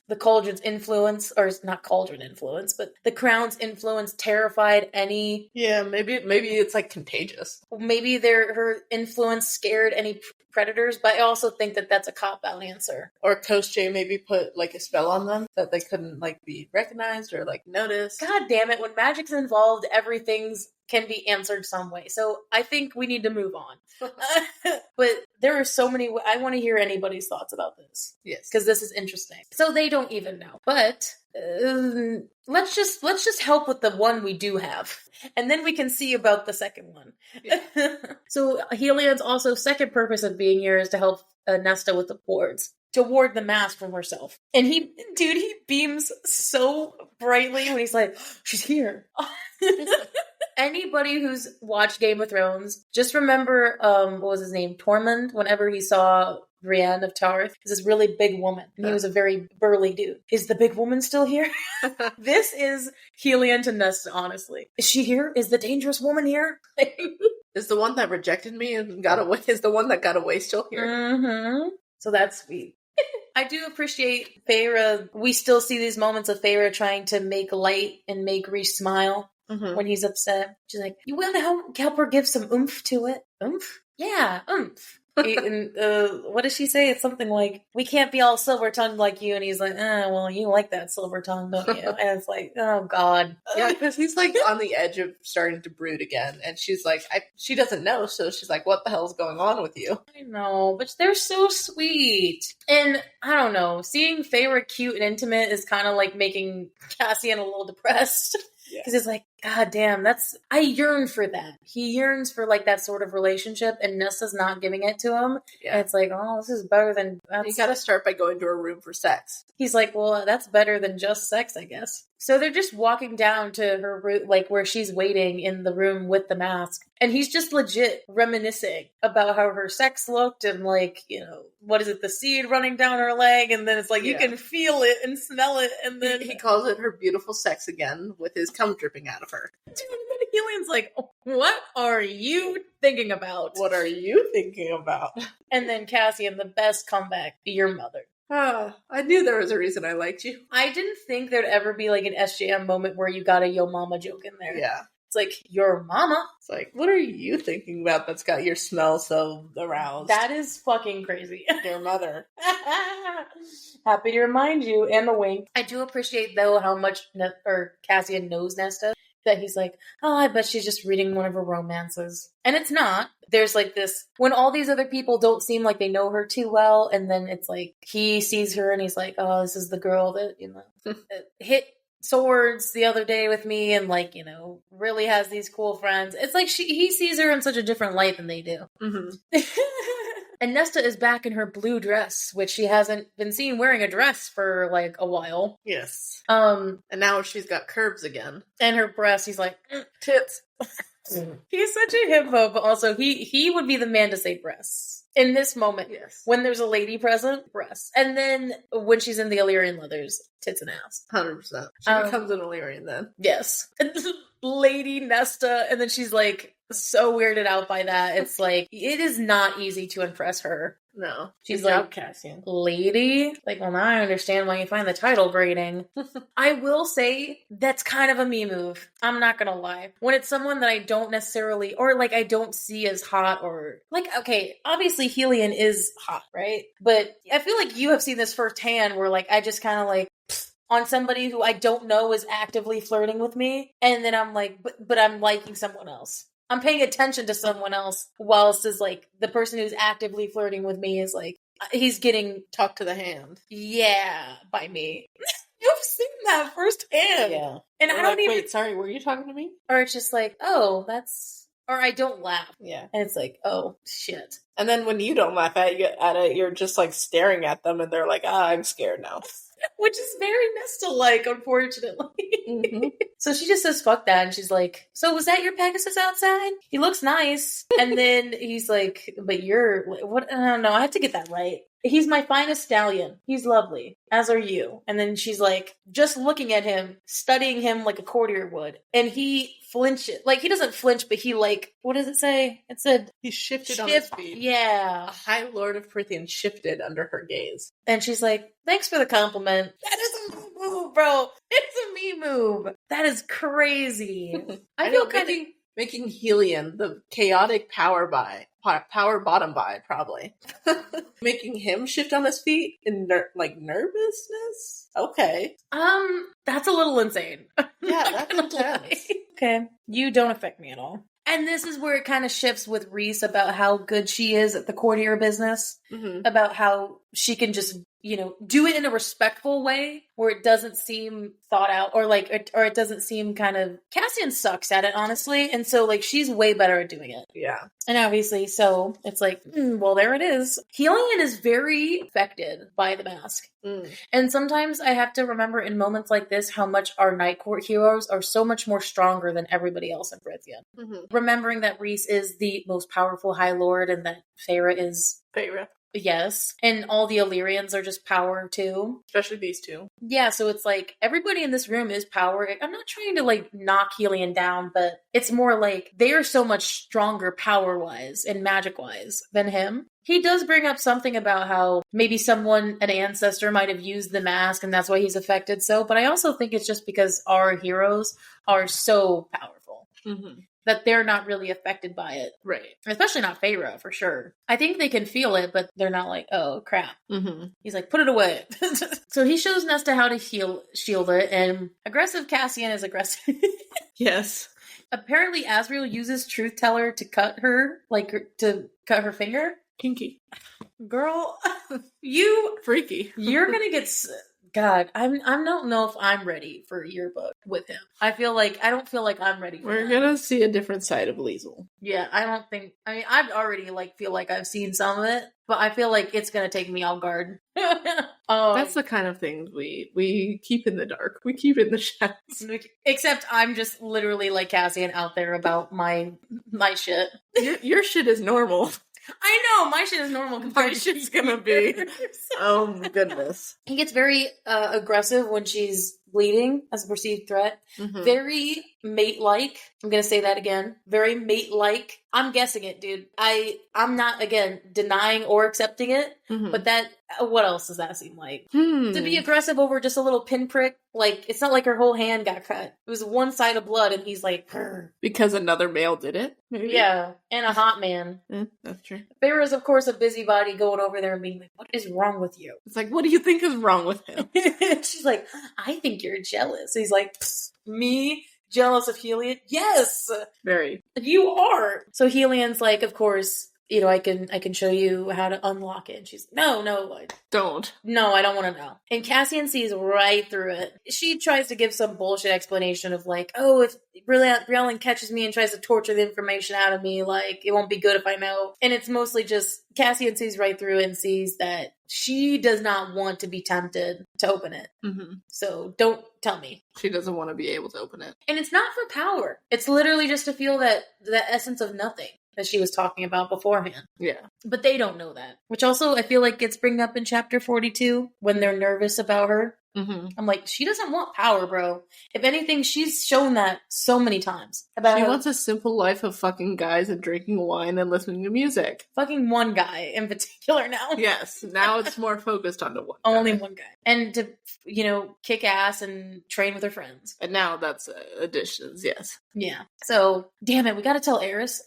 the Cauldron's influence, or not Cauldron influence, but the Crown's influence terrified any... Yeah, maybe it's like contagious. Maybe her influence scared any predators, but I also think that that's a cop-out answer. Or Koschei maybe put like a spell on them that they couldn't like be recognized or like noticed. God damn it, when magic's involved, everything's can be answered some way. So I think we need to move on. But there are so many... I want to hear anybody's thoughts about this. Yes. Because this is interesting. So they don't even know. But let's just help with the one we do have. And then we can see about the second one. Yeah. So Helian's also second purpose of being here is to help Nesta with the wards. To ward the mask from herself. And he beams so brightly when he's like, she's here. Anybody who's watched Game of Thrones, just remember, what was his name? Tormund, whenever he saw Brienne of Tarth, is this really big woman. And he was a very burly dude. Is the big woman still here? This is Helian to Nesta, honestly. Is she here? Is the dangerous woman here? Is the one that rejected me and got away, is the one that got away still here? Mm-hmm. So that's sweet. I do appreciate Feyre. We still see these moments of Feyre trying to make light and make Rhys smile when he's upset. She's like, you want to help her give some oomph to it? Oomph? Yeah, oomph. And, what does she say? It's something like, we can't be all silver-tongued like you. And he's like, well, you like that silver-tongue, don't you? And it's like, oh, God. Yeah, because he's like on the edge of starting to brood again. And she's like, she doesn't know. So she's like, what the hell's going on with you? I know, but they're so sweet. And I don't know, seeing Feyre cute and intimate is kind of like making Cassian a little depressed. Because it's like, God damn, I yearn for that. He yearns for like that sort of relationship, and Nesta's not giving it to him. Yeah. And it's like, oh, this is better than... You gotta start by going to a room for sex. He's like, well, that's better than just sex, I guess. So they're just walking down to her room, like where she's waiting in the room with the mask. And he's just legit reminiscing about how her sex looked and like, what is it, the seed running down her leg? And then it's like, you can feel it and smell it. And then he calls it her beautiful sex again with his cum dripping out of her. And then Helian's like, what are you thinking about? What are you thinking about? And then Cassian, the best comeback, your mother. I knew there was a reason I liked you. I didn't think there'd ever be like an SJM moment where you got a yo mama joke in there. Yeah. It's like, your mama? It's like, what are you thinking about that's got your smell so aroused? That is fucking crazy. Your mother. Happy to remind you, and the wink. I do appreciate, though, how much Cassian knows Nesta. That he's like, oh, I bet she's just reading one of her romances. And it's not. There's like this, when all these other people don't seem like they know her too well, and then it's like, he sees her and he's like, oh, this is the girl that, that hit swords the other day with me and like, really has these cool friends. It's like he sees her in such a different light than they do. Mm-hmm. And Nesta is back in her blue dress, which she hasn't been seen wearing a dress for like a while. Yes. And now she's got curves again. And her breasts, he's like, tits. He's such a hippo, but also he would be the man to say breasts. In this moment, yes. When there's a lady present, breasts. And then when she's in the Illyrian leathers, tits and ass. 100%. She becomes an Illyrian then. Yes. Lady Nesta, and then she's like so weirded out by that. It's like, it is not easy to impress her. No. She's like, Cassian. Lady? Like, well, now I understand why you find the title grating. I will say, that's kind of a me move. I'm not gonna lie. When it's someone that I don't necessarily, or like I don't see as hot, or like, okay, obviously Helian is hot, right? But I feel like you have seen this firsthand where like, I just kind of like, on somebody who I don't know is actively flirting with me, and then I'm like, but I'm liking someone else. I'm paying attention to someone else, whilst is like the person who's actively flirting with me is like, he's getting talked to the hand. Yeah, by me. You've seen that firsthand. Yeah. And We're I don't like, even... Wait, sorry, were you talking to me? Or it's just like, oh, that's... Or I don't laugh. Yeah. And it's like, oh, shit. And then when you don't laugh at it, you're just like staring at them and they're like, I'm scared now. Which is very Nesta-like, unfortunately. Mm-hmm. So she just says, fuck that. And she's like, so was that your Pegasus outside? He looks nice. And then he's like, but you're... What? I don't know. I have to get that right. He's my finest stallion. He's lovely. As are you. And then she's like, just looking at him, studying him like a courtier would. And he flinches. Like, he doesn't flinch, but he like, what does it say? It said... He shifted on his feet. Yeah. A High Lord of Prithian shifted under her gaze. And she's like, thanks for the compliment. That is a me move, bro. It's a me move. That is crazy. I feel kind of... Making Helion the chaotic power bottom by, probably. Making him shift on his feet in nervousness? Okay. That's a little insane. Yeah, that's intense. Okay. You don't affect me at all. And this is where it kind of shifts with Rhys about how good she is at the courtier business. Mm-hmm. About how she can just, do it in a respectful way where it doesn't seem thought out or it doesn't seem kind of... Cassian sucks at it, honestly. And so, she's way better at doing it. Yeah. And obviously, so it's like, well, there it is. Helion is very affected by the mask. Mm. And sometimes I have to remember in moments like this how much our Night Court heroes are so much more stronger than everybody else in Prithian. Mm-hmm. Remembering that Rhys is the most powerful High Lord and that Feyre is... Feyre. Yes. And all the Illyrians are just power, too. Especially these two. Yeah, so it's like, everybody in this room is power. I'm not trying to, knock Helion down, but it's more like, they are so much stronger power-wise and magic-wise than him. He does bring up something about how maybe an ancestor might have used the mask, and that's why he's affected so, but I also think it's just because our heroes are so powerful. Mm-hmm. That they're not really affected by it. Right. Especially not Feyre, for sure. I think they can feel it, but they're not like, oh, crap. Mm-hmm. He's like, put it away. So he shows Nesta how to shield it, and aggressive Cassian is aggressive. Yes. Apparently, Asriel uses Truth Teller to cut her, to cut her finger. Kinky. Girl, you... Freaky. You're gonna get... God, I don't know if I'm ready for a yearbook with him. I don't feel like I'm ready for We're gonna see a different side of Liesl. Yeah, I've already feel like I've seen some of it, but I feel like it's gonna take me off guard. That's the kind of things we keep in the dark. We keep in the shadows. Except I'm just literally like Cassian out there about my shit. Your shit is normal. I know, my shit is normal compared to shit's gonna be. Oh my goodness. He gets very aggressive when she's bleeding as a perceived threat. Mm-hmm. Very mate-like. I'm gonna say that again. Very mate-like. I'm guessing it, dude. I'm not, again, denying or accepting it, mm-hmm. but what else does that seem like? To be aggressive over just a little pinprick, it's not like her whole hand got cut. It was one side of blood, and he's like, Grr. Because another male did it? Maybe? Yeah, and a hot man. That's true. Feyre is, of course, a busybody going over there and being like, what is wrong with you? It's like, what do you think is wrong with him? She's like, I think you're jealous. He's like, me? Jealous of Helion? Yes! Very. You are! So Helion's like, of course, I can show you how to unlock it. And she's no, don't. No, I don't want to know. And Cassian sees right through it. She tries to give some bullshit explanation of oh, if Briellen catches me and tries to torture the information out of me, it won't be good if I know. And it's mostly just Cassian sees right through it and sees that she does not want to be tempted to open it. Mm-hmm. So don't tell me. She doesn't want to be able to open it. And it's not for power. It's literally just to feel that essence of nothing that she was talking about beforehand. Yeah. But they don't know that. Which also, I feel like gets bring up in chapter 42 when they're nervous about her. Mm-hmm. I'm like, she doesn't want power, bro. If anything, she's shown that so many times. She wants a simple life of fucking guys and drinking wine and listening to music. Fucking one guy in particular now. Yes, now it's more focused on the one guy. Only one guy. And to, kick ass and train with her friends. And now that's additions, yes. Yeah. So, damn it, we gotta tell Eris.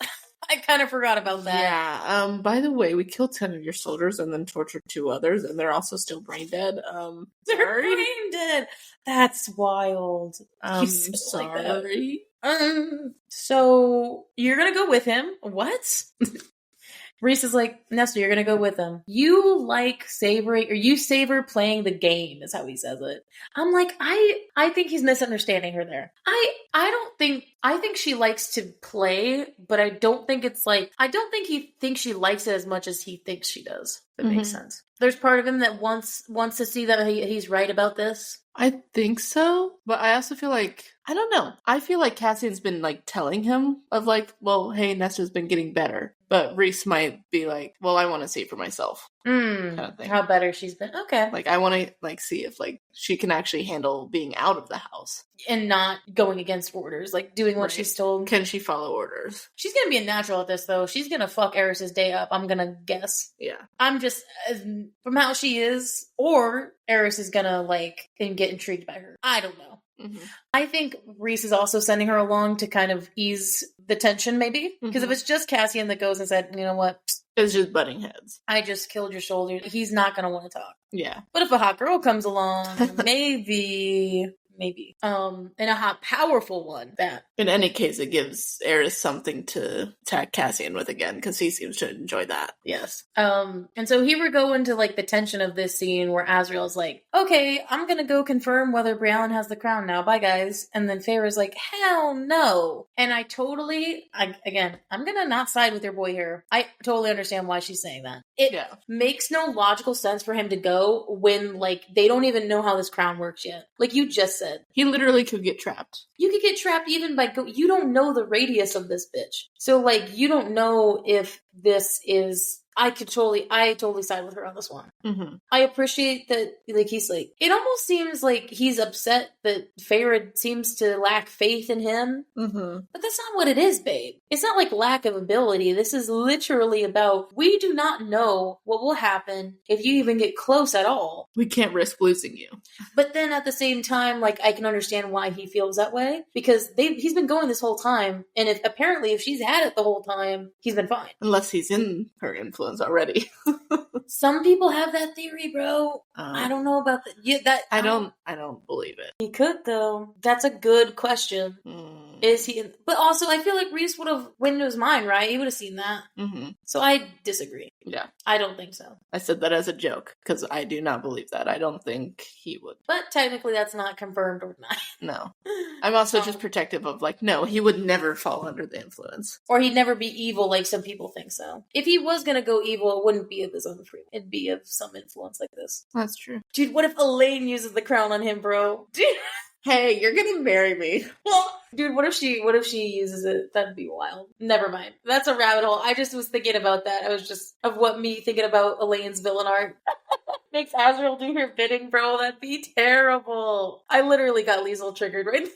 I kind of forgot about that. Yeah. By the way, we killed 10 of your soldiers and then tortured 2 others, and they're also still brain dead. They're Sorry. brain dead. That's wild. Sorry. So you're gonna go with him? What? Reese is like, Nesta, you're gonna go with him. You like savoring, or you savor playing the game, is how he says it. I'm like, I think he's misunderstanding her there. I think she likes to play, but I don't think he thinks she likes it as much as he thinks she does. If it makes sense. There's part of him that wants to see that he's right about this. I think so, but I also feel like, I don't know. I feel like Cassian's been, like, telling him of, like, well, hey, Nesta's been getting better. But Reese might be like, well, I want to see it for myself. Kind of thing. How better she's been. Okay. Like, I want to, like, see if, like, she can actually handle being out of the house. And not going against orders, like, doing what she's told. Can she follow orders? She's gonna be a natural at this, though. She's gonna fuck Eris's day up, I'm gonna guess. Yeah. I'm just, from how she is, or Eris is gonna, like, get intrigued by her. I don't know. Mm-hmm. I think Reese is also sending her along to kind of ease the tension, maybe. Because if it's just Cassian that goes and said, you know what? It's just butting heads. I just killed your soldier. He's not going to want to talk. Yeah. But if a hot girl comes along, maybe. And a hot, powerful one, that. In any case, it gives Eris something to attack Cassian with again, because he seems to enjoy that. Yes. And so here we go into, like, the tension of this scene where Azriel's like, okay, I'm gonna go confirm whether Briellen has the crown now. Bye, guys. And then Feyre's like, hell no. And I'm gonna not side with your boy here. I totally understand why she's saying that. It makes no logical sense for him to go when, like, they don't even know how this crown works yet. Like you just said. He literally could get trapped. You could get trapped even by you don't know the radius of this bitch. So, like, you don't know if this is... I totally side with her on this one. Mm-hmm. I appreciate that, like, he's like, it almost seems like he's upset that Feyre seems to lack faith in him. Mm-hmm. But that's not what it is, babe. It's not like lack of ability. This is literally about, we do not know what will happen if you even get close at all. We can't risk losing you. But then at the same time, like, I can understand why he feels that way. Because he's been going this whole time, and if she's had it the whole time, he's been fine. Unless he's in her influence already. Some people have that theory, bro. I don't know about that. Yeah, I don't believe it. He could, though. That's a good question. Is he? But also, I feel like Reese would have went into his mind, right? He would have seen that. Mm-hmm. So I disagree. Yeah. I don't think so. I said that as a joke, because I do not believe that. I don't think he would. But technically, that's not confirmed or denied. No. I'm also just protective of, like, no, he would never fall under the influence. Or he'd never be evil like some people think so. If he was going to go evil, it wouldn't be of his own free. It'd be of some influence like this. That's true. Dude, what if Elaine uses the crown on him, bro? Dude. Hey, you're gonna marry me. Dude, what if she uses it? That'd be wild. Never mind. That's a rabbit hole. I just was thinking about that. I was just of what me thinking about Elaine's villain art. Makes Azriel do her bidding, bro. That'd be terrible. I literally got Liesl triggered right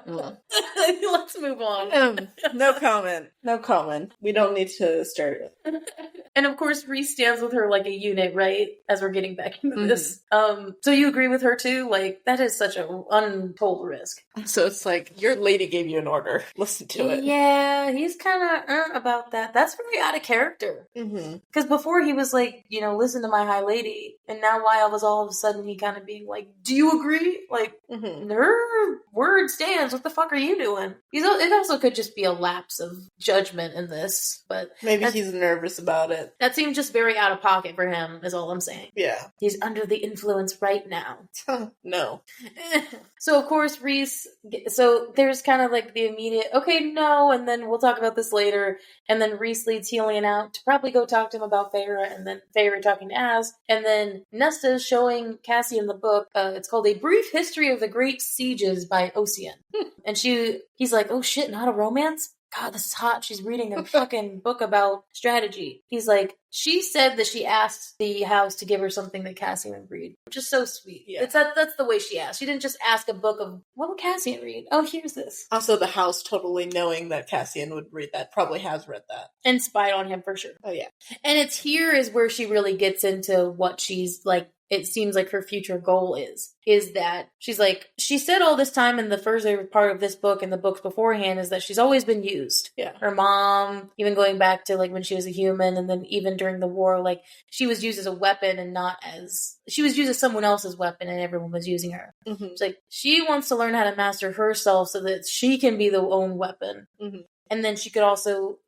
now. Let's move on. No comment. No comment. We don't need to start it. And of course, Reese stands with her like a unit, right? As we're getting back into this. So you agree with her too? Like, that is such an untold risk. So it's like, your lady gave you an order. Listen to it. Yeah, he's kind of about that. That's very out of character. Because before he was like, you know, listen to my high lady. And now why was all of a sudden he kind of being like, do you agree? Like, her word stands. What the fuck are you doing? It also could just be a lapse of judgment in this. But maybe he's nervous about it. That seems just very out of pocket for him, is all I'm saying. Yeah. He's under the influence right now. No. So, of course, Reese... So, there's kind of like the immediate, okay, no, and then we'll talk about this later. And then Reese leads Helion out to probably go talk to him about Feyre, and then Feyre talking to Az. And then Nesta showing Cassian the book. It's called A Brief History of the Great Sieges by Ossian. And he's like, oh shit, not a romance? God, this is hot. She's reading a fucking book about strategy. He's like, she said that she asked the house to give her something that Cassian would read, which is so sweet. Yeah. That's the way she asked. She didn't just ask a book of, what would Cassian read? Oh, here's this. Also, the house totally knowing that Cassian would read that probably has read that. And spied on him for sure. Oh, yeah. And it's here is where she really gets into what she's like it seems like her future goal is that she's like, she said all this time in the first part of this book and the books beforehand is that she's always been used. Yeah. Her mom, even going back to like when she was a human, and then even during the war, like she was used as a weapon and not as, she was used as someone else's weapon and everyone was using her. Mm-hmm. It's like, she wants to learn how to master herself so that she can be the own weapon. Mm-hmm. And then she could also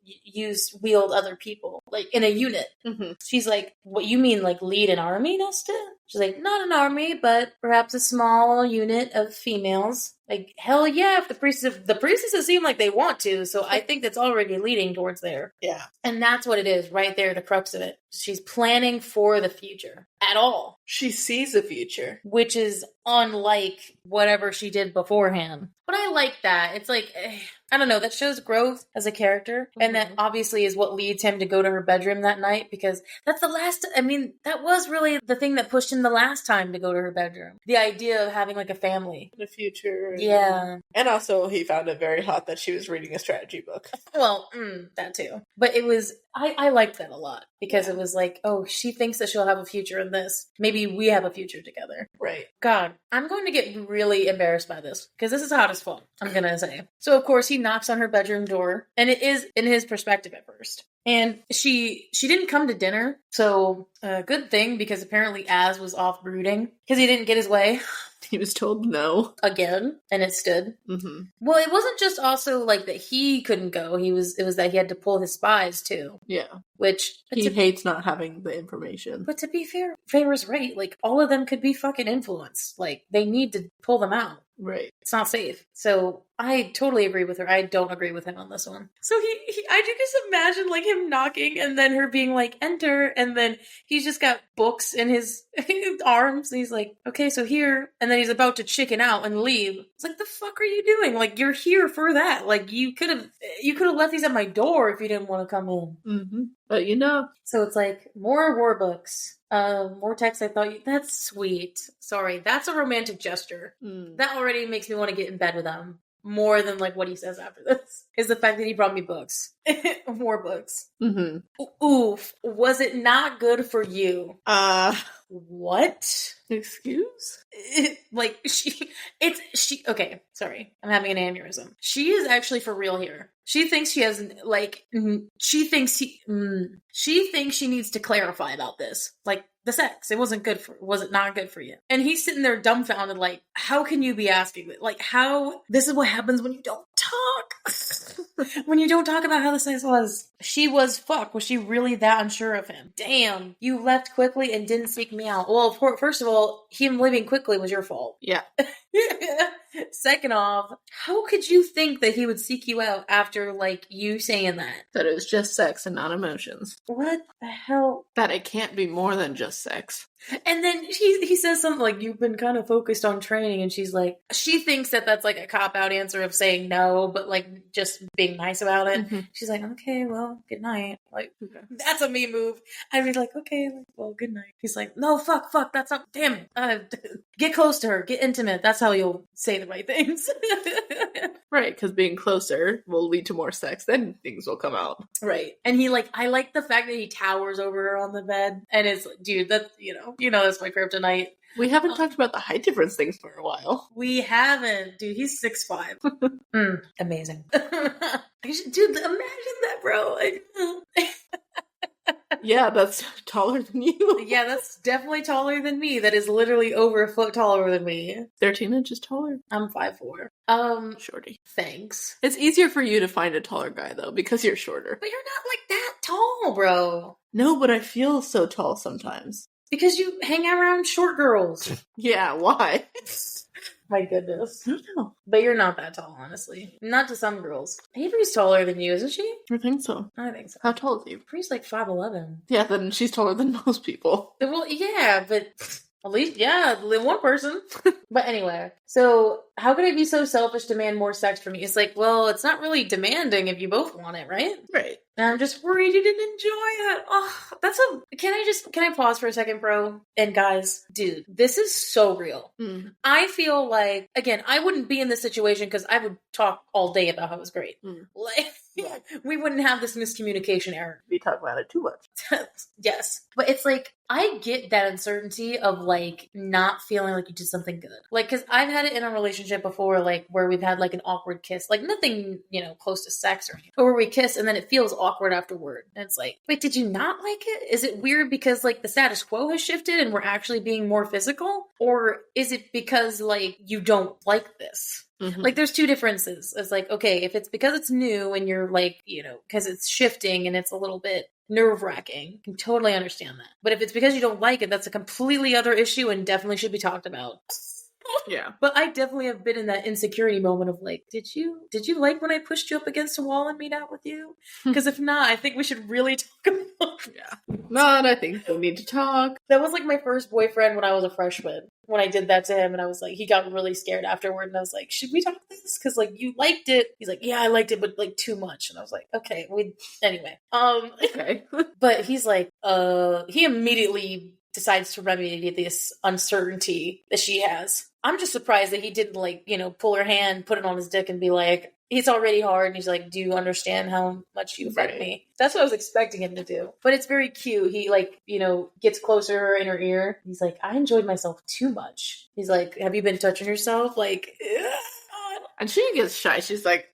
wield other people, like in a unit. Mm-hmm. She's like, what you mean, like lead an army, Nesta? She's like, not an army, but perhaps a small unit of females. Like, hell yeah, if the priestesses seem like they want to, so I think that's already leading towards there. Yeah. And that's what it is, right there, the crux of it. She's planning for the future. At all. She sees the future. Which is unlike whatever she did beforehand. But I like that. It's like, I don't know, that shows growth as a character. Mm-hmm. And that obviously is what leads him to go to her bedroom that night, because that's the last, I mean, that was really the thing that pushed him the last time to go to her bedroom. The idea of having like a family. The future. Yeah. And also he found it very hot that she was reading a strategy book. Well, that too. But it was, I liked that a lot, because it was like, oh, she thinks that she'll have a future in this. Maybe we have a future together. Right. God, I'm going to get really embarrassed by this, because this is hot as fuck, I'm going to say. So, of course, he knocks on her bedroom door, and it is in his perspective at first. And she didn't come to dinner, so good thing, because apparently Az was off brooding, because he didn't get his way. He was told no. Again, and it stood. Mm-hmm. Well, it wasn't just also like that he couldn't go. It was that he had to pull his spies too. Yeah. Which he hates not having the information. But to be fair, Feyre's right. Like, all of them could be fucking influenced. Like, they need to pull them out. Right. It's not safe. So I totally agree with her. I don't agree with him on this one. So I do just imagine like him knocking and then her being like, enter. And then he's just got books in his arms. And he's like, okay, so here. And then he's about to chicken out and leave. It's like, the fuck are you doing? Like, you're here for that. Like, you could have left these at my door if you didn't want to come in. Mm-hmm. But you know. So it's like, more war books. More text. That's sweet. Sorry, that's a romantic gesture. That already makes me want to get in bed with him more than like what he says after this. Is the fact that he brought me books. More books. Mm-hmm. Oof. Was it not good for you? What? Excuse? Okay, sorry. I'm having an aneurysm. She is actually for real here. She thinks she has, like, she thinks she needs to clarify about this. Like, the sex. Was it not good for you? And he's sitting there dumbfounded, like, how can you be asking it? Like, how, this is what happens when you don't talk. When you don't talk about how the sex was. She was fuck. Was she really that unsure of him? Damn. You left quickly and didn't seek me out. Well, first of all, him leaving quickly was your fault. Yeah. Second off, how could you think that he would seek you out after, like, you saying that? That it was just sex and not emotions. What the hell? That it can't be more than just sex. And then he says something like, you've been kind of focused on training, and she's like, she thinks that that's like a cop-out answer of saying no, but like just being nice about it. Mm-hmm. She's like, okay, well, good night. Like, okay. That's a me move. I'd be like, okay, well, good night. He's like, no, fuck, that's not, damn it. Get close to her, get intimate. That's how you'll say the right things. Right, because being closer will lead to more sex, then things will come out. Right. And I like the fact that he towers over her on the bed, and it's, dude, that's, that's my kryptonite. We haven't talked about the height difference things for a while. We haven't. Dude, he's 6'5". Amazing. Dude, imagine that, bro. Yeah, that's taller than you. Yeah, that's definitely taller than me. That is literally over a foot taller than me. 13 inches taller. I'm 5'4". Shorty. Thanks. It's easier for you to find a taller guy, though, because you're shorter. But you're not, like, that tall, bro. No, but I feel so tall sometimes. Because you hang around short girls. Yeah, why? My goodness. I don't know. But you're not that tall, honestly. Not to some girls. Avery's taller than you, isn't she? I think so. I think so. How tall is Avery? Avery's like 5'11". Yeah, then she's taller than most people. Well, yeah, but at least, yeah, one person. But anyway, so how could I be so selfish, demand more sex from you? It's like, well, it's not really demanding if you both want it, right? Right. And I'm just worried you didn't enjoy it. Oh, can I pause for a second, bro? And guys, dude, this is so real. I feel like, again, I wouldn't be in this situation because I would talk all day about how it was great. Like, we wouldn't have this miscommunication error. We talk about it too much. Yes. But it's like, I get that uncertainty of like not feeling like you did something good. Like, cause I've had it in a relationship before, like where we've had like an awkward kiss, like nothing, close to sex or anything, but where we kiss and then it feels awkward afterward. And it's like, wait, did you not like it? Is it weird because like the status quo has shifted and we're actually being more physical? Or is it because like you don't like this? Like there's two differences. It's like, okay, if it's because it's new and you're like, because it's shifting and it's a little bit nerve-wracking, I can totally understand that. But if it's because you don't like it, that's a completely other issue and definitely should be talked about. Yeah. But I definitely have been in that insecurity moment of like, did you like when I pushed you up against a wall and made out with you? Because if not, I think we should really talk about it. Yeah. Not, I think we need to talk. That was like my first boyfriend when I was a freshman. When I did that to him and I was like, he got really scared afterward and I was like, should we talk about this? Because like you liked it. He's like, yeah, I liked it, but like too much. And I was like, okay, anyway. Okay. But he's like, he immediately decides to remedy this uncertainty that she has. I'm just surprised that he didn't like, pull her hand, put it on his dick and be like, it's already hard. And he's like, do you understand how much you affect me? That's what I was expecting him to do. But it's very cute. He like, gets closer to her in her ear. He's like, I enjoyed myself too much. He's like, have you been touching yourself? Like, and she gets shy. She's like,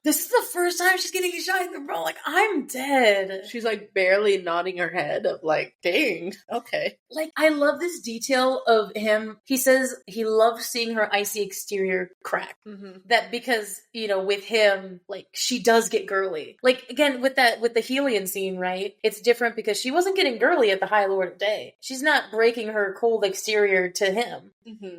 this is the first time she's getting shy, bro. Like, I'm dead. She's like barely nodding her head of like, dang, okay. Like, I love this detail of him. He says he loves seeing her icy exterior crack. That because, with him, like, she does get girly. Like, again, with the Helion scene, right? It's different because she wasn't getting girly at the High Lord of Day. She's not breaking her cold exterior to him.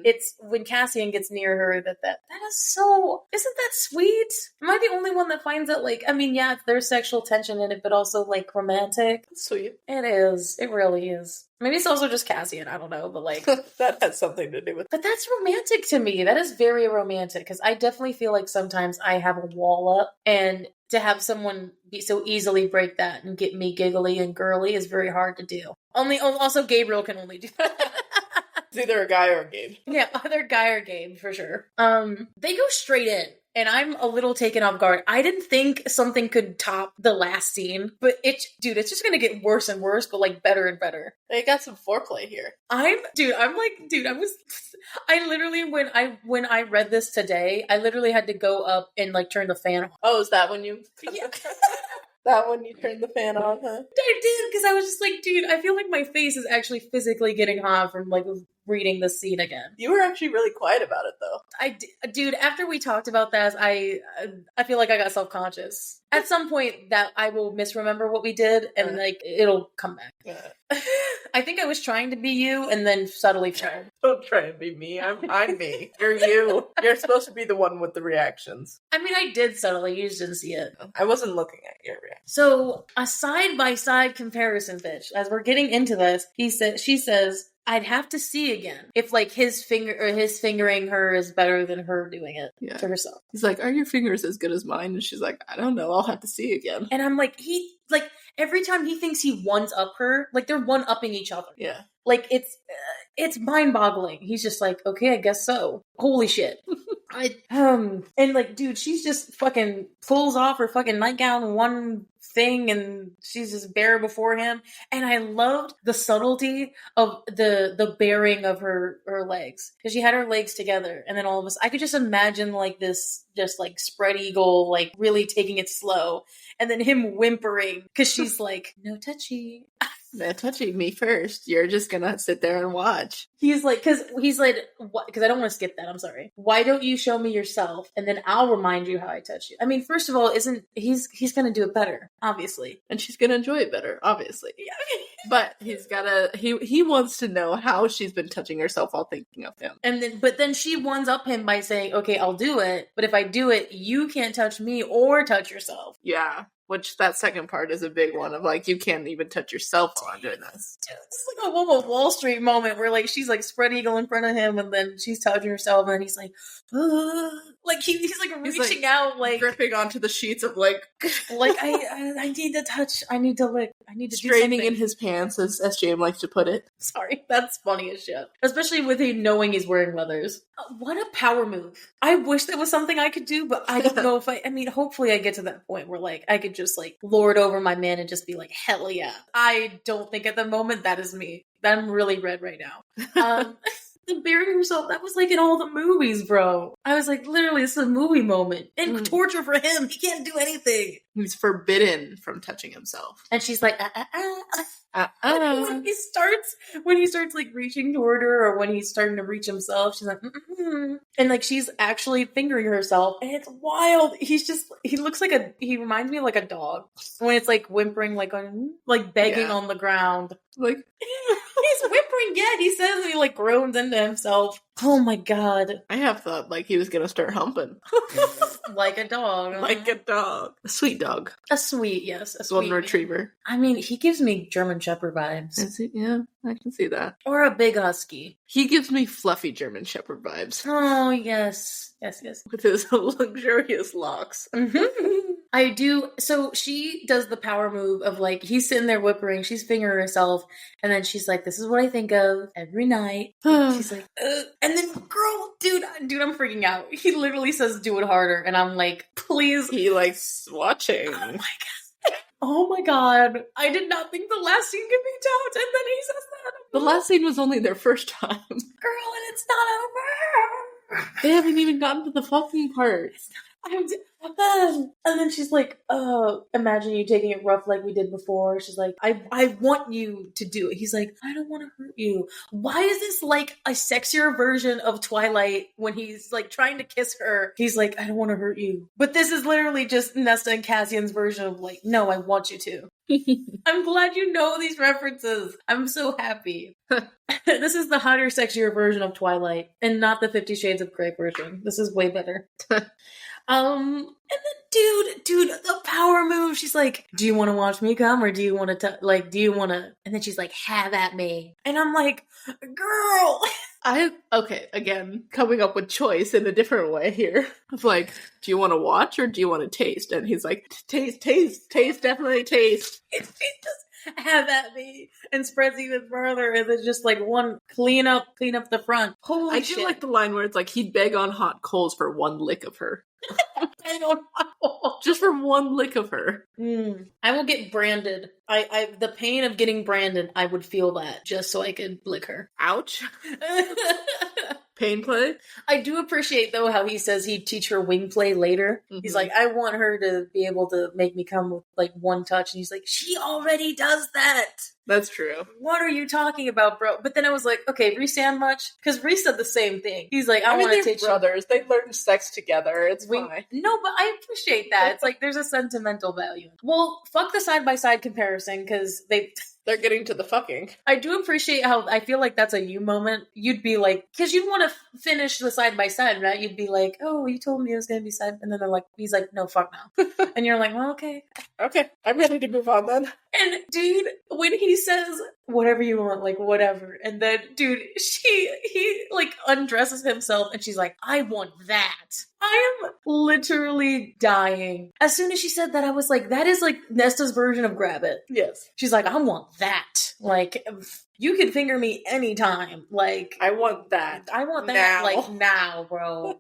It's when Cassian gets near her that is so, isn't that sweet? Am I the only one that finds it like, I mean, yeah, there's sexual tension in it, but also like romantic. Sweet. It is. It really is. Maybe it's also just Cassian. I don't know, but like that has something to do with it. But that's romantic to me. That is very romantic because I definitely feel like sometimes I have a wall up and to have someone be so easily break that and get me giggly and girly is very hard to do. Also Gabriel can only do that. It's either a guy or a Gabe. Yeah, either guy or Gabe for sure. They go straight in. And I'm a little taken off guard. I didn't think something could top the last scene, but it's just gonna get worse and worse, but like better and better. They got some foreplay here. I literally when I read this today, I literally had to go up and like turn the fan on. Oh, is that when you? Yeah. That when you turned the fan on, huh? I did, because I was just like, dude, I feel like my face is actually physically getting hot from like reading this scene again. You were actually really quiet about it, though. Dude, after we talked about that, I feel like I got self-conscious. At some point that I will misremember what we did, and like it'll come back. I think I was trying to be you, and then subtly failed. Don't try and be me. I'm me. You're you. You're supposed to be the one with the reactions. I mean, I did subtly. You just didn't see it. I wasn't looking at your reaction. So a side-by-side comparison, bitch. As we're getting into this, she says, I'd have to see again if like his fingering her is better than her doing it to herself. He's like, are your fingers as good as mine? And she's like, I don't know. I'll have to see again. And I'm like, every time he thinks he ones up her, like they're one upping each other. Yeah. Like it's mind boggling. He's just like, okay, I guess so. Holy shit. And like, dude, she's just fucking pulls off her fucking nightgown one thing and she's just bare before him. And I loved the subtlety of the bearing of her legs, because she had her legs together and then all of us, I could just imagine like this just like spread eagle, like really taking it slow, and then him whimpering because she's like, no touchy. No touching me first. You're just gonna sit there and watch. He's like, because I don't want to skip that. I'm sorry. Why don't you show me yourself, and then I'll remind you how I touch you? I mean, first of all, he's gonna do it better, obviously, and she's gonna enjoy it better, obviously. Yeah. But he wants to know how she's been touching herself while thinking of him. But then she ones up him by saying, okay, I'll do it, but if I do it, you can't touch me or touch yourself. Yeah. Which that second part is a big one of like, you can't even touch yourself while I'm doing this. Dude, this is like a Wolf of Wall Street moment where like she's like spread eagle in front of him and then she's touching herself and then he's like, like he's like reaching out, like gripping onto the sheets of like I need to touch, I need to lick, I need to straining in his pants, as SJM likes to put it. Sorry, that's funny as shit. Especially with him knowing he's wearing leathers. What a power move. I wish that was something I could do, but I don't know if I mean, hopefully I get to that point where like I could just like lord over my man and just be like, hell yeah. I don't think at the moment that is me. I'm really red right now. The burying herself, that was like in all the movies, bro. I was like, literally, this is a movie moment. And torture for him. He can't do anything. He's forbidden from touching himself. And she's like, When he starts like reaching toward her, or when he's starting to reach himself, she's like, and like she's actually fingering herself, and it's wild. He reminds me of like a dog when it's like whimpering, like on, like begging on the ground, like he's whimpering. Yeah, he says, and he like groans into himself. Oh my god! I have thought like he was gonna start humping, like a dog, like a dog, a sweet dog, a sweet golden retriever. I mean, he gives me German Shepherd vibes. Yeah, I can see that. Or a big husky. He gives me fluffy German Shepherd vibes. Oh yes. With his luxurious locks. I do. So she does the power move of like, he's sitting there whimpering, she's fingering herself, and then she's like, this is what I think of every night. She's like, ugh. And then, girl, dude, I'm freaking out. He literally says, do it harder. And I'm like, please. He likes watching. Oh my god. Oh my god. I did not think the last scene could be topped, and then he says that. The last scene was only their first time. Girl, and it's not over. They haven't even gotten to the fucking part. And then she's like, imagine you taking it rough like we did before. She's like, I want you to do it. He's like, I don't want to hurt you. Why is this like a sexier version of Twilight when he's like trying to kiss her? He's like, I don't want to hurt you. But this is literally just Nesta and Cassian's version of like, no, I want you to. I'm glad you know these references. I'm so happy. This is the hotter, sexier version of Twilight and not the 50 Shades of Grey version. This is way better. And then dude, the power move. She's like, do you want to watch me come or do you want to, and then she's like, have at me. And I'm like, girl. Again, coming up with choice in a different way here. Of like, do you want to watch or do you want to taste? And he's like, taste, definitely taste. It just have at me and spreads even further, and then just like one clean up the front. Holy shit. I do like the line where it's like he'd beg on hot coals for one lick of her. I don't know. Just for one lick of her. I will get branded. I the pain of getting branded, I would feel that just so I could lick her. Ouch. Pain play? I do appreciate, though, how he says he'd teach her wing play later. Mm-hmm. He's like, I want her to be able to make me come with, like, one touch. And he's like, she already does that. That's true. What are you talking about, bro? But then I was like, okay, Rhys-Ann much? Because Rhys said the same thing. He's like, I want to teach brothers. They learn sex together. It's fine. No, but I appreciate that. It's like, there's a sentimental value. Well, fuck the side-by-side comparison, because they're getting to the fucking. I do appreciate how I feel like that's a you moment. You'd be like, because you want to finish the side by side, right? You'd be like, oh, you told me it was going to be side. And then he's like, no, fuck now. And you're like, well, okay. Okay, I'm ready to move on then. And dude, when he says, whatever you want, like, whatever. And then, dude, he like undresses himself and she's like, I want that. I am literally dying. As soon as she said that, I was like, that is like Nesta's version of grab it. Yes. She's like, I want that. Like, you can finger me anytime. Like, I want that. I want that now. Like now, bro.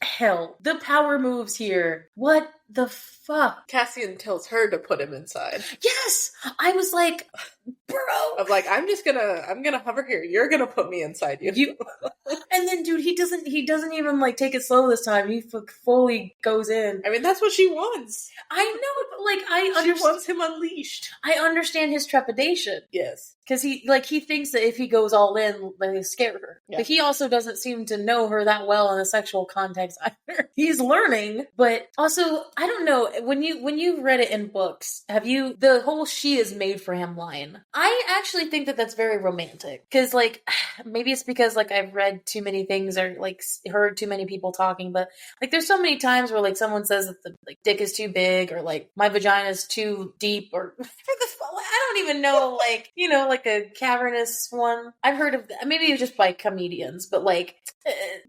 Hell, the power moves here. What the fuck? Cassian tells her to put him inside. Yes! I was like, bro. Of like, I'm gonna hover here. You're gonna put me inside you. And then, dude, he doesn't even like take it slow this time. He fully goes in. I mean, that's what she wants. I know, but like, she wants him unleashed. I understand his trepidation. Yes. Because he thinks that if he goes all in, then he'll scare her. Yeah. But he also doesn't seem to know her that well in a sexual context either. he's learning. But also, I don't know, when you read it in books, have you, the whole she is made for him line, I actually think that that's very romantic. Because, like, maybe it's because, like, I've read too many things or, like, heard too many people talking, but, like, there's so many times where, like, someone says that the, like, dick is too big, or, like, my vagina is too deep, or I don't even know, like, you know, like a cavernous one. I've heard of that. Maybe it's just by comedians, but, like,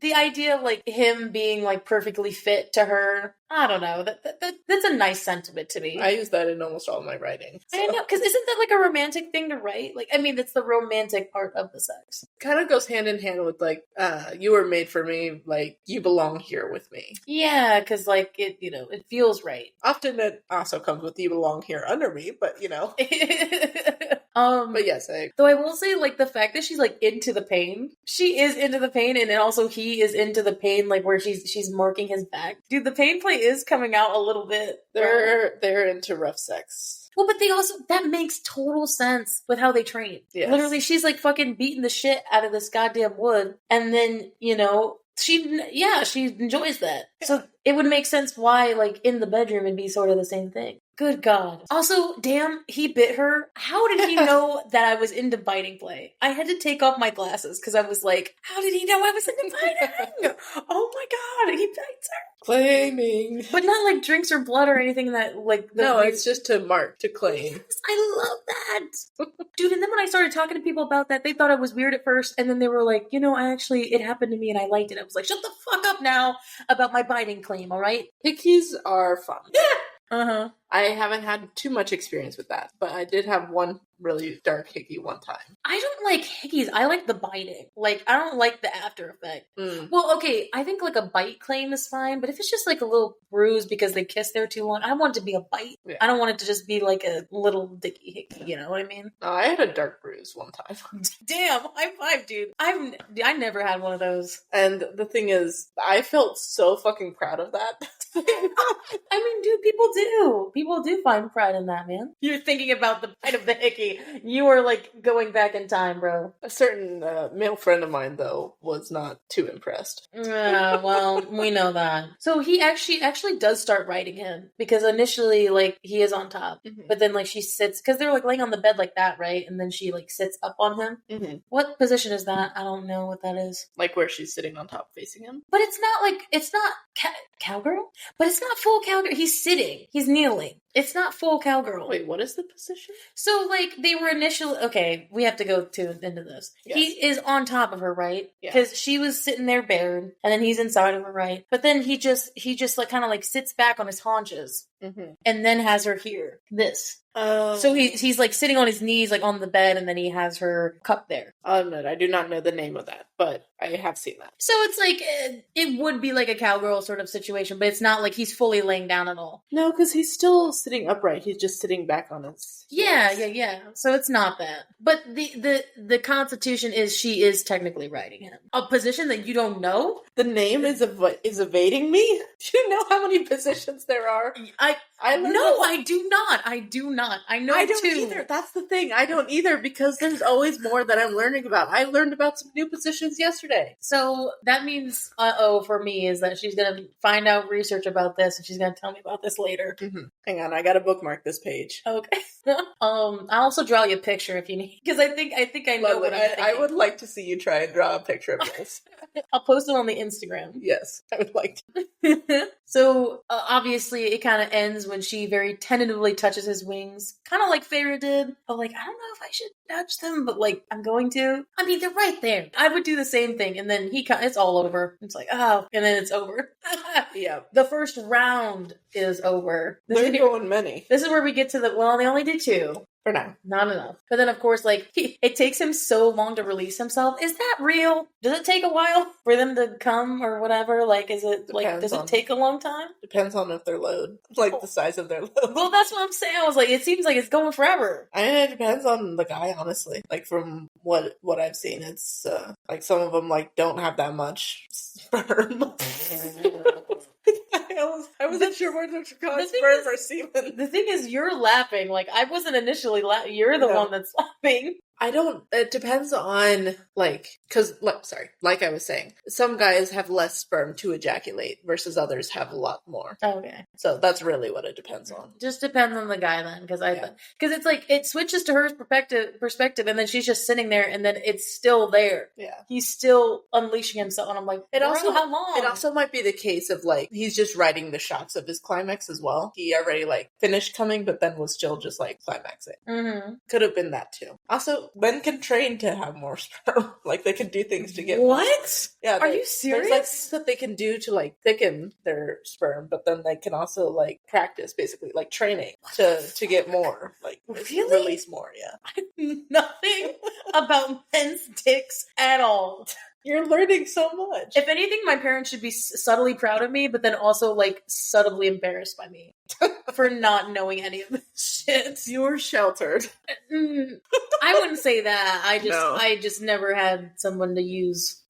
the idea of, like, him being, like, perfectly fit to her, I don't know. That's a nice sentiment to me. I use that in almost all my writing. So. I know, because isn't that, like, a romantic thing to write? Like, I mean, it's the romantic part of the sex. Kind of goes hand in hand with, like, you were made for me, like, you belong here with me. Yeah, because, like, it, you know, it feels right. Often it also comes with you belong here under me, but, you know. But yes, though I will say, like, the fact that she's, like, into the pain. She is into the pain, and then also he is into the pain, like, where she's marking his back. Dude, the pain play is coming out a little bit. They're into rough sex. Well, but they also, that makes total sense with how they train. Yes. Literally, she's, like, fucking beating the shit out of this goddamn wood, and then, you know, she enjoys that. So it would make sense why, like, in the bedroom it'd be sort of the same thing. Good God. Also, damn, he bit her. How did he know that I was into biting play? I had to take off my glasses because I was like, how did he know I was into biting? Oh my God, he bites her. Claiming. But not like drinks or blood or anything that, like... No, it's just to mark, to claim. Yes, I love that. Dude, and then when I started talking to people about that, they thought it was weird at first, and then they were like, you know, it happened to me and I liked it. I was like, shut the fuck up now about my biting claim, alright? Hickeys are fun. Yeah. Uh-huh. I haven't had too much experience with that, but I did have one really dark hickey one time. I don't like hickeys. I like the biting. Like, I don't like the after effect. Well, okay, I think like a bite claim is fine, but if it's just like a little bruise because they kissed there too long, I want it to be a bite. Yeah. I don't want it to just be like a little dicky hickey, you know what I mean? No, I had a dark bruise one time. Damn, high five, dude. I never had one of those. And the thing is, I felt so fucking proud of that. I mean, dude, people do. People do find pride in that, man. You're thinking about the bite of the hickey. You are, like, going back in time, bro. A certain male friend of mine, though, was not too impressed. Well, we know that. So he actually does start riding him. Because initially, like, he is on top. Mm-hmm. But then, like, she sits... Because they're, like, laying on the bed like that, right? And then she, like, sits up on him. Mm-hmm. What position is that? I don't know what that is. Like, where she's sitting on top facing him? But it's not, like... It's not cowgirl? But it's not full cowgirl. He's sitting. He's kneeling. It's not full cowgirl. Wait, what is the position? So, like, they were initially... Okay, we have to go into this. Yes. He is on top of her, right? Because she was sitting there bared, and then he's inside of her, right? But then he just like, kind of, like, sits back on his haunches, and then has her here. This. So he's like sitting on his knees, like on the bed, and then he has her cup there. I'll admit, I do not know the name of that, but I have seen that. So it's like, it would be like a cowgirl sort of situation, but it's not like he's fully laying down at all. No, because he's still sitting upright. He's just sitting back on his... Yeah. So it's not that. But the constitution is she is technically riding him. A position that you don't know? The name is evading me? Do you know how many positions there are? I do not. I know I don't either. That's the thing. I don't either because there's always more that I'm learning about. I learned about some new positions yesterday. So that means, for me, is that she's going to find out research about this and she's going to tell me about this later. Mm-hmm. Hang on. I got to bookmark this page. Okay. I'll also draw you a picture if you need, because I think I know what I'm thinking. I would like to see you try and draw a picture of this. I'll post it on the Instagram. Yes, I would like to. So, obviously, it kind of ends when she very tentatively touches his wings. Kind of like Feyre did. But, like, I don't know if I should touch them, but, like, I'm going to. I mean, they're right there. I would do the same thing, and then it's all over. It's like, oh, and then it's over. Yeah. The first round is over. They're going many. This is where we get to they only did 2. For now. Not enough. But then, of course, like, it takes him so long to release himself. Is that real? Does it take a while for them to come or whatever? Like, is it, does it take a long time? Depends on if they're load. Like, the size of their load. Well, that's what I'm saying. I was like, it seems like it's going forever. I mean, it depends on the guy, honestly. Like, from what I've seen, it's, like, some of them, like, don't have that much sperm. I wasn't sure whether to call it sperm or semen. The thing is, you're laughing. Like, I wasn't initially laughing. You're the one that's laughing. it depends on, like I was saying, some guys have less sperm to ejaculate versus others have a lot more. Okay. So that's really what it depends on. Just depends on the guy then, because it's like, it switches to her perspective, and then she's just sitting there, and then it's still there. Yeah. He's still unleashing himself, and I'm like, how long? It also might be the case of, like, he's just riding the shocks of his climax as well. He already, like, finished coming, but then was still just, like, climaxing. Mm-hmm. Could have been that, too. Also, men can train to have more sperm. Like, they can do things to get What? more. Yeah. Are you serious? There's, like, things that they can do to, like, thicken their sperm, but then they can also, like, practice, basically, like, training to get more. Like, really? Release more, yeah. I know nothing about men's dicks at all. You're learning so much. If anything, my parents should be subtly proud of me, but then also, like, subtly embarrassed by me for not knowing any of this shit. You're sheltered. I wouldn't say that. I just never had someone to use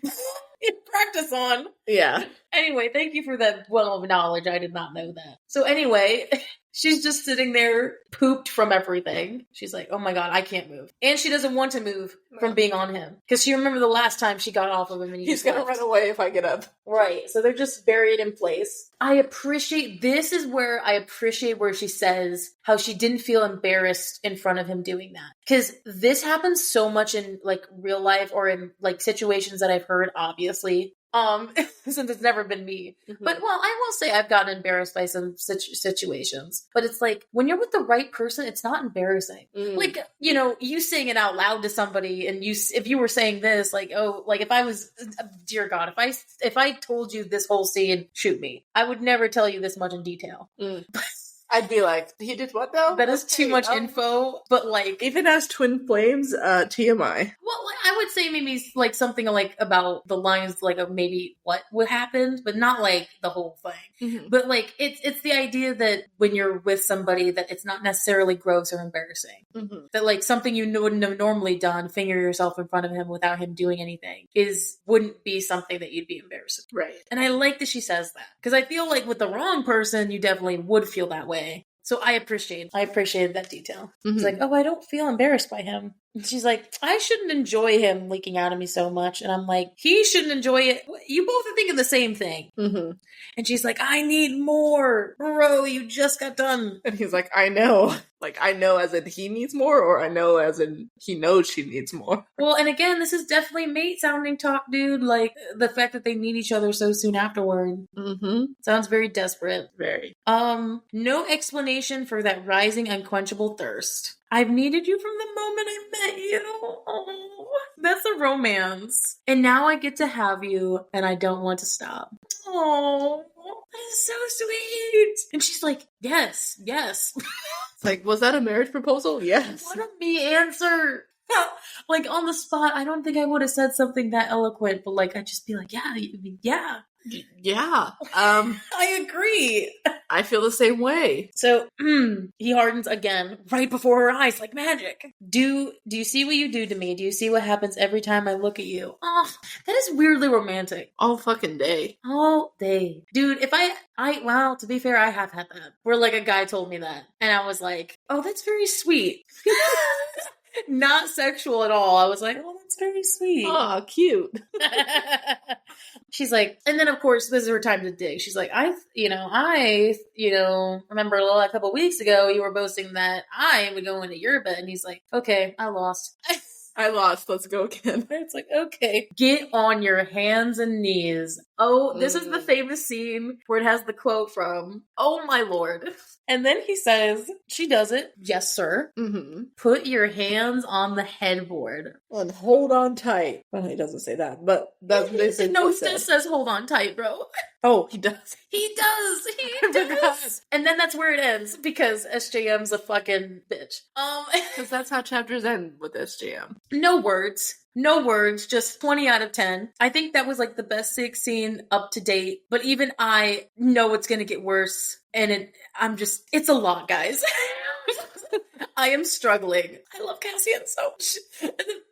practice on. Yeah. Anyway, thank you for that well of knowledge. I did not know that. So anyway, she's just sitting there pooped from everything. She's like, oh my God, I can't move. And she doesn't want to move from being on him. Because she remembered the last time she got off of him and he's going to run away if I get up. Right. So they're just buried in place. This is where I appreciate where she says how she didn't feel embarrassed in front of him doing that. Because this happens so much in, like, real life or in, like, situations that I've heard, obviously. Since it's never been me. Mm-hmm. But, well, I will say I've gotten embarrassed by some situations. But it's like, when you're with the right person, it's not embarrassing. Mm. Like, you know, you saying it out loud to somebody, and if you were saying this, like, oh, like, if I was, dear God, if I told you this whole scene, shoot me. I would never tell you this much in detail. Mm. I'd be like, he did what though? That is too much info, but like... Even as twin flames, TMI. Well, I would say maybe like something like about the lines like of maybe what would happen, but not like the whole thing. Mm-hmm. But like, it's the idea that when you're with somebody that it's not necessarily gross or embarrassing. Mm-hmm. That like something you wouldn't have normally done, finger yourself in front of him without him doing anything, wouldn't be something that you'd be embarrassed about. Right. And I like that she says that. Because I feel like with the wrong person, you definitely would feel that way. So I appreciated that detail. Mm-hmm. It's like, oh, I don't feel embarrassed by him. And she's like, I shouldn't enjoy him leaking out of me so much. And I'm like, he shouldn't enjoy it. You both are thinking the same thing. Mm-hmm. And she's like, I need more. Bro, you just got done. And he's like, I know. Like, I know as in he needs more, or I know as in he knows she needs more. Well, and again, this is definitely mate-sounding talk, dude. Like, the fact that they need each other so soon afterward. Mm-hmm. Sounds very desperate. Very. No explanation for that rising unquenchable thirst. I've needed you from the moment I met you. Oh, that's a romance. And now I get to have you, and I don't want to stop. Oh, that is so sweet. And she's like, yes. It's like, was that a marriage proposal? Yes. What a me answer. Like, on the spot, I don't think I would have said something that eloquent, but like, I'd just be like, yeah. Yeah. I agree. I feel the same way. So, he hardens again, right before her eyes, like magic. Do you see what you do to me? Do you see what happens every time I look at you? Oh, that is weirdly romantic. All fucking day. All day. Dude, well, to be fair, I have had that. Where, like, a guy told me that. And I was like, oh, that's very sweet. Not sexual at all. I was like, oh, that's very sweet. Oh, cute. She's like, and then of course, this is her time to dig. She's like, I remember a couple weeks ago, you were boasting that I would go into your bed. And he's like, okay, I lost. Let's go again. It's like, okay. Get on your hands and knees. Oh, this is the famous scene where it has the quote from, oh my lord. And then he says, she does it. Yes, sir. Mm-hmm. Put your hands on the headboard. And hold on tight. Well, he doesn't say that, but that's basically no, he just says hold on tight, bro. Oh, he does. He does. And then that's where it ends because SJM's a fucking bitch. Because that's how chapters end with SJM. No words, just 20 out of 10. I think that was like the best sex scene up to date, but even I know it's gonna get worse. And it's a lot, guys. I am struggling. I love Cassian so much.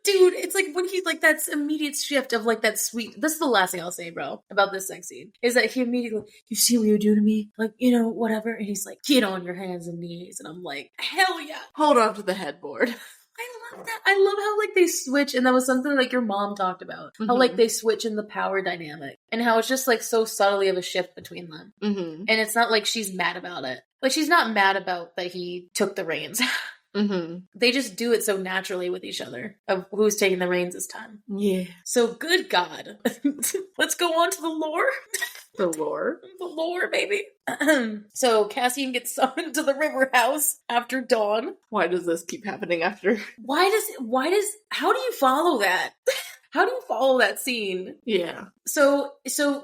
Dude, it's like when he's like that immediate shift of like that sweet, this is the last thing I'll say, bro, about this sex scene, is that he immediately, you see what you do to me? Like, whatever. And he's like, get on your hands and knees. And I'm like, hell yeah. Hold on to the headboard. I love that. I love how, like, they switch, and that was something, like, your mom talked about. How, like, they switch in the power dynamic, and how it's just, like, so subtly of a shift between them. Mm-hmm. And it's not like she's mad about it. Like, she's not mad about that he took the reins. Mm-hmm. They just do it so naturally with each other, of who's taking the reins this time. Yeah. So, good God. Let's go on to the lore. The lore? The lore, baby. So, Cassian gets summoned to the river house after dawn. Why does this keep happening after? How do you follow that? How do you follow that scene? Yeah. So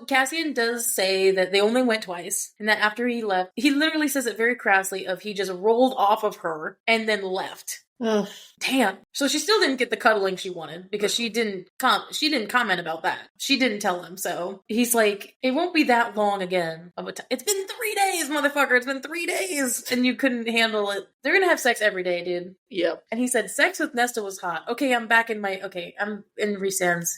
Cassian does say that they only went twice, and that after he left, he literally says it very crassly of he just rolled off of her and then left. Ugh. Damn. So she still didn't get the cuddling she wanted because she didn't comment about that. She didn't tell him. So he's like, it won't be that long again of a time. It's been 3 days, motherfucker. It's been 3 days. And you couldn't handle it. They're going to have sex every day, dude. Yep. And he said, sex with Nesta was hot. Okay, I'm in Rhysand's.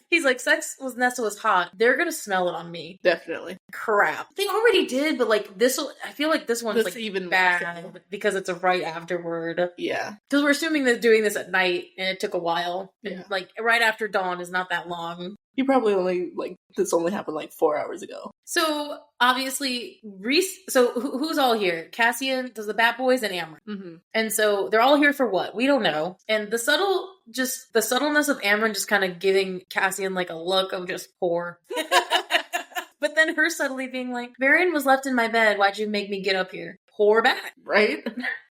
He's like, sex with Nesta was hot. They're gonna smell it on me. Definitely. Crap. They already did, but like I feel like this one's like even bad because it's a right afterward. Yeah. Because we're assuming they're doing this at night and it took a while. Yeah. And, like right after dawn is not that long. He probably this only happened like 4 hours ago. So obviously, who's all here? Cassian, does the Bat Boys, and Amren. Mm-hmm. And so they're all here for what? We don't know. And the subtleness of Amren just kind of giving Cassian like a look of just poor. But then her subtly being like, Varian was left in my bed. Why'd you make me get up here? Pour back. Right?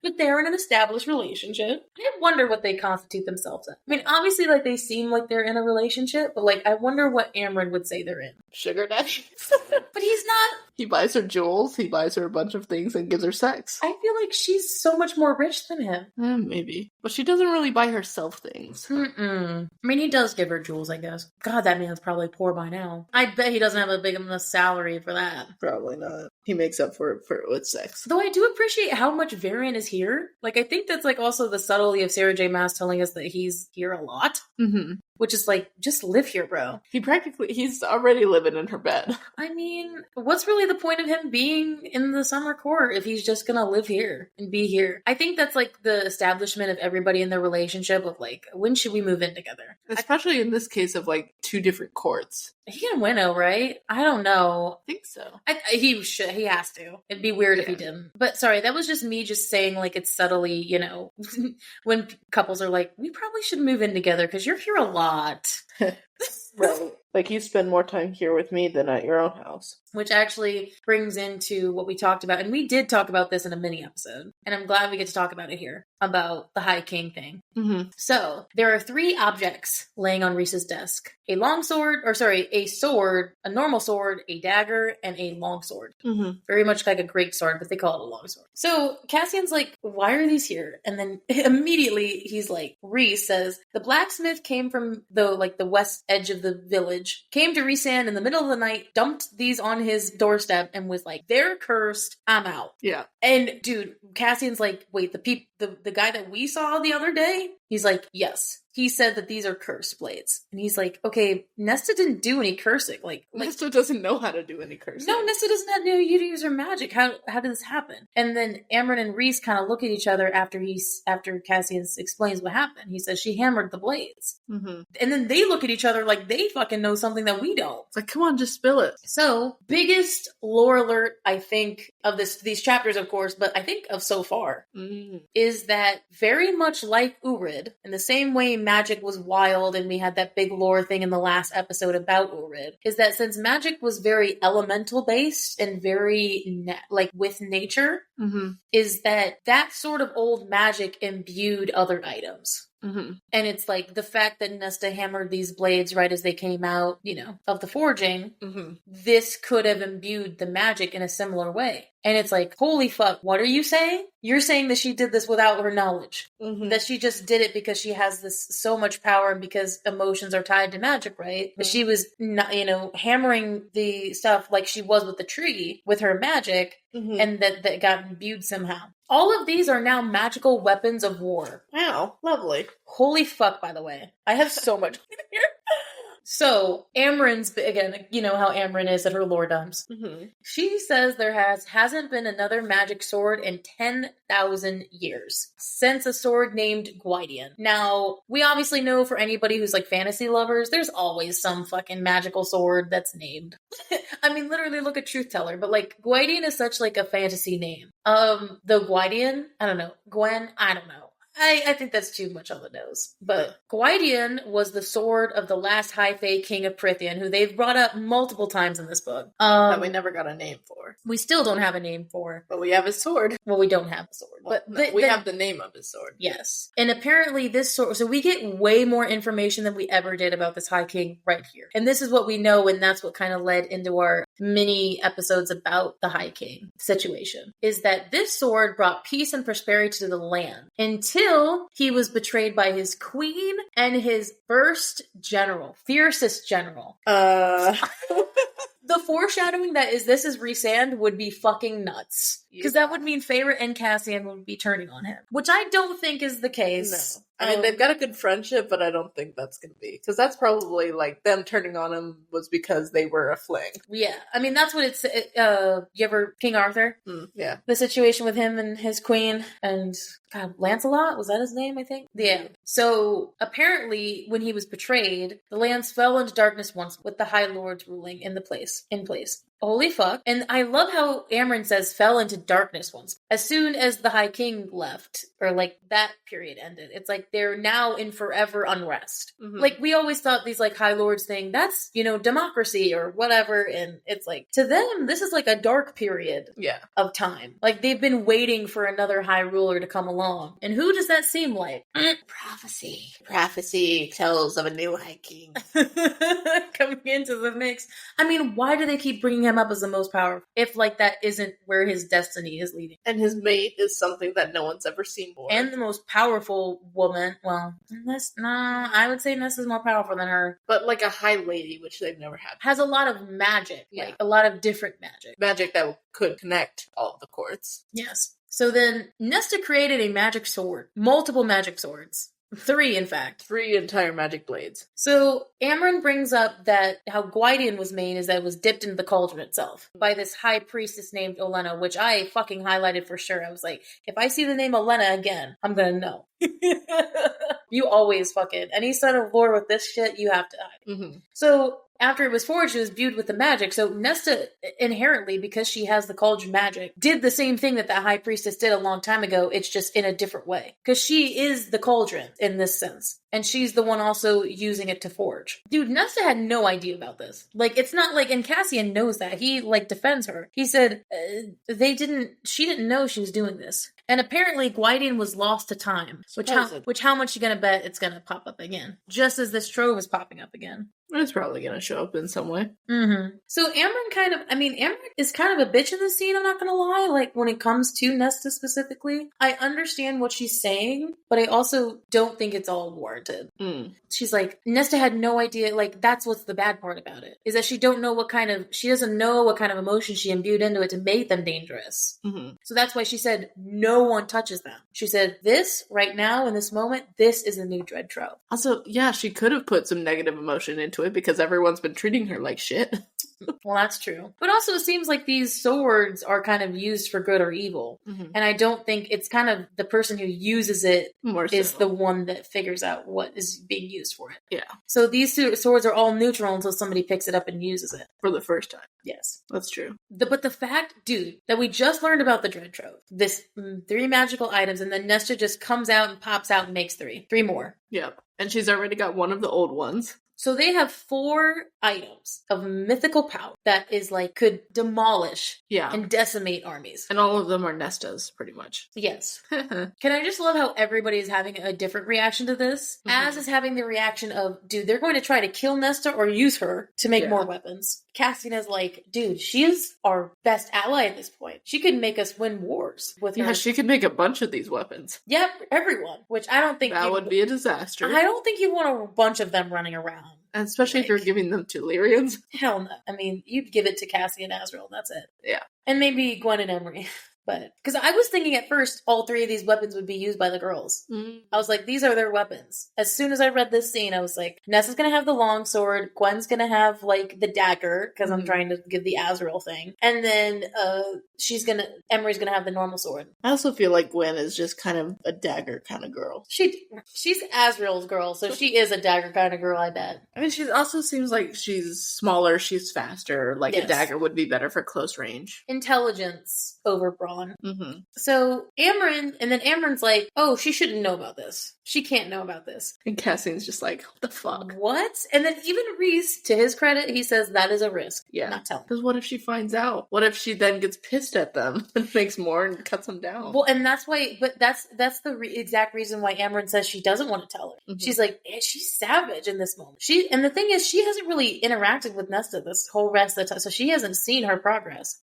But they're in an established relationship. I wonder what they constitute themselves in. I mean, obviously, like, they seem like they're in a relationship, but, like, I wonder what Amren would say they're in. Sugar daddy. But he's not. He buys her jewels, he buys her a bunch of things, and gives her sex. I feel like she's so much more rich than him. Maybe. But she doesn't really buy herself things. I mean, he does give her jewels, I guess. God, that man's probably poor by now. I bet he doesn't have a big enough salary for that. Probably not. He makes up for it with sex. Though I do appreciate how much Varian is here. Like, I think that's, like, also the subtlety of Sarah J. Maas telling us that he's here a lot. Mm-hmm. Which is like, just live here, bro. He's already living in her bed. I mean, what's really the point of him being in the summer court if he's just gonna live here and be here? I think that's like the establishment of everybody in their relationship of like, when should we move in together? Especially in this case of like 2 different courts. He can winnow, right? I don't know. I think so. He has to. It'd be weird if he didn't. But sorry, that was just me just saying like it's subtly, you know, when couples are like, we probably should move in together because you're here a lot. Right. Like, you spend more time here with me than at your own house. Which actually brings into what we talked about. And we did talk about this in a mini episode. And I'm glad we get to talk about it here. About the High King thing. Mm-hmm. So, there are 3 objects laying on Rhys's desk. A sword, a normal sword, a dagger, and a long sword. Mm-hmm. Very much like a great sword, but they call it a long sword. So, Cassian's like, why are these here? And then immediately he's like, Rhys says, the blacksmith came from the west edge of the village, came to Rhysand in the middle of the night, dumped these on his doorstep, and was like, they're cursed, I'm out. Yeah. And dude, Cassian's like, wait, the guy that we saw the other day? He's like, yes. He said that these are cursed blades. And he's like, okay, Nesta didn't do any cursing. Like Nesta doesn't know how to do any cursing. No, Nesta doesn't know you to use her magic. How did this happen? And then Amren and Rhys kind of look at each other after Cassian explains what happened. He says she hammered the blades. Mm-hmm. And then they look at each other like they fucking know something that we don't. It's like, come on, just spill it. So, biggest lore alert, I think, of these chapters, of course, but I think of so far, is that very much like Urid, in the same way magic was wild and we had that big lore thing in the last episode about Urid, is that since magic was very elemental based and very with nature, is that sort of old magic imbued other items. Mm-hmm. And it's like the fact that Nesta hammered these blades right as they came out, you know, of the forging, this could have imbued the magic in a similar way. And it's like, holy fuck, what are you saying? You're saying that she did this without her knowledge. That she just did it because she has this so much power and because emotions are tied to magic, right? That she was, not, you know, hammering the stuff like she was with the tree with her magic, and that got imbued somehow. All of these are now magical weapons of war. Wow, lovely. Holy fuck, by the way. I have so much here. So, Amren's, again, you know how Amren is at her lore dumps. Mm-hmm. She says there hasn't been another magic sword in 10,000 years since a sword named Gwydion. Now, we obviously know for anybody who's like fantasy lovers, there's always some fucking magical sword that's named. I mean, literally look at Truth Teller, but like Gwydion is such like a fantasy name. The Gwydion, I don't know. Gwen, I don't know. I think that's too much on the nose. But Gwydion was the sword of the last High Fae king of Prythian, who they've brought up multiple times in this book. That we never got a name for. We still don't have a name for. But we have his sword. Well, we don't have a sword. Well, But we have the name of his sword. Yes. And apparently this sword, so we get way more information than we ever did about this High King right here. And this is what we know, and that's what kind of led into our mini episodes about the High King situation, is that this sword brought peace and prosperity to the land until he was betrayed by his queen and his first general, fiercest general. The foreshadowing that this is Rhysand would be fucking nuts. Because that would mean Feyre and Cassian would be turning on him. Which I don't think is the case. No. I mean, they've got a good friendship, but I don't think that's going to be. Because that's probably, like, them turning on him was because they were a fling. Yeah. I mean, that's what it's... you ever... King Arthur? Yeah. The situation with him and his queen and... God, Lancelot? Was that his name, I think? Yeah. So, apparently, when he was betrayed, the lands fell into darkness once with the High Lords ruling in place. Holy fuck. And I love how Amren says fell into darkness once. As soon as the High King left, or like that period ended, it's like they're now in forever unrest. Mm-hmm. Like we always thought these like High Lords thing, that's, you know, democracy or whatever. And it's like, to them, this is like a dark period of time. Like they've been waiting for another High Ruler to come along. And who does that seem like? Prophecy. Prophecy tells of a new High King. Coming into the mix. I mean, why do they keep bringing him up as the most powerful if like that isn't where his destiny is leading? And his mate is something that no one's ever seen before. And the most powerful woman, well, I would say Ness is more powerful than her. But like a high lady, which they've never had. Has a lot of magic, like a lot of different magic. Magic that could connect all of the courts. Yes. So then Nesta created a magic sword, multiple magic swords. 3, in fact. 3 entire magic blades. So, Amren brings up that how Gwydion was made is that it was dipped into the cauldron itself by this high priestess named Olenna, which I fucking highlighted for sure. I was like, if I see the name Olenna again, I'm gonna know. You always fucking, any son of lore with this shit, you have to hide. Mm-hmm. So, after it was forged, it was imbued with the magic. So Nesta, inherently, because she has the cauldron magic, did the same thing that high priestess did a long time ago. It's just in a different way. Because she is the cauldron in this sense. And she's the one also using it to forge. Dude, Nesta had no idea about this. Like, it's not like, and Cassian knows that. He, like, defends her. He said, she didn't know she was doing this. And apparently Gwydion was lost to time. Which how much you gonna bet it's gonna pop up again? Just as this trove is popping up again. It's probably gonna show up in some way. Mm-hmm. So Amren is kind of a bitch in this scene, I'm not gonna lie. Like, when it comes to Nesta specifically, I understand what she's saying, but I also don't think it's all warranted. She's like, Nesta had no idea, like, that's what's the bad part about it, is that she doesn't know what kind of emotion she imbued into it to make them dangerous. Mm-hmm. So that's why she said, no one touches them. She said, this, right now, in this moment, this is the new Dread Trove. Also, yeah, she could have put some negative emotion into it because everyone's been treating her like shit. Well, that's true. But also it seems like these swords are kind of used for good or evil. Mm-hmm. And I don't think it's kind of the person who uses it is the one that figures out what is being used for it. Yeah. So these two swords are all neutral until somebody picks it up and uses it. For the first time. Yes. That's true. But the fact, dude, that we just learned about the Dread Trove, this 3 magical items, and then Nesta just comes out and pops out and makes 3 more. Yep. And she's already got one of the old ones. So they have 4 items of mythical power that is like, could demolish and decimate armies. And all of them are Nesta's, pretty much. Yes. Can I just love how everybody is having a different reaction to this? Mm-hmm. Az is having the reaction of, dude, they're going to try to kill Nesta or use her to make more weapons. Cassian is like, dude, she is our best ally at this point. She could make us win wars with her. Yeah, she could make a bunch of these weapons. Yep, everyone. Which I don't think... That would be a disaster. I don't think you want a bunch of them running around. And especially if you're giving them to Lyrians. Hell no. I mean, you'd give it to Cassie and Azrael, that's it. Yeah. And maybe Gwen and Emery. But, because I was thinking at first all three of these weapons would be used by the girls. I was like, these are their weapons. As soon as I read this scene, I was like, Nessa's gonna have the long sword, Gwen's gonna have, like, the dagger, because I'm trying to give the Azrael thing. And then, Emery's gonna have the normal sword. I also feel like Gwen is just kind of a dagger kind of girl. She's Azrael's girl, so she is a dagger kind of girl, I bet. I mean, she also seems like she's smaller, she's faster, like a dagger would be better for close range. Intelligence over brawn. So Amren's like, oh, she shouldn't know about this. She can't know about this. And Cassian's just like, what the fuck? What? And then even Rhys, to his credit, he says that is a risk. Yeah. Not telling. Because what if she finds out? What if she then gets pissed at them and makes more and cuts them down? Well, and that's why, but that's the exact reason why Amren says she doesn't want to tell her. She's like, she's savage in this moment. And the thing is, she hasn't really interacted with Nesta this whole rest of the time, so she hasn't seen her progress.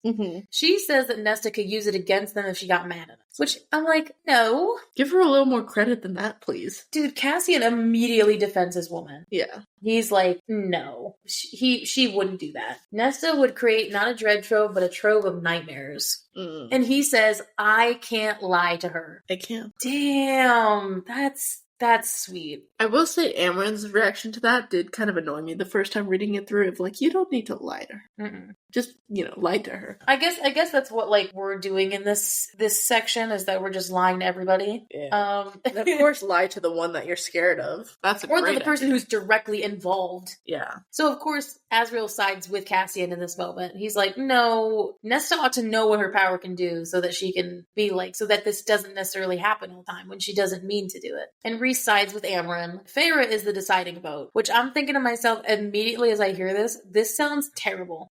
She says that Nesta could use it against them if she got mad at them. Which I'm like, no. Give her a little more credit than that, please. Dude, Cassian immediately defends his woman. Yeah. He's like, no. She wouldn't do that. Nesta would create not a dread trove, but a trove of nightmares. And he says, I can't lie to her. I can't. Damn, that's sweet. I will say Amren's reaction to that did kind of annoy me the first time reading it through. Of like, you don't need to lie to her. Just, lie to her. I guess that's what like we're doing in this section is that we're just lying to everybody. Yeah. And of course, lie to the one that you're scared of. That's or to the person who's directly involved. Yeah. So of course, Azrael sides with Cassian in this moment. He's like, no, Nesta ought to know what her power can do so that she can be like, so that this doesn't necessarily happen all the time when she doesn't mean to do it. And Rhys sides with Amren. Feyre is the deciding vote, which I'm thinking to myself immediately as I hear this sounds terrible.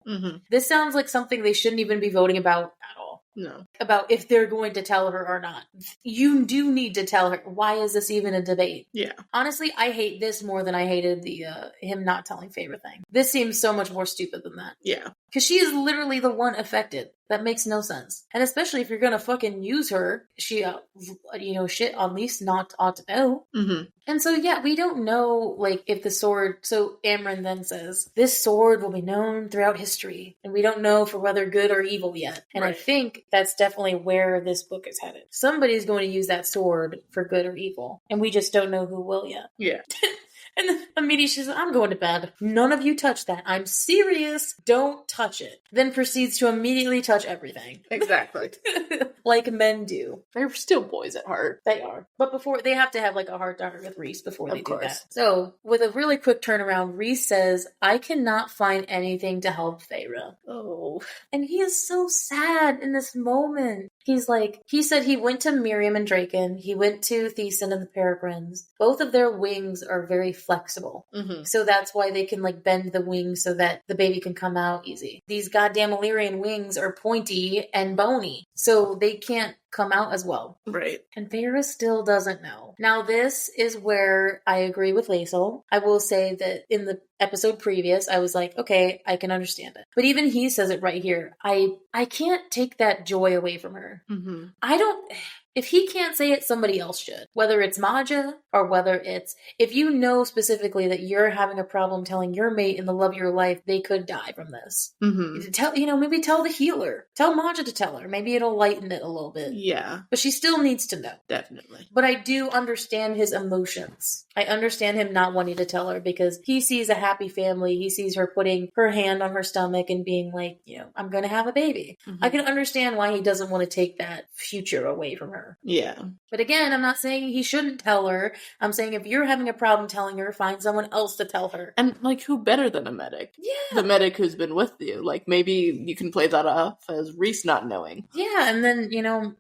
This sounds like something they shouldn't even be voting about at all. No. About if they're going to tell her or not. You do need to tell her. Why is this even a debate? Yeah. Honestly, I hate this more than I hated the him not telling Feyre thing. This seems so much more stupid than that. Yeah. Because she is literally the one affected. That makes no sense. And especially if you're gonna fucking use her, she, shit at least not ought to know. And so, yeah, we don't know, like, if the sword... So Amren then says, this sword will be known throughout history. And we don't know for whether good or evil yet. And I think that's definitely where this book is headed. Somebody's going to use that sword for good or evil. And we just don't know who will yet. Yeah. And then immediately she says, I'm going to bed. None of you touch that. I'm serious. Don't touch it. Then proceeds to immediately touch everything. Exactly. Like men do. They're still boys at heart. They are. But before, they have to have like a heart-to-heart with Rhys before they do that. Of So, with a really quick turnaround, Rhys says, I cannot find anything to help Feyre. Oh. And he is so sad in this moment. He's like, he said he went to Miriam and Draken. He went to Thesan and the Peregrines. Both of their wings are very flexible. So that's why they can like bend the wings so that the baby can come out easy. These goddamn Illyrian wings are pointy and bony. So they can't come out as well. Right. And Feyre still doesn't know. Now this is where I agree with Liesl. I will say that in the episode previous, I was like, okay, I can understand it. But even he says it right here. I can't take that joy away from her. I don't... If he can't say it, somebody else should. Whether it's Maja or whether it's... If you know specifically that you're having a problem telling your mate in the love of your life, they could die from this. Maybe tell the healer. Tell Maja to tell her. Maybe it'll lighten it a little bit. Yeah. But she still needs to know. Definitely. But I do understand his emotions. I understand him not wanting to tell her because he sees a happy family. He sees her putting her hand on her stomach and being like, I'm going to have a baby. I can understand why he doesn't want to take that future away from her. Yeah. But again, I'm not saying he shouldn't tell her. I'm saying if you're having a problem telling her, find someone else to tell her. And, like, who better than a medic? Yeah. The medic who's been with you. Like, maybe you can play that off as Rhys not knowing. Yeah, and then,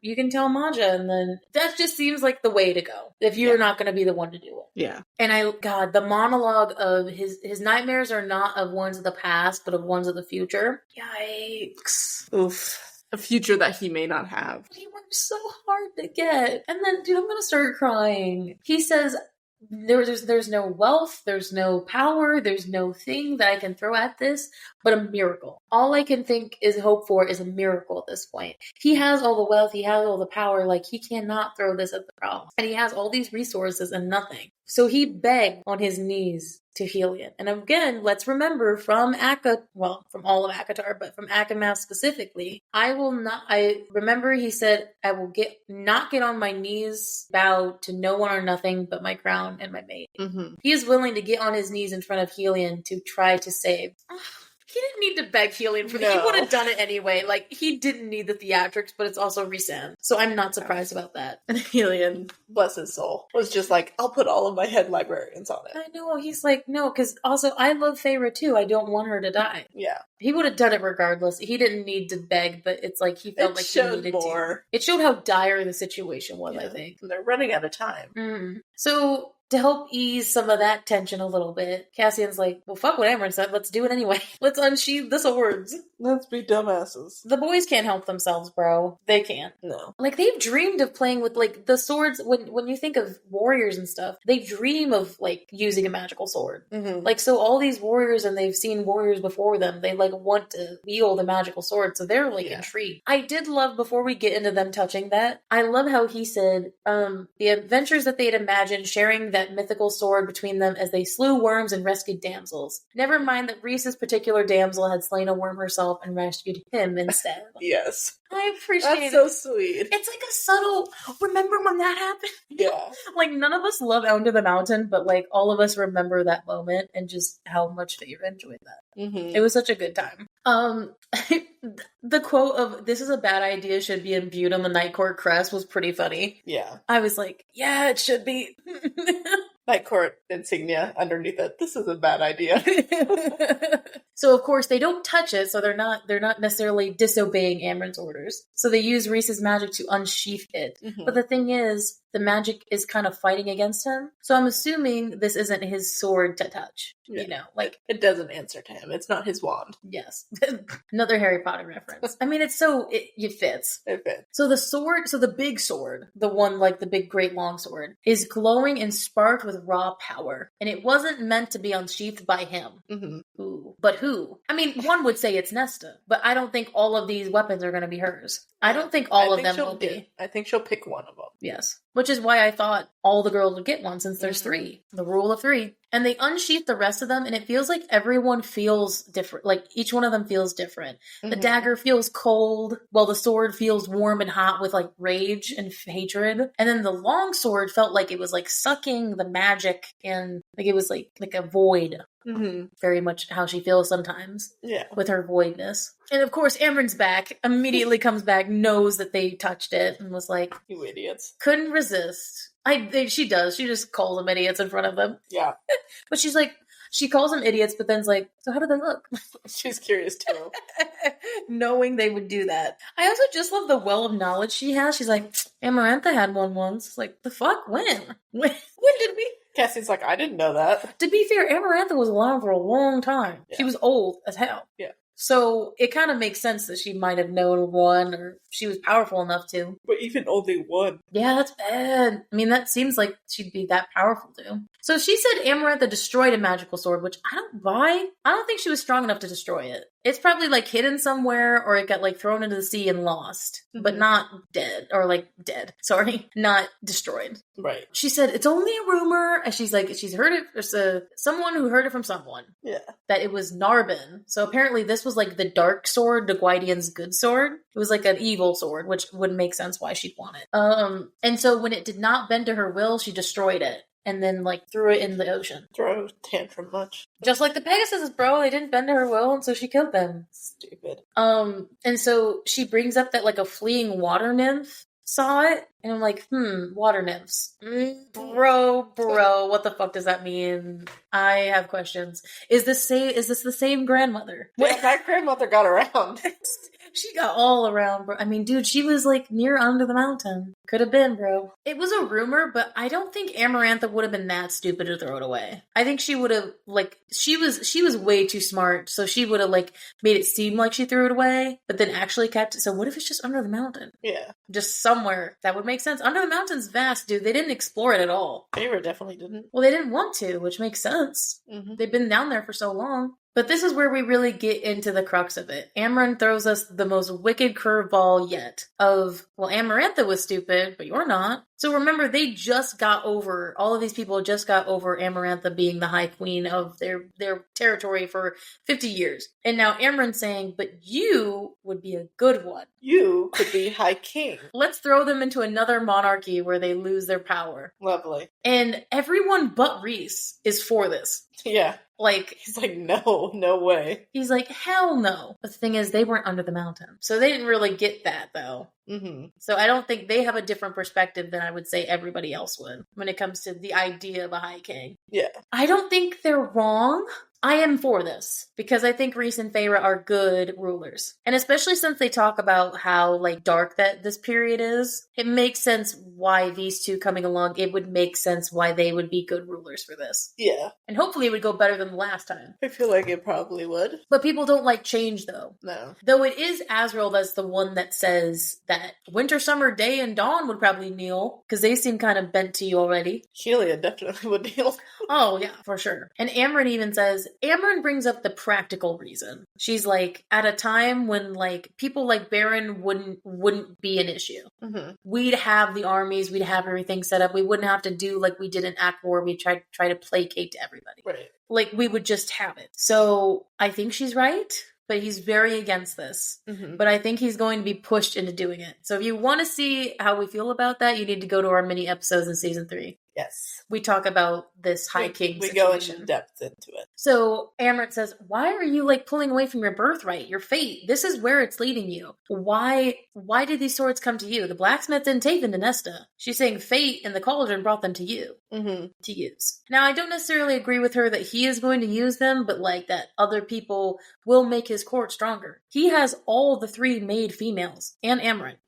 you can tell Maja, and then that just seems like the way to go. If you're not going to be the one to do it. Yeah. And the monologue of his nightmares are not of ones of the past, but of ones of the future. Yikes. Oof. A future that he may not have. He worked so hard to get. And then, dude, I'm gonna start crying. He says, there's no wealth, there's no power, there's no thing that I can throw at this, but a miracle. All I can hope for is a miracle at this point. He has all the wealth, he has all the power, like he cannot throw this at the problem. And he has all these resources and nothing. So he begged on his knees to Helion. And again, let's remember from all of ACOTAR, but from Maas specifically, I remember he said, I will not get on my knees, bow to no one or nothing but my crown and my mate. Mm-hmm. He is willing to get on his knees in front of Helion to try to save. He didn't need to beg Helion for that. He would have done it anyway. Like, he didn't need the theatrics, but it's also Rhysand. So I'm not surprised about that. And Helion, bless his soul, was just like, I'll put all of my head librarians on it. I know. He's like, no, because also I love Feyre too. I don't want her to die. Yeah. He would have done it regardless. He didn't need to beg, but it's like he felt like he needed more. to. It showed how dire the situation was, I think. And they're running out of time. Mm-hmm. So, to help ease some of that tension a little bit, Cassian's like, well, fuck what Amren said. Let's do it anyway. Let's unsheathe the swords. Let's be dumbasses. The boys can't help themselves, bro. They can't. No. Like, they've dreamed of playing with, like, the swords. When you think of warriors and stuff, they dream of, like, using a magical sword. Mm-hmm. Like, so all these warriors, and they've seen warriors before them, they, like, want to wield a magical sword, so they're, like, intrigued. I did love, before we get into them touching that, I love how he said, the adventures that they had imagined, sharing that mythical sword between them as they slew worms and rescued damsels. Never mind that Rhys's particular damsel had slain a worm herself and rescued him instead. Yes. I appreciate it. That's so sweet. It's like a subtle, remember when that happened? Yeah. Like, none of us love Under the Mountain, but, like, all of us remember that moment and just how much Feyre enjoyed that. Mm-hmm. It was such a good time. The quote of, this is a bad idea, should be imbued on the Night Court crest was pretty funny. Yeah. I was like, yeah, it should be. Night Court insignia underneath it. This is a bad idea. So of course they don't touch it, so they're not necessarily disobeying Amren's orders. So they use Rhys's magic to unsheath it. Mm-hmm. But the thing is, the magic is kind of fighting against him. So I'm assuming this isn't his sword to touch. Yeah. You know, like, it doesn't answer to him. It's not his wand. Yes. Another Harry Potter reference. I mean, it fits. It fits. So the big sword, the one like the big great long sword, is glowing and sparked with raw power. And it wasn't meant to be unsheathed by him. Mm-hmm. Ooh. But who? I mean, one would say it's Nesta, but I don't think all of these weapons are going to be hers. I don't think all of them will be. I think she'll pick one of them. Yes. Which is why I thought all the girls would get one, since there's 3. The rule of 3. And they unsheath the rest of them, and it feels like everyone feels different. Like, each one of them feels different. Mm-hmm. The dagger feels cold, while the sword feels warm and hot with, like, rage and hatred. And then the long sword felt like it was, like, sucking the magic, and, like, it was, like a void. Mm-hmm. Very much how she feels sometimes. Yeah. With her voidness. And of course, Amren's back, immediately comes back, knows that they touched it, and was like, you idiots. Couldn't resist. She does. She just calls them idiots in front of them. Yeah. But she's like, she calls them idiots, but then's like, so how do they look? She's curious too. Knowing they would do that. I also just love the well of knowledge she has. She's like, Amarantha had one once. It's like, the fuck? When did we? Cassie's like, I didn't know that. To be fair, Amarantha was alive for a long time. Yeah. She was old as hell. Yeah. So it kind of makes sense that she might have known one, or she was powerful enough to. But even only one. Yeah, that's bad. I mean, that seems like she'd be that powerful too. So she said Amarantha destroyed a magical sword, which I don't buy. I don't think she was strong enough to destroy it. It's probably like hidden somewhere, or it got like thrown into the sea and lost, but not dead, or like dead. Sorry, not destroyed. Right. She said it's only a rumor, and she's heard it. There's someone who heard it from someone. Yeah. That it was Narbin. So apparently this was like the dark sword, the Gwydian's good sword. It was like an evil sword, which would make sense why she'd want it. And so when it did not bend to her will, she destroyed it. And then, like, threw it in the ocean. Throw tantrum much. Just like the Pegasus, bro. They didn't bend to her will, and so she killed them. Stupid. And so she brings up that, like, a fleeing water nymph saw it. And I'm like, water nymphs. Bro, what the fuck does that mean? I have questions. Is this the same grandmother? Yeah, that grandmother got around. She got all around, bro. I mean, dude, she was like near Under the Mountain. Could have been, bro. It was a rumor, but I don't think Amarantha would have been that stupid to throw it away. I think she would have, like, she was way too smart, so she would have, like, made it seem like she threw it away, but then actually kept it. So what if it's just under the mountain? Yeah. Just somewhere. That would make sense. Under the Mountain's vast, dude. They didn't explore it at all. Feyre definitely didn't. Well, they didn't want to, which makes sense. Mm-hmm. They've been down there for so long. But this is where we really get into the crux of it. Amren throws us the most wicked curveball yet of, well, Amarantha was stupid, but you're not. So remember, they just got over, all of these people just got over Amarantha being the High Queen of their territory for 50 years. And now Amaranth's saying, but you would be a good one. You could be High King. Let's throw them into another monarchy where they lose their power. Lovely. And everyone but Rhys is for this. Yeah. Like, he's like, no way. He's like, hell no. But the thing is, they weren't under the mountain. So they didn't really get that, though. Mm-hmm. So I don't think they have a different perspective than I would say everybody else would when it comes to the idea of a High King. Yeah. I don't think they're wrong. I am for this because I think Rhys and Feyre are good rulers. And especially since they talk about how like dark that this period is, it makes sense why these two coming along, it would make sense why they would be good rulers for this. Yeah. And hopefully it would go better than the last time. I feel like it probably would. But people don't like change though. No. Though it is Azriel that's the one that says that winter, summer, day, and dawn would probably kneel because they seem kind of bent to you already. Shelia definitely would kneel. Oh, yeah, for sure. And Amren even says, Amren brings up the practical reason. She's like, at a time when like people like Baron wouldn't be an issue. Mm-hmm. We'd have the armies, we'd have everything set up. We wouldn't have to do like we did in Act 4. We try to placate to everybody. Right. Like we would just have it. So I think she's right. But he's very against this. Mm-hmm. But I think he's going to be pushed into doing it. So if you want to see how we feel about that, you need to go to our mini episodes in season 3. Yes. We talk about this High King we situation. go in depth into it. So Amrit says, why are you like pulling away from your birthright, your fate? This is where it's leading you. Why did these swords come to you? The blacksmith didn't take them to Nesta. She's saying fate and the cauldron brought them to you. Mm-hmm. To use. Now, I don't necessarily agree with her that he is going to use them, but like that other people will make his court stronger. He has all the 3 made females and Amrit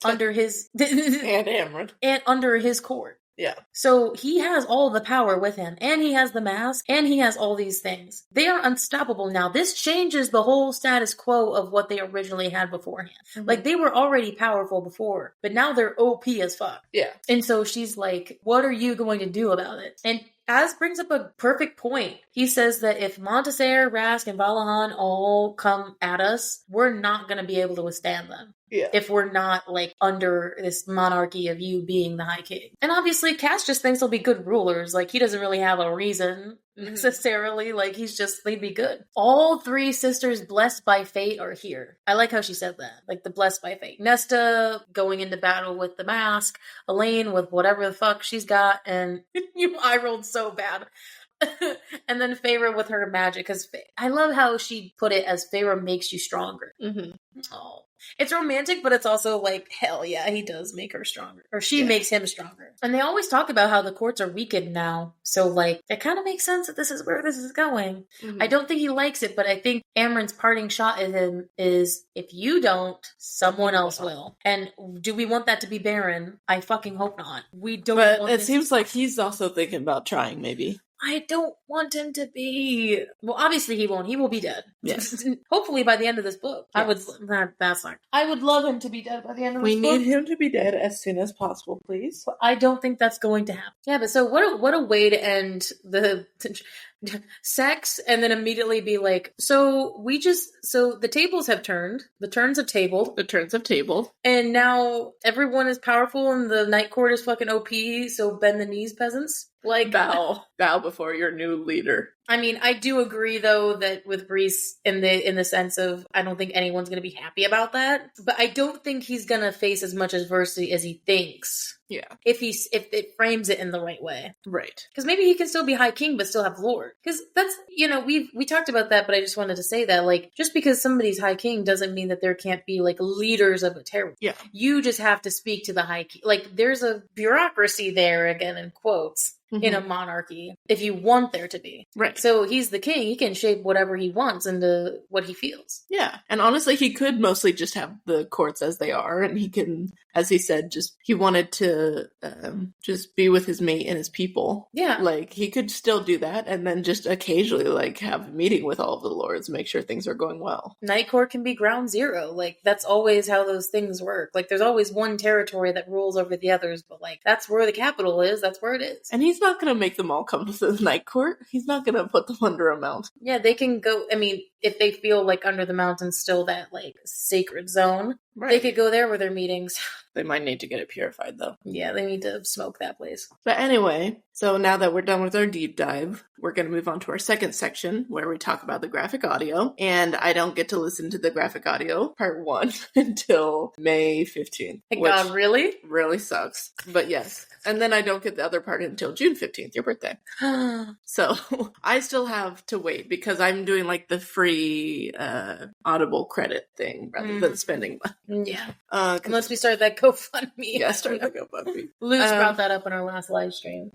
under his and Amrit and under his court. Yeah. So he has all the power with him, and he has the mask, and he has all these things. They are unstoppable now. This changes the whole status quo of what they originally had beforehand. Mm-hmm. Like, they were already powerful before, but now they're OP as fuck. Yeah. And so she's like, what are you going to do about it? And Az brings up a perfect point. He says that if Montesair, Rask, and Valahan all come at us, we're not going to be able to withstand them. Yeah. If we're not, like, under this monarchy of you being the High King. And obviously, Cass just thinks they'll be good rulers. Like, he doesn't really have a reason, necessarily. Like, they'd be good. All 3 sisters blessed by fate are here. I like how she said that. Like, the blessed by fate. Nesta going into battle with the mask. Elaine with whatever the fuck she's got. And I rolled so bad. And then Feyre with her magic. Because I love how she put it as Feyre makes you stronger. Mm-hmm. Oh. It's romantic, but it's also like, hell yeah, he does make her stronger. Or she makes him stronger. And they always talk about how the courts are weakened now. So, like, it kind of makes sense that this is where this is going. Mm-hmm. I don't think he likes it, but I think Amren's parting shot at him is, if you don't, someone else will. And do we want that to be Baron? I fucking hope not. We don't But it seems like he's also thinking about trying, maybe. I don't want him to be... Well, obviously he won't. He will be dead. Yes. Hopefully by the end of this book. Yes. I would love him to be dead by the end of this book. We need him to be dead as soon as possible, please. But I don't think that's going to happen. Yeah, but so what a way to end the... sex and then immediately be like, so the tables have turned. The turns have tabled. The turns have tabled. And now everyone is powerful and the night court is fucking OP, so bend the knees, peasants. Like, bow before your new leader. I mean, I do agree though that with Rhys in the sense of I don't think anyone's going to be happy about that, but I don't think he's going to face as much adversity as he thinks. Yeah. If it frames it in the right way. Right. Because maybe he can still be High King but still have Lord. Because that's, we talked about that, but I just wanted to say that, like, just because somebody's High King doesn't mean that there can't be, like, leaders of a territory. Yeah. You just have to speak to the High King. Like, there's a bureaucracy there, again, in quotes. Mm-hmm. In a monarchy, if you want there to be. Right. So he's the king. He can shape whatever he wants into what he feels. Yeah. And honestly, he could mostly just have the courts as they are. And he can, as he said, he wanted to just be with his mate and his people. Yeah. Like, he could still do that and then just occasionally, like, have a meeting with all of the lords, make sure things are going well. Night Court can be ground zero. Like, that's always how those things work. Like, there's always one territory that rules over the others, but, like, that's where the capital is. That's where it is. And he's not going to make them all come to the Night Court. He's not going to put them under a mountain. Yeah, they can go, I mean, if they feel like under the mountain's still that, like, sacred zone, Right. They could go there with their meetings. They might need to get it purified, though. Yeah, they need to smoke that place. But anyway, so now that we're done with our deep dive, we're going to move on to our second section where we talk about the graphic audio. And I don't get to listen to the graphic audio, part 1, until May 15th. Thank God, really? Really sucks. But yes. And then I don't get the other part until June 15th, your birthday. So I still have to wait because I'm doing like the free Audible credit thing rather than spending money. Yeah. Unless we start that GoFundMe. Yeah, start the GoFundMe. Luz brought that up in our last live stream.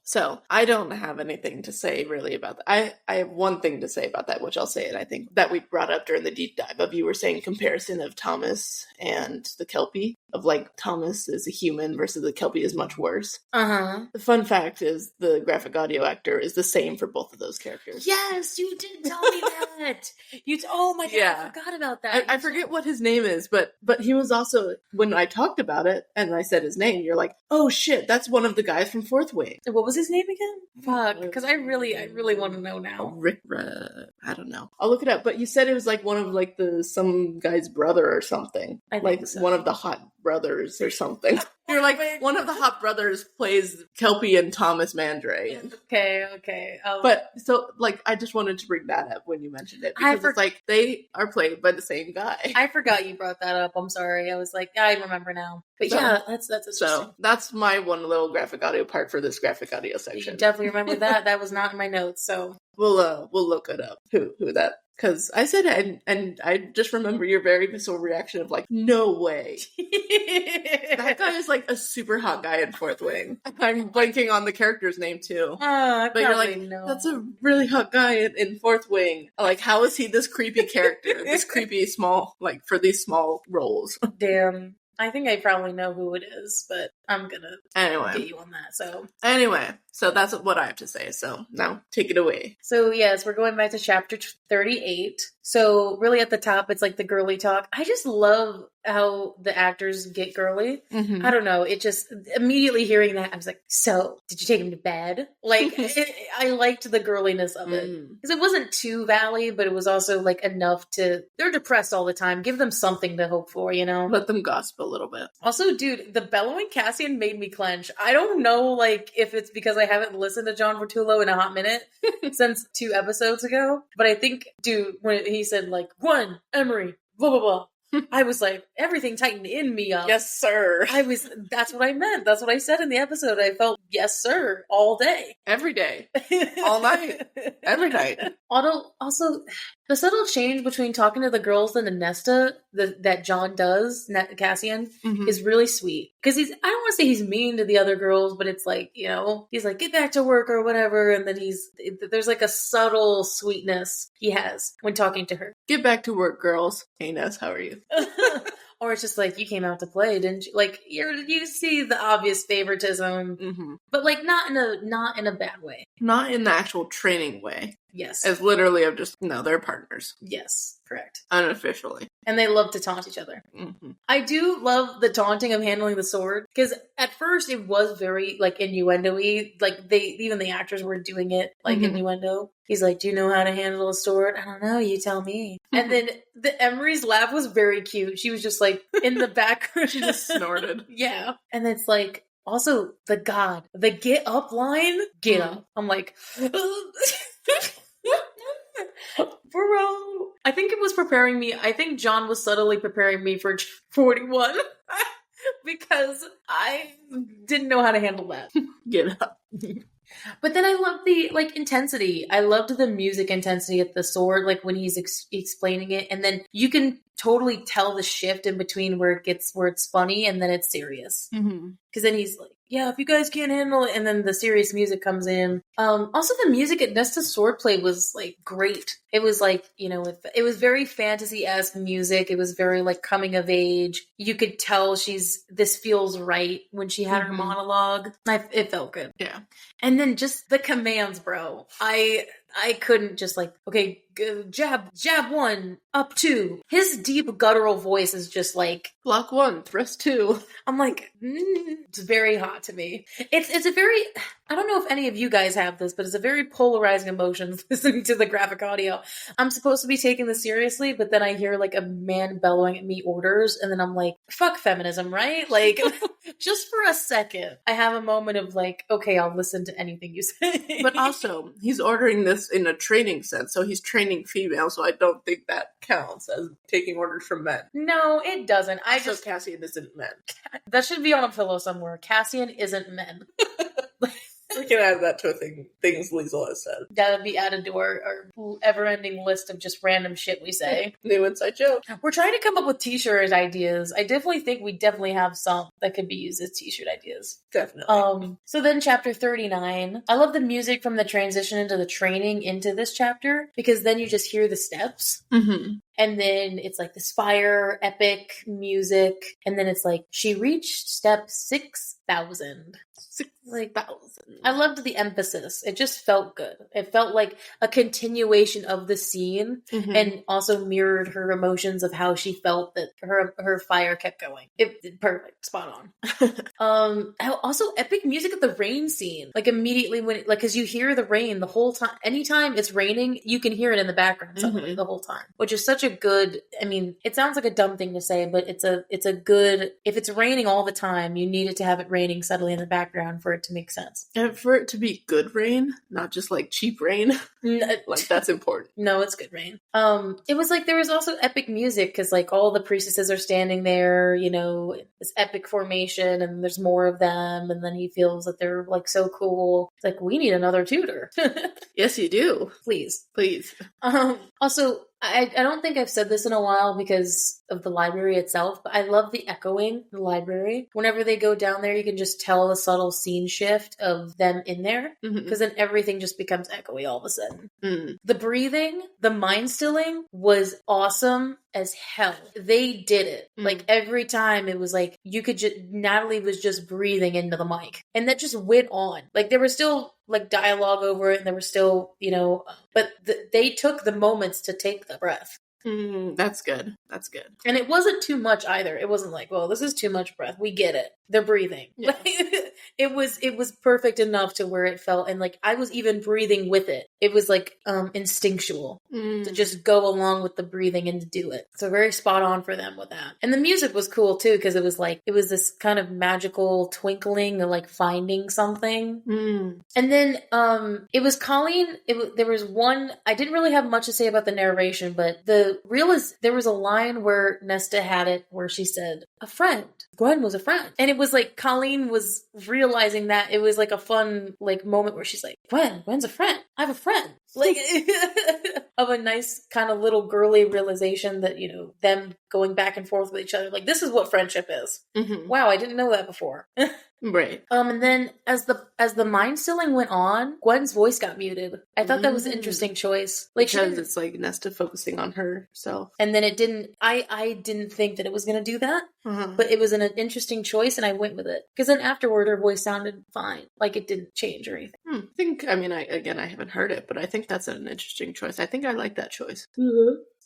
So I don't have anything to say really about that. I have one thing to say about that, which I'll say it, I think, that we brought up during the deep dive of you were saying comparison of Thomas and the Kelpie, of like Thomas is a human versus the Kelpie is much worse. Uh-huh. The fun fact is the graphic audio actor is the same for both of those characters. Yes, you did tell me that. Oh my God, I forgot about that. I forget what his name is, but he was also, when I talked about it and I said his name, you're like, oh shit, that's one of the guys from Fourth Wing. What was his name again? Fuck, because I really want to know now. Rick, I don't know. I'll look it up. But you said it was like one of like some guy's brother or something. I like think so. One of the hot brothers or something. You're like, one of the hot brothers plays Kelpie and Thomas Mandray. Okay. But so like, I just wanted to bring that up when you mentioned it because it's like they are played by the same guy. I forgot you brought that up. I'm sorry. I was like, I remember now. But yeah, that's interesting. So that's my one little graphic audio part for this graphic audio section. You should definitely remember that. That was not in my notes. So we'll look it up. Who that? Because I said it, and I just remember your very visceral reaction of like, no way. That guy is like a super hot guy in Fourth Wing. I'm blanking on the character's name too. But you're like, that's a really hot guy in Fourth Wing. Like, how is he this creepy character? This creepy small, like for these small roles. Damn. I think I probably know who it is, but I'm gonna get you on that. So that's what I have to say. So now take it away. So yes, we're going back to chapter 38. So really at the top, it's like the girly talk. I just love how the actors get girly. Mm-hmm. I don't know. It just immediately hearing that, I was like, so did you take him to bed? Like I liked the girliness of it because it wasn't too valley, but it was also like enough they're depressed all the time. Give them something to hope for, you know? Let them gossip a little bit. Also, dude, the bellowing Cassian made me clench. I don't know, like, if it's because I haven't listened to John Vertullo in a hot minute since 2 episodes ago, but I think, dude, when he said, like, one, Emery, blah, blah, blah, I was like, everything tightened in me up. Yes, sir. That's what I meant. That's what I said in the episode. I felt, yes, sir, all day. Every day. All night. Every night. Also, the subtle change between talking to the girls and the Nesta that John does, Cassian, is really sweet. Because I don't want to say he's mean to the other girls, but it's like, you know, he's like, get back to work or whatever. And then there's like a subtle sweetness he has when talking to her. Get back to work, girls. Hey, Ness, how are you? Or it's just like, you came out to play, didn't you? Like, you see the obvious favoritism, but like not in a bad way. Not in the actual training way. Yes. As literally of just, no, they're partners. Yes, correct. Unofficially. And they love to taunt each other. I do love the taunting of handling the sword. Because at first it was very, like, innuendo-y. Like, even the actors were doing it, like, innuendo. He's like, do you know how to handle a sword? I don't know, you tell me. And then the Emery's laugh was very cute. She was just, like, in the background. She just snorted. Yeah. And it's like, also, the get up line, get up. I'm like... Bro, I think it was preparing me. I think John was subtly preparing me for 41 because I didn't know how to handle that. Get up. But then I loved the, like, intensity. I loved the music intensity at the sword, like, when he's explaining it. And then you can totally tell the shift in between where it's funny and then it's serious. Because then he's like, yeah, if you guys can't handle it, and then the serious music comes in. Also, the music at Nesta's swordplay was, like, great. It was, like, you know, it was very fantasy-esque music. It was very, like, coming of age. You could tell this feels right when she had her monologue. It felt good. Yeah. And then just the commands, bro. I I couldn't just like, okay, jab 1, up 2. His deep guttural voice is just like, block 1, thrust 2. I'm like, it's very hot to me. It's a very, I don't know if any of you guys have this, but it's a very polarizing emotion listening to the graphic audio. I'm supposed to be taking this seriously, but then I hear like a man bellowing at me orders, and then I'm like, fuck feminism, right? Like, just for a second, I have a moment of like, okay, I'll listen to anything you say. But also, he's ordering this in a training sense, so he's training female, so I don't think that counts as taking orders from men. No, it doesn't. So Cassian isn't men. That should be on a pillow somewhere. Cassian isn't men. We can add that to a things Liesl has said. That would be added to our ever-ending list of just random shit we say. New inside joke. We're trying to come up with t-shirt ideas. I definitely think we definitely have some that could be used as t-shirt ideas. Definitely. So then chapter 39. I love the music from the transition into the training into this chapter, because then you just hear the steps. Mm-hmm. And then it's like this fire, epic music. And then it's like, she reached step 6,000. 6,000. I loved the emphasis. It just felt good. It felt like a continuation of the scene, and also mirrored her emotions of how she felt that her fire kept going. Perfect. Spot on. Also epic music at the rain scene. Like immediately when, cause you hear the rain the whole time. Anytime it's raining, you can hear it in the background suddenly the whole time, which is such a good, I mean, it sounds like a dumb thing to say, but it's a good, if it's raining all the time, you need it to have it raining suddenly in the background for it to make sense. And for it to be good rain, not just like cheap rain. Like that's important. No, it's good rain. It was like there was also epic music because like all the priestesses are standing there, you know, this epic formation, and there's more of them, and then he feels that they're like so cool. It's like, we need another tutor. Yes, you do. Please. Also, I don't think I've said this in a while because of the library itself, but I love the echoing in the library. Whenever they go down there, you can just tell the subtle scene shift of them in there, because then everything just becomes echoey all of a sudden. The breathing, the mind stilling was awesome as hell. They did it. Like every time it was like, you could just, Natalie was just breathing into the mic, and that just went on. Like there was still like dialogue over it, and there was still, you know, but they took the moments to take the breath. That's good. That's good. And it wasn't too much either. It wasn't like, well, this is too much breath. We get it. They're breathing. Yeah. It was perfect enough to where it felt, and like I was even breathing with it. It was like instinctual to just go along with the breathing and to do it. So very spot on for them with that. And the music was cool too, because it was this kind of magical twinkling of like finding something. And then it was Colleen. There was one, I didn't really have much to say about the narration, but there was a line where Nesta had it where she said, a friend. Gwen was a friend. And it was like Colleen was realizing that it was like a fun like moment where she's like, Gwen's a friend. I have a friend. Like of a nice kind of little girly realization that, you know, them going back and forth with each other. Like, this is what friendship is. Wow, I didn't know that before. Right. And then as the mind stilling went on, Gwen's voice got muted. I thought that was an interesting choice. Like, because it's like Nesta focusing on herself. And then it didn't, I didn't think that it was going to do that, but it was an interesting choice, and I went with it. Because then afterward, her voice sounded fine. Like, it didn't change or anything. I haven't heard it, but I think that's an interesting choice. I think I like that choice.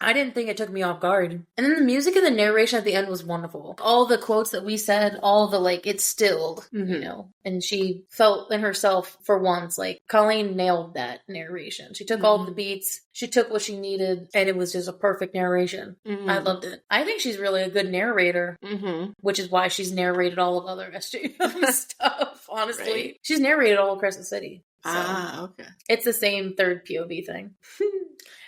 I didn't think it took me off guard. And then the music and the narration at the end was wonderful. All the quotes that we said, all the, like, it's stilled, you know, and she felt in herself for once, like, Colleen nailed that narration. She took all the beats, she took what she needed, and it was just a perfect narration. I loved it. I think she's really a good narrator, which is why she's narrated all of other SJM stuff, honestly. Right. She's narrated all of Crescent City. So okay. It's the same third POV thing.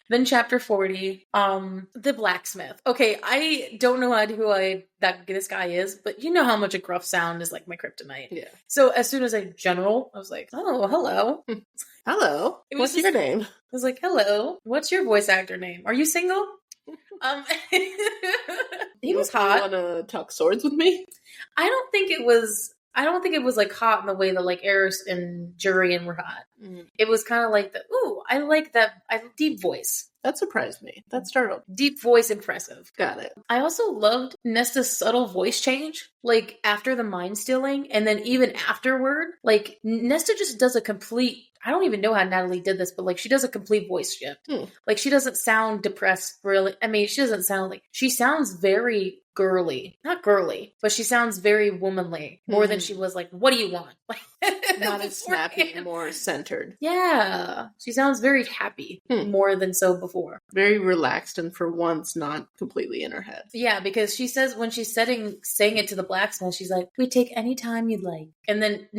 Then chapter 40, the blacksmith. Okay, I don't know who this guy is, but you know how much a gruff sound is like my kryptonite. Yeah. So as soon as I was like, oh, hello. Hello. What's your name? I was like, hello. What's your voice actor name? Are you single? He was hot. You want to talk swords with me? I don't think it was like hot in the way that like Eris and Jurian were hot. It was kind of like I like that deep voice. That surprised me. That startled. Deep voice, impressive. Got it. I also loved Nesta's subtle voice change, like after the mind stealing, and then even afterward. Like Nesta just does a complete. I don't even know how Natalie did this, but like she does a complete voice shift. Like she doesn't sound depressed, really. I mean, she doesn't sound like she sounds very girly, not girly, but she sounds very womanly more than she was like, what do you want? Like not as snappy, more centered. Yeah, she sounds very happy more than so before. Very relaxed and for once not completely in her head. Yeah, because she says when she's saying it to the blacksmith, she's like, we take any time you'd like. And then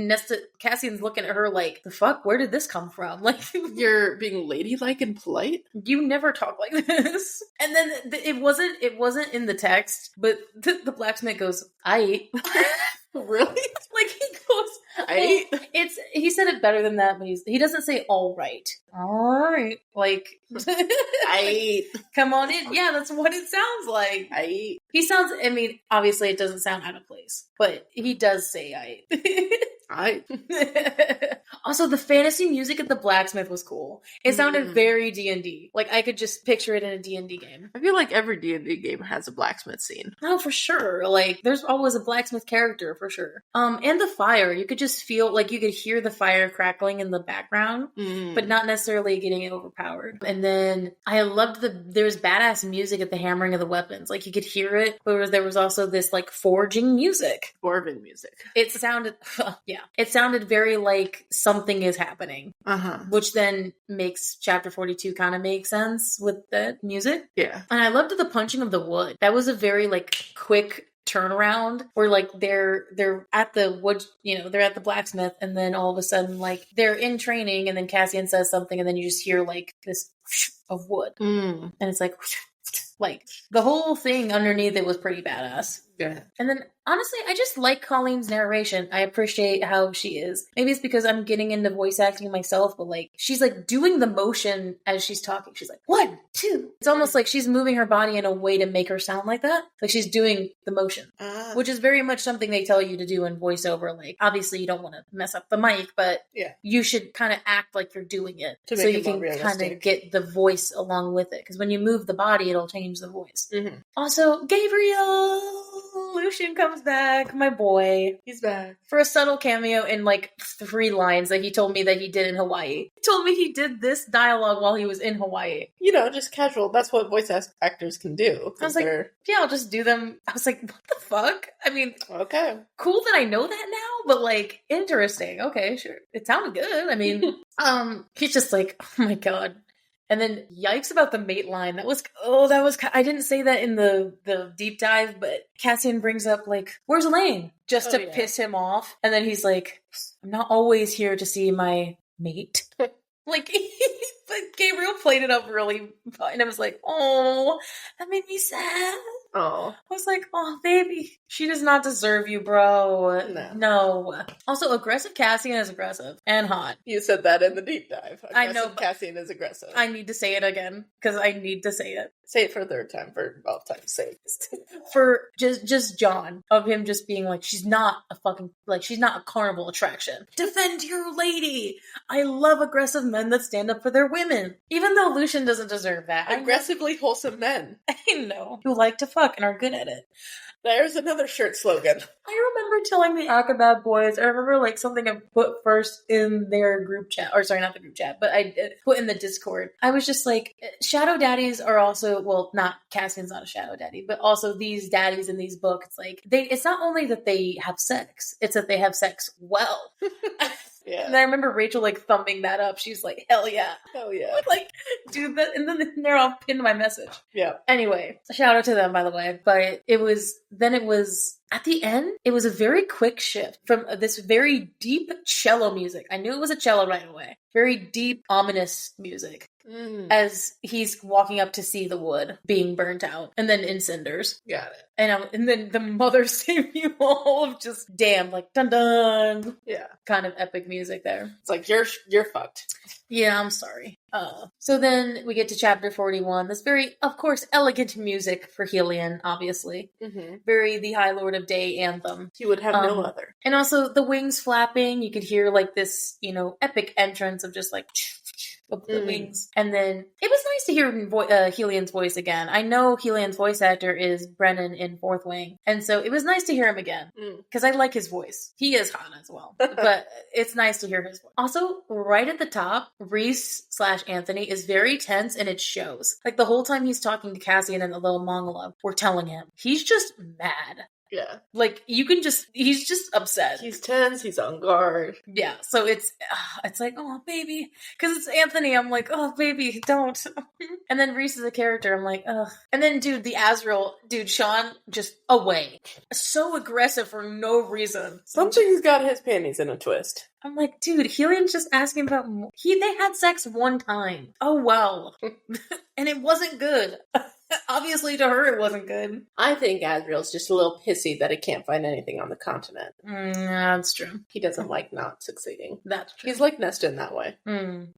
Cassian's looking at her like, the fuck? Where did this come from? Like, you're being ladylike and polite? You never talk like this. And then it wasn't in the text, but the blacksmith goes, I Really? Like he goes, he said it better than that, but he doesn't say all right. All right. Like I come on in. Yeah, that's what it sounds like. He sounds, I mean, obviously it doesn't sound out of place, but he does say I. Also, the fantasy music at the blacksmith was cool. It sounded very D&D. Like, I could just picture it in a D&D game. I feel like every D&D game has a blacksmith scene. Oh, for sure. Like, there's always a blacksmith character, for sure. And the fire. You could just feel, like, you could hear the fire crackling in the background, but not necessarily getting it overpowered. And then, I loved there was badass music at the hammering of the weapons. Like, you could hear it, but there was also this, like, forging music. Dwarven music. It sounded, it sounded very like something is happening. Which then makes chapter 42 kind of make sense with the music. Yeah. And I loved the punching of the wood. That was a very like quick turnaround where like they're at the wood, they're at the blacksmith, and then all of a sudden like they're in training, and then Cassian says something, and then you just hear like this of wood. And it's like the whole thing underneath it was pretty badass. Yeah. And then honestly, I just like Colleen's narration. I appreciate how she is. Maybe it's because I'm getting into voice acting myself, but like she's like doing the motion as she's talking. She's like 1, 2. It's almost like she's moving her body in a way to make her sound like that. Like she's doing the motion, which is very much something they tell you to do in voiceover. Like obviously you don't want to mess up the mic, but you should kind of act like you're doing it so you can kind of get the voice along with it. Because when you move the body, it'll change the voice. Also, Gabriel Lucian comes back, my boy. He's back. For a subtle cameo in like 3 lines that he told me that he did in Hawaii. He told me he did this dialogue while he was in Hawaii. Just casual. That's what voice actors can do. I was like, yeah, I'll just do them. I was like, what the fuck? I mean, okay. Cool that I know that now, but like, interesting. Okay, sure. It sounded good. I mean, he's just like, oh my god. And then, yikes about the mate line. I didn't say that in the deep dive, but Cassian brings up, like, where's Elaine? Just to piss him off. And then he's like, I'm not always here to see my mate. Like, but Gabriel played it up really fine. I was like, oh, that made me sad. Oh. I was like, oh, baby. She does not deserve you, bro. No. Also, aggressive Cassian is aggressive and hot. You said that in the deep dive. I know. Cassian is aggressive. I need to say it again, because I need to say it. Say it for a third time, for 12 times' sake. For just John, of him just being like, she's not a carnival attraction. Defend your lady! I love aggressive men that stand up for their women. Even though Lucian doesn't deserve that. Aggressively wholesome men. I know. Who like to fuck and are good at it. There's another shirt slogan. I remember telling the Acrobat boys, I remember like something I put first in their group chat, or sorry, not the group chat, but I put in the Discord. I was just like, shadow daddies are also, well, not, Cassian's not a shadow daddy, but also these daddies in these books, like, it's not only that they have sex, it's that they have sex well. Yeah. And I remember Rachel like thumbing that up. She's like, hell yeah. Hell yeah. Like, do that. And then they're all pinned my message. Yeah. Anyway, shout out to them, by the way. But it was at the end, it was a very quick shift from this very deep cello music. I knew it was a cello right away. Very deep, ominous music. As he's walking up to see the wood being burnt out, and then in cinders. Got it. And then the mother save you all of just damn, like dun dun. Yeah, kind of epic music there. It's like you're fucked. Yeah, I'm sorry. So then we get to chapter 41. This very, of course, elegant music for Helion, obviously. Very the High Lord of Day anthem. He would have no other. And also the wings flapping. You could hear like this, epic entrance of just like with the wings. And then it was nice to hear Helian's voice again. I know Helian's voice actor is Brennan in Fourth Wing. And so it was nice to hear him again. Because I like his voice. He is hot as well. But it's nice to hear his voice. Also, right at the top, Rhys/Anthony is very tense and it shows. Like the whole time he's talking to Cassian in the little monologue, we're telling him he's just mad. Yeah. Like, you can just, he's just upset. He's tense, he's on guard. Yeah, so it's like, oh, baby. Because it's Anthony, I'm like, oh, baby, don't. And then Rhys is a character, I'm like, ugh. And then, dude, the Azrael, Sean, just away. So aggressive for no reason. Something's got his panties in a twist. I'm like, dude, Helian's just asking about more. They had sex one time. Oh, wow. And it wasn't good. Obviously, to her, it wasn't good. I think Azrael's just a little pissy that he can't find anything on the continent. That's true. He doesn't like not succeeding. That's true. He's like Nesta in that way.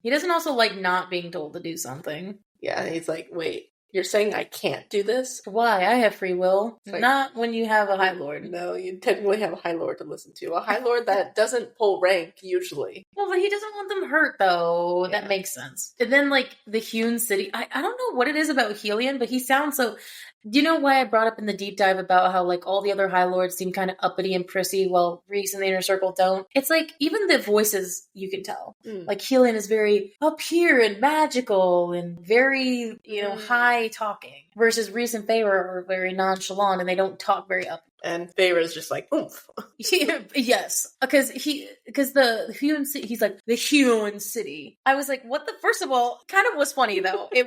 He doesn't also like not being told to do something. Yeah, he's like, wait, you're saying I can't do this? Why? I have free will. Like, not when you have a High Lord. No, you technically have a High Lord to listen to. A High Lord that doesn't pull rank, usually. Well, but he doesn't want them hurt, though. Yeah. That makes sense. And then, like, the Hewn City. I don't know what it is about Helian, but he sounds so... Do you know why I brought up in the deep dive about how, like, all the other High Lords seem kind of uppity and prissy while Rhys and the Inner Circle don't? It's like, even the voices, you can tell. Like, Helian is very up here and magical and very, high talking. Versus Rhys and Feyre are very nonchalant and they don't talk very up. And Feyre's just like, oomph. Yes. Because the Hewn City, he's like, the Hewn City. I was like, what the, first of all, kind of was funny though. I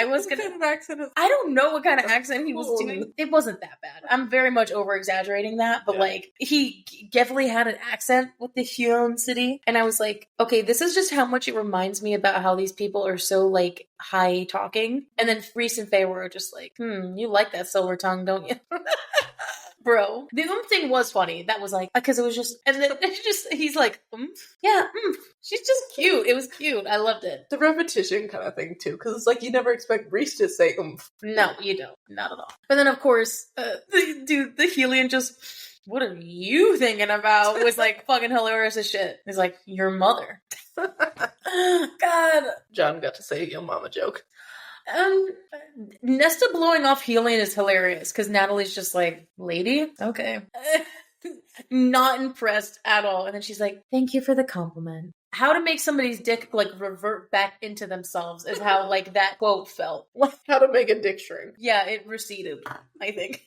was gonna, kind of accent is- I don't know what kind of accent he was doing. It wasn't that bad. I'm very much over exaggerating that, but like, he definitely had an accent with the Hewn City. And I was like, okay, this is just how much it reminds me about how these people are so like high talking. And then Rhys and Feyre were just like, you like that silver tongue, don't you? Bro, the thing was funny. That was like, because it was just, and then he's like, yeah, she's just cute. It was cute. I loved it. The repetition kind of thing too, because it's like you never expect Rhys to say oomph. No, you don't. Not at all. But then of course, the Helian just, what are you thinking about? Was like fucking hilarious as shit. He's like, your mother. God. John got to say your mama joke. Nesta blowing off Helian is hilarious because Natalie's just like, lady? Okay. Not impressed at all. And then she's like, thank you for the compliment. How to make somebody's dick like revert back into themselves is how like that quote felt. How to make a dick shrink. Yeah, it receded, I think.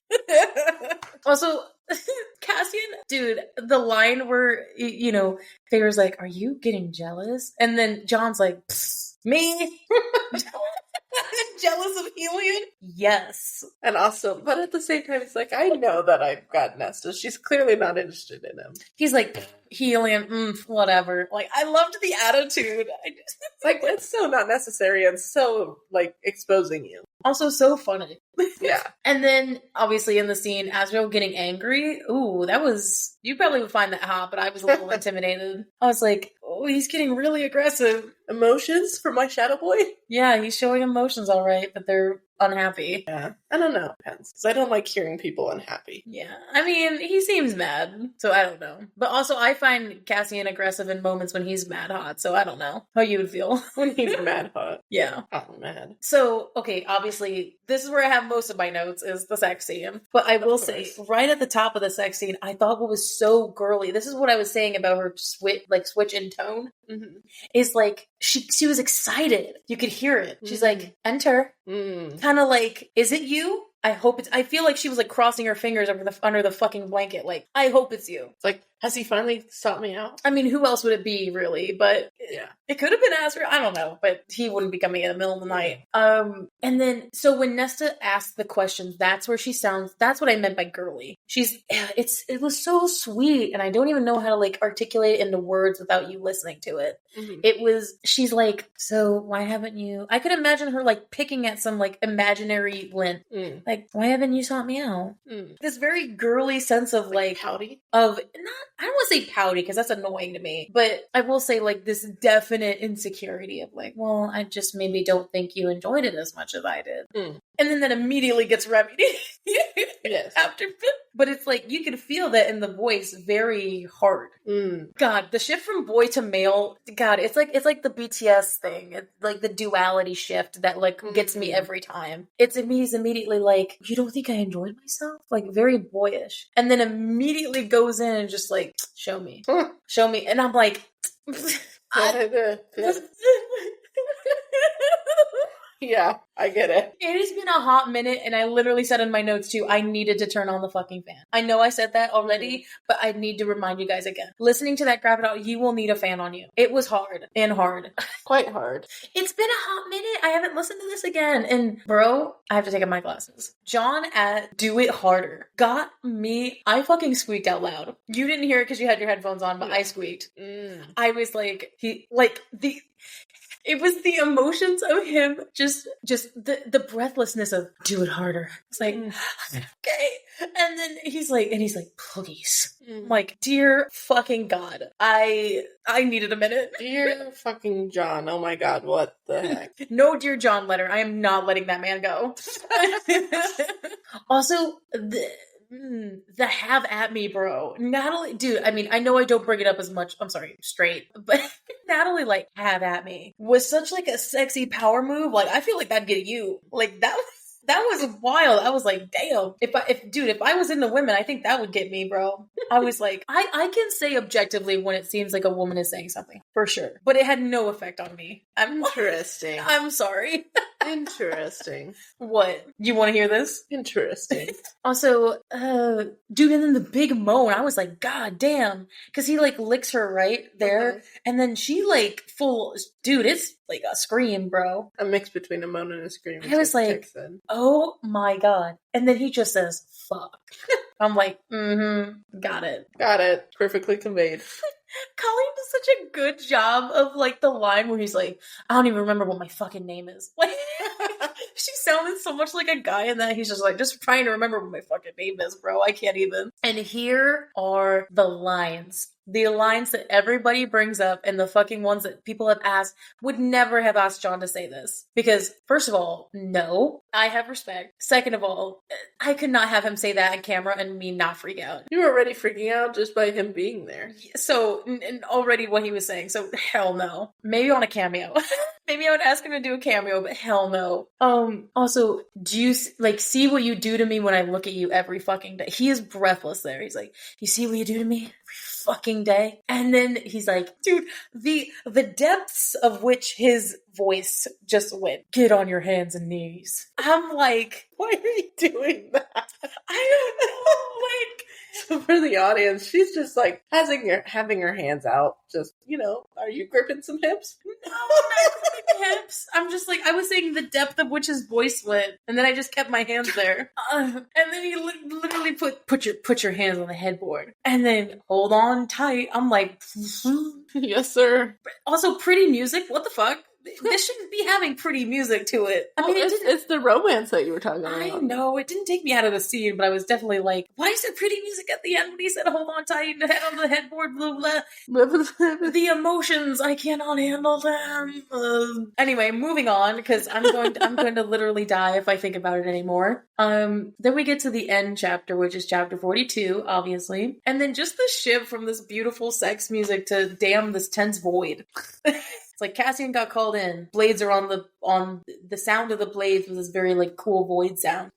Also, Cassian, dude, the line where, Feyre's like, are you getting jealous? And then John's like, me? Jealous of Helian? Yes. And also, but at the same time, it's like, I know that I've got Nesta. She's clearly not interested in him. He's like, Helian, whatever. Like, I loved the attitude. Like, it's so not necessary and so, like, exposing you. Also so funny. Yeah. And then, obviously, in the scene, Azrael getting angry. Ooh, that was... You probably would find that hot, but I was a little intimidated. I was like, oh, he's getting really aggressive. Emotions for my Shadow Boy? Yeah, he's showing emotions all right, but they're unhappy. Yeah. I don't know. Depends. Because I don't like hearing people unhappy. Yeah. I mean, he seems mad, so I don't know. But also, I find Cassian aggressive in moments when he's mad hot, so I don't know how you would feel. When he's mad hot. Yeah. Hot and mad. So, okay, obviously, this is where I have most of my notes, is the sex scene. But I will say, right at the top of the sex scene, I thought what was so girly, this is what I was saying about her switch in tone, is like, she was excited. You could hear it. She's like, enter. Kind of like, is it you? I hope it's... I feel like she was like crossing her fingers under the fucking blanket. Like, I hope it's you. It's like, has he finally sought me out? I mean, who else would it be, really? But yeah, it could have been Azrael. I don't know, but he wouldn't be coming in the middle of the night. And then, so when Nesta asks the questions, that's where she sounds... That's what I meant by girly. It was so sweet, and I don't even know how to like articulate it into words without you listening to it. She's like, so why haven't you... I could imagine her like picking at some like imaginary lint. Like, why haven't you sought me out? This very girly sense of like pouty? Of not... I don't want to say pouty because that's annoying to me, but I will say like this definite insecurity of like, well, I just maybe don't think you enjoyed it as much as I did. And then that immediately gets remedied. Yes. After But it's like, you can feel that in the voice very hard. God, the shift from boy to male, God, it's like the BTS thing. It's like the duality shift that like gets me every time. He's immediately like, you don't think I enjoyed myself? Like very boyish. And then immediately goes in and just like, show me. Show me. And I'm like, yeah, I get it. It has been a hot minute, and I literally said in my notes too, I needed to turn on the fucking fan. I know I said that already, but I need to remind you guys again. Listening to that graphic novel, you will need a fan on you. It was hard. Quite hard. It's been a hot minute. I haven't listened to this again. And bro, I have to take off my glasses. John at Do It Harder got me. I fucking squeaked out loud. You didn't hear it because you had your headphones on, but I squeaked. I was like, it was the emotions of him, just the breathlessness of do it harder. It's like, okay. And then he's like, please. I'm like, dear fucking God, I needed a minute. Dear fucking John, oh my God, what the heck? No Dear John letter. I am not letting that man go. Also, the have at me, bro. Natalie, dude, I mean, I know I don't bring it up as much. I'm sorry, straight, but Natalie, like, have at me was such like a sexy power move. Like, I feel like that'd get you. Like, that was wild. I was like, damn. If I was in the women, I think that would get me, bro. I was like, I can say objectively when it seems like a woman is saying something, for sure. But it had no effect on me. Interesting. I'm sorry. Interesting. What? You want to hear this? Interesting. Also, dude, and then the big moan, I was like, God damn. Because he, like, licks her right there. And then she, like, dude, it's like a scream, bro. A mix between a moan and a scream. I was like, oh my God. And then he just says, fuck. I'm like, got it. Got it. Perfectly conveyed. Colleen does such a good job of, like, the line where he's like, I don't even remember what my fucking name is. Like, she sounded so much like a guy in that. He's just like, just trying to remember what my fucking name is, bro. I can't even. And here are the lines. The lines that everybody brings up and the fucking ones that people have asked would never have asked John to say this. Because, first of all, no, I have respect. Second of all, I could not have him say that on camera and me not freak out. You were already freaking out just by him being there. So, and already what he was saying. So, hell no. Maybe on a cameo. Maybe I would ask him to do a cameo, but hell no. Also, do you, like, see what you do to me when I look at you every fucking day? He is breathless there. He's like, you see what you do to me every fucking day? And then he's like, dude, the depths of which his voice just went, get on your hands and knees. I'm like, why are you doing that? I don't know, like... So for the audience, she's just like having her hands out. Just, are you gripping some hips? No, I'm not gripping hips. I'm just like, I was saying the depth of which his voice went, and then I just kept my hands there. And then he literally put your hands on the headboard, and then hold on tight. I'm like, yes, sir. Also, pretty music. What the fuck? This shouldn't be having pretty music to it. I mean, it's the romance that you were talking about. I know. It didn't take me out of the scene, but I was definitely like, why is there pretty music at the end when he said, hold on tight, head on the headboard, blah, blah. The emotions, I cannot handle them. Anyway, moving on, because I'm going to literally die if I think about it anymore. Then we get to the end chapter, which is chapter 42, obviously. And then just the shift from this beautiful sex music to damn this tense void. It's like Cassian got called in. Blades are on the sound of the blades was this very like cool void sound.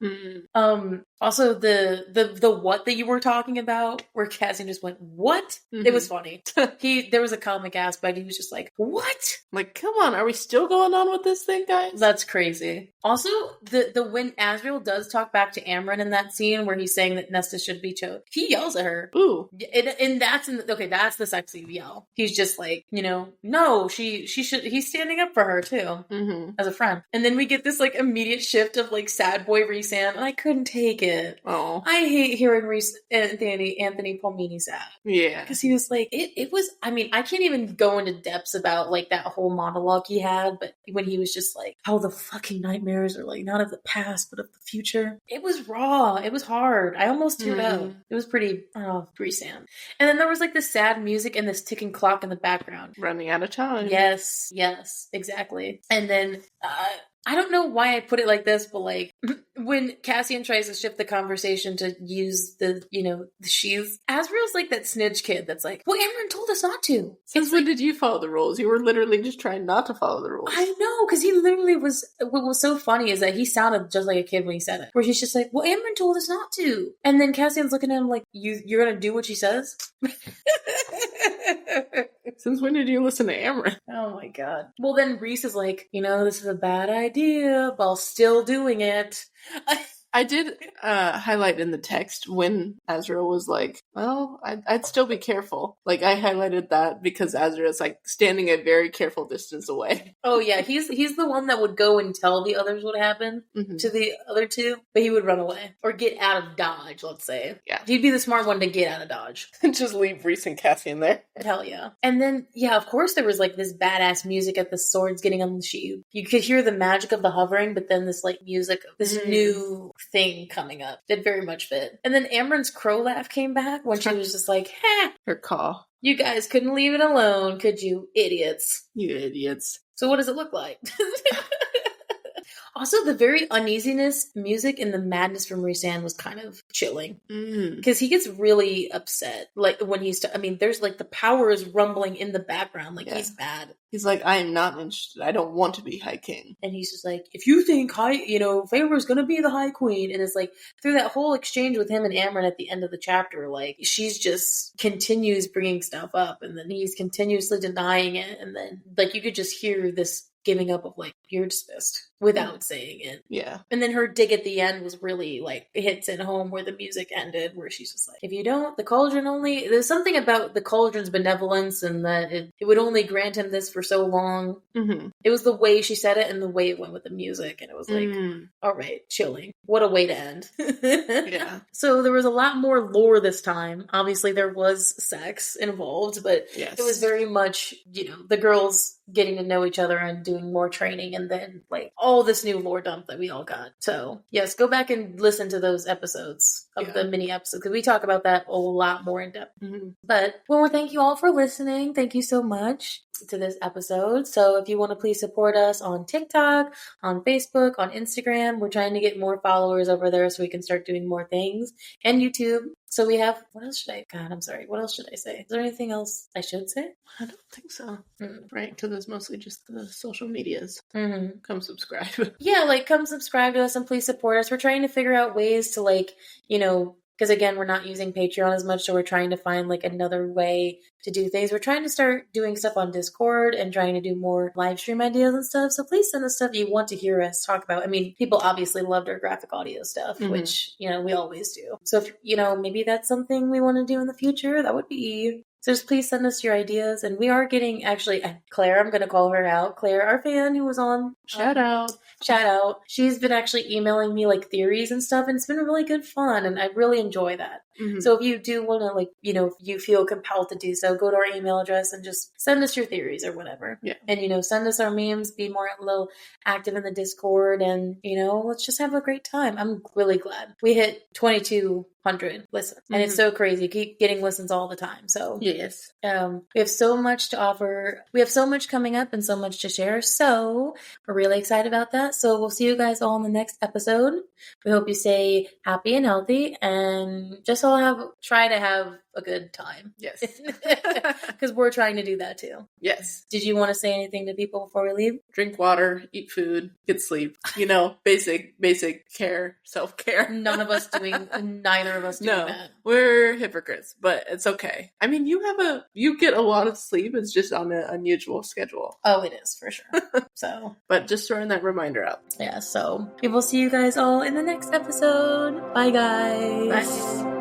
Also the what that you were talking about, where Cassian just went, what? It was funny. There was a comic aspect. He was just like, what? Like, come on, are we still going on with this thing, guys? That's crazy. Also, the when Asriel does talk back to Amryn in that scene where he's saying that Nesta should be chose, he yells at her. Ooh. And that's that's the sexy yell. He's just like, no, she should, he's standing up for her too, as a friend. And then we get this like immediate shift of like sad boy Rhysand, and I couldn't take it. Oh, I hate hearing Anthony Palmini sad. Yeah, because he was like, it was. I mean, I can't even go into depths about like that whole monologue he had, but when he was just like, how the fucking nightmares are like not of the past but of the future. It was raw. It was hard. I almost teared up. It was pretty. Rhysand. And then there was like this sad music and this ticking clock in the background. Running out of time. Yes, exactly. And then I don't know why I put it like this, but like when Cassian tries to shift the conversation to use the, the sheaths, Azrael's like that snitch kid that's like, well, Amren told us not to. Since when did you follow the rules? You were literally just trying not to follow the rules. I know, because he literally was, what was so funny is that he sounded just like a kid when he said it, where he's just like, well, Amren told us not to. And then Cassian's looking at him like, you're going to do what she says? Since when did you listen to Amren? Oh my god. Well, then Reese is like, this is a bad idea, while still doing it. I did highlight in the text when Azrael was like, well, I'd still be careful. Like, I highlighted that because Azrael's like standing a very careful distance away. Oh yeah, he's the one that would go and tell the others what happened to the other two, but he would run away. Or get out of Dodge, let's say. Yeah. He'd be the smart one to get out of Dodge. Just leave Reese and Cassian there. Hell yeah. And then, yeah, of course there was like this badass music at the swords getting on the sheath. You could hear the magic of the hovering, but then this like music, this new thing coming up that very much fit. And then Amren's crow laugh came back when she was just like, ha! Her caw. You guys couldn't leave it alone, could you? Idiots. You idiots. So what does it look like? Also, the very uneasiness music and the madness from Rhysand was kind of chilling. Because he gets really upset. Like, when there's like the power is rumbling in the background. Like, he's mad. He's like, I am not interested. I don't want to be High King. And he's just like, if you think Feyre's gonna be the High Queen. And it's like, through that whole exchange with him and Amren at the end of the chapter, like, she's just continues bringing stuff up. And then he's continuously denying it. And then, like, you could just hear this giving up of like, you're dismissed without saying it. Yeah. And then her dig at the end was really like, hits it home where the music ended, where she's just like, if you don't, the cauldron only, there's something about the cauldron's benevolence and that it would only grant him this for so long. It was the way she said it and the way it went with the music. And it was like, all right, chilling. What a way to end. Yeah. So there was a lot more lore this time. Obviously there was sex involved, but it was very much, the girls getting to know each other and doing more training, and then like all this new lore dump that we all got. So yes, go back and listen to those episodes of the mini episode, because we talk about that a lot more in depth. But thank you all for listening. Thank you so much to this episode. So if you want to please support us on TikTok, on Facebook, on Instagram, we're trying to get more followers over there so we can start doing more things, and YouTube. So we have, what else should I say? Is there anything else I should say? I don't think so. Right, because it's mostly just the social medias. Come subscribe. Yeah, like come subscribe to us and please support us. We're trying to figure out ways to like, because again, we're not using Patreon as much, so we're trying to find like another way to do things. We're trying to start doing stuff on Discord and trying to do more live stream ideas and stuff. So please send us stuff you want to hear us talk about. I mean, people obviously loved our graphic audio stuff, which, we always do. So if, maybe that's something we want to do in the future, that would be... So just please send us your ideas. And we are getting, actually, Claire, I'm going to call her out. Claire, our fan who was on. Shout out. She's been actually emailing me like theories and stuff. And it's been really good fun. And I really enjoy that. So if you do want to if you feel compelled to do so, go to our email address and just send us your theories or whatever. Yeah. And, send us our memes, be more a little active in the Discord. And, let's just have a great time. I'm really glad we hit 2,200 listens. And it's so crazy. Keep getting listens all the time. So yes, we have so much to offer. We have so much coming up and so much to share. So we're really excited about that. So we'll see you guys all in the next episode. We hope you stay happy and healthy and just all try to have a good time. Yes. Because we're trying to do that too. Yes. Did you want to say anything to people before we leave? Drink water, eat food, get sleep. Basic care, self-care. Neither of us doing that. We're hypocrites, but it's okay. I mean, you get a lot of sleep. It's just on an unusual schedule. Oh, it is for sure. So, but just throwing that reminder out. Yeah. So we will see you guys all in the next episode. Bye, guys. Bye.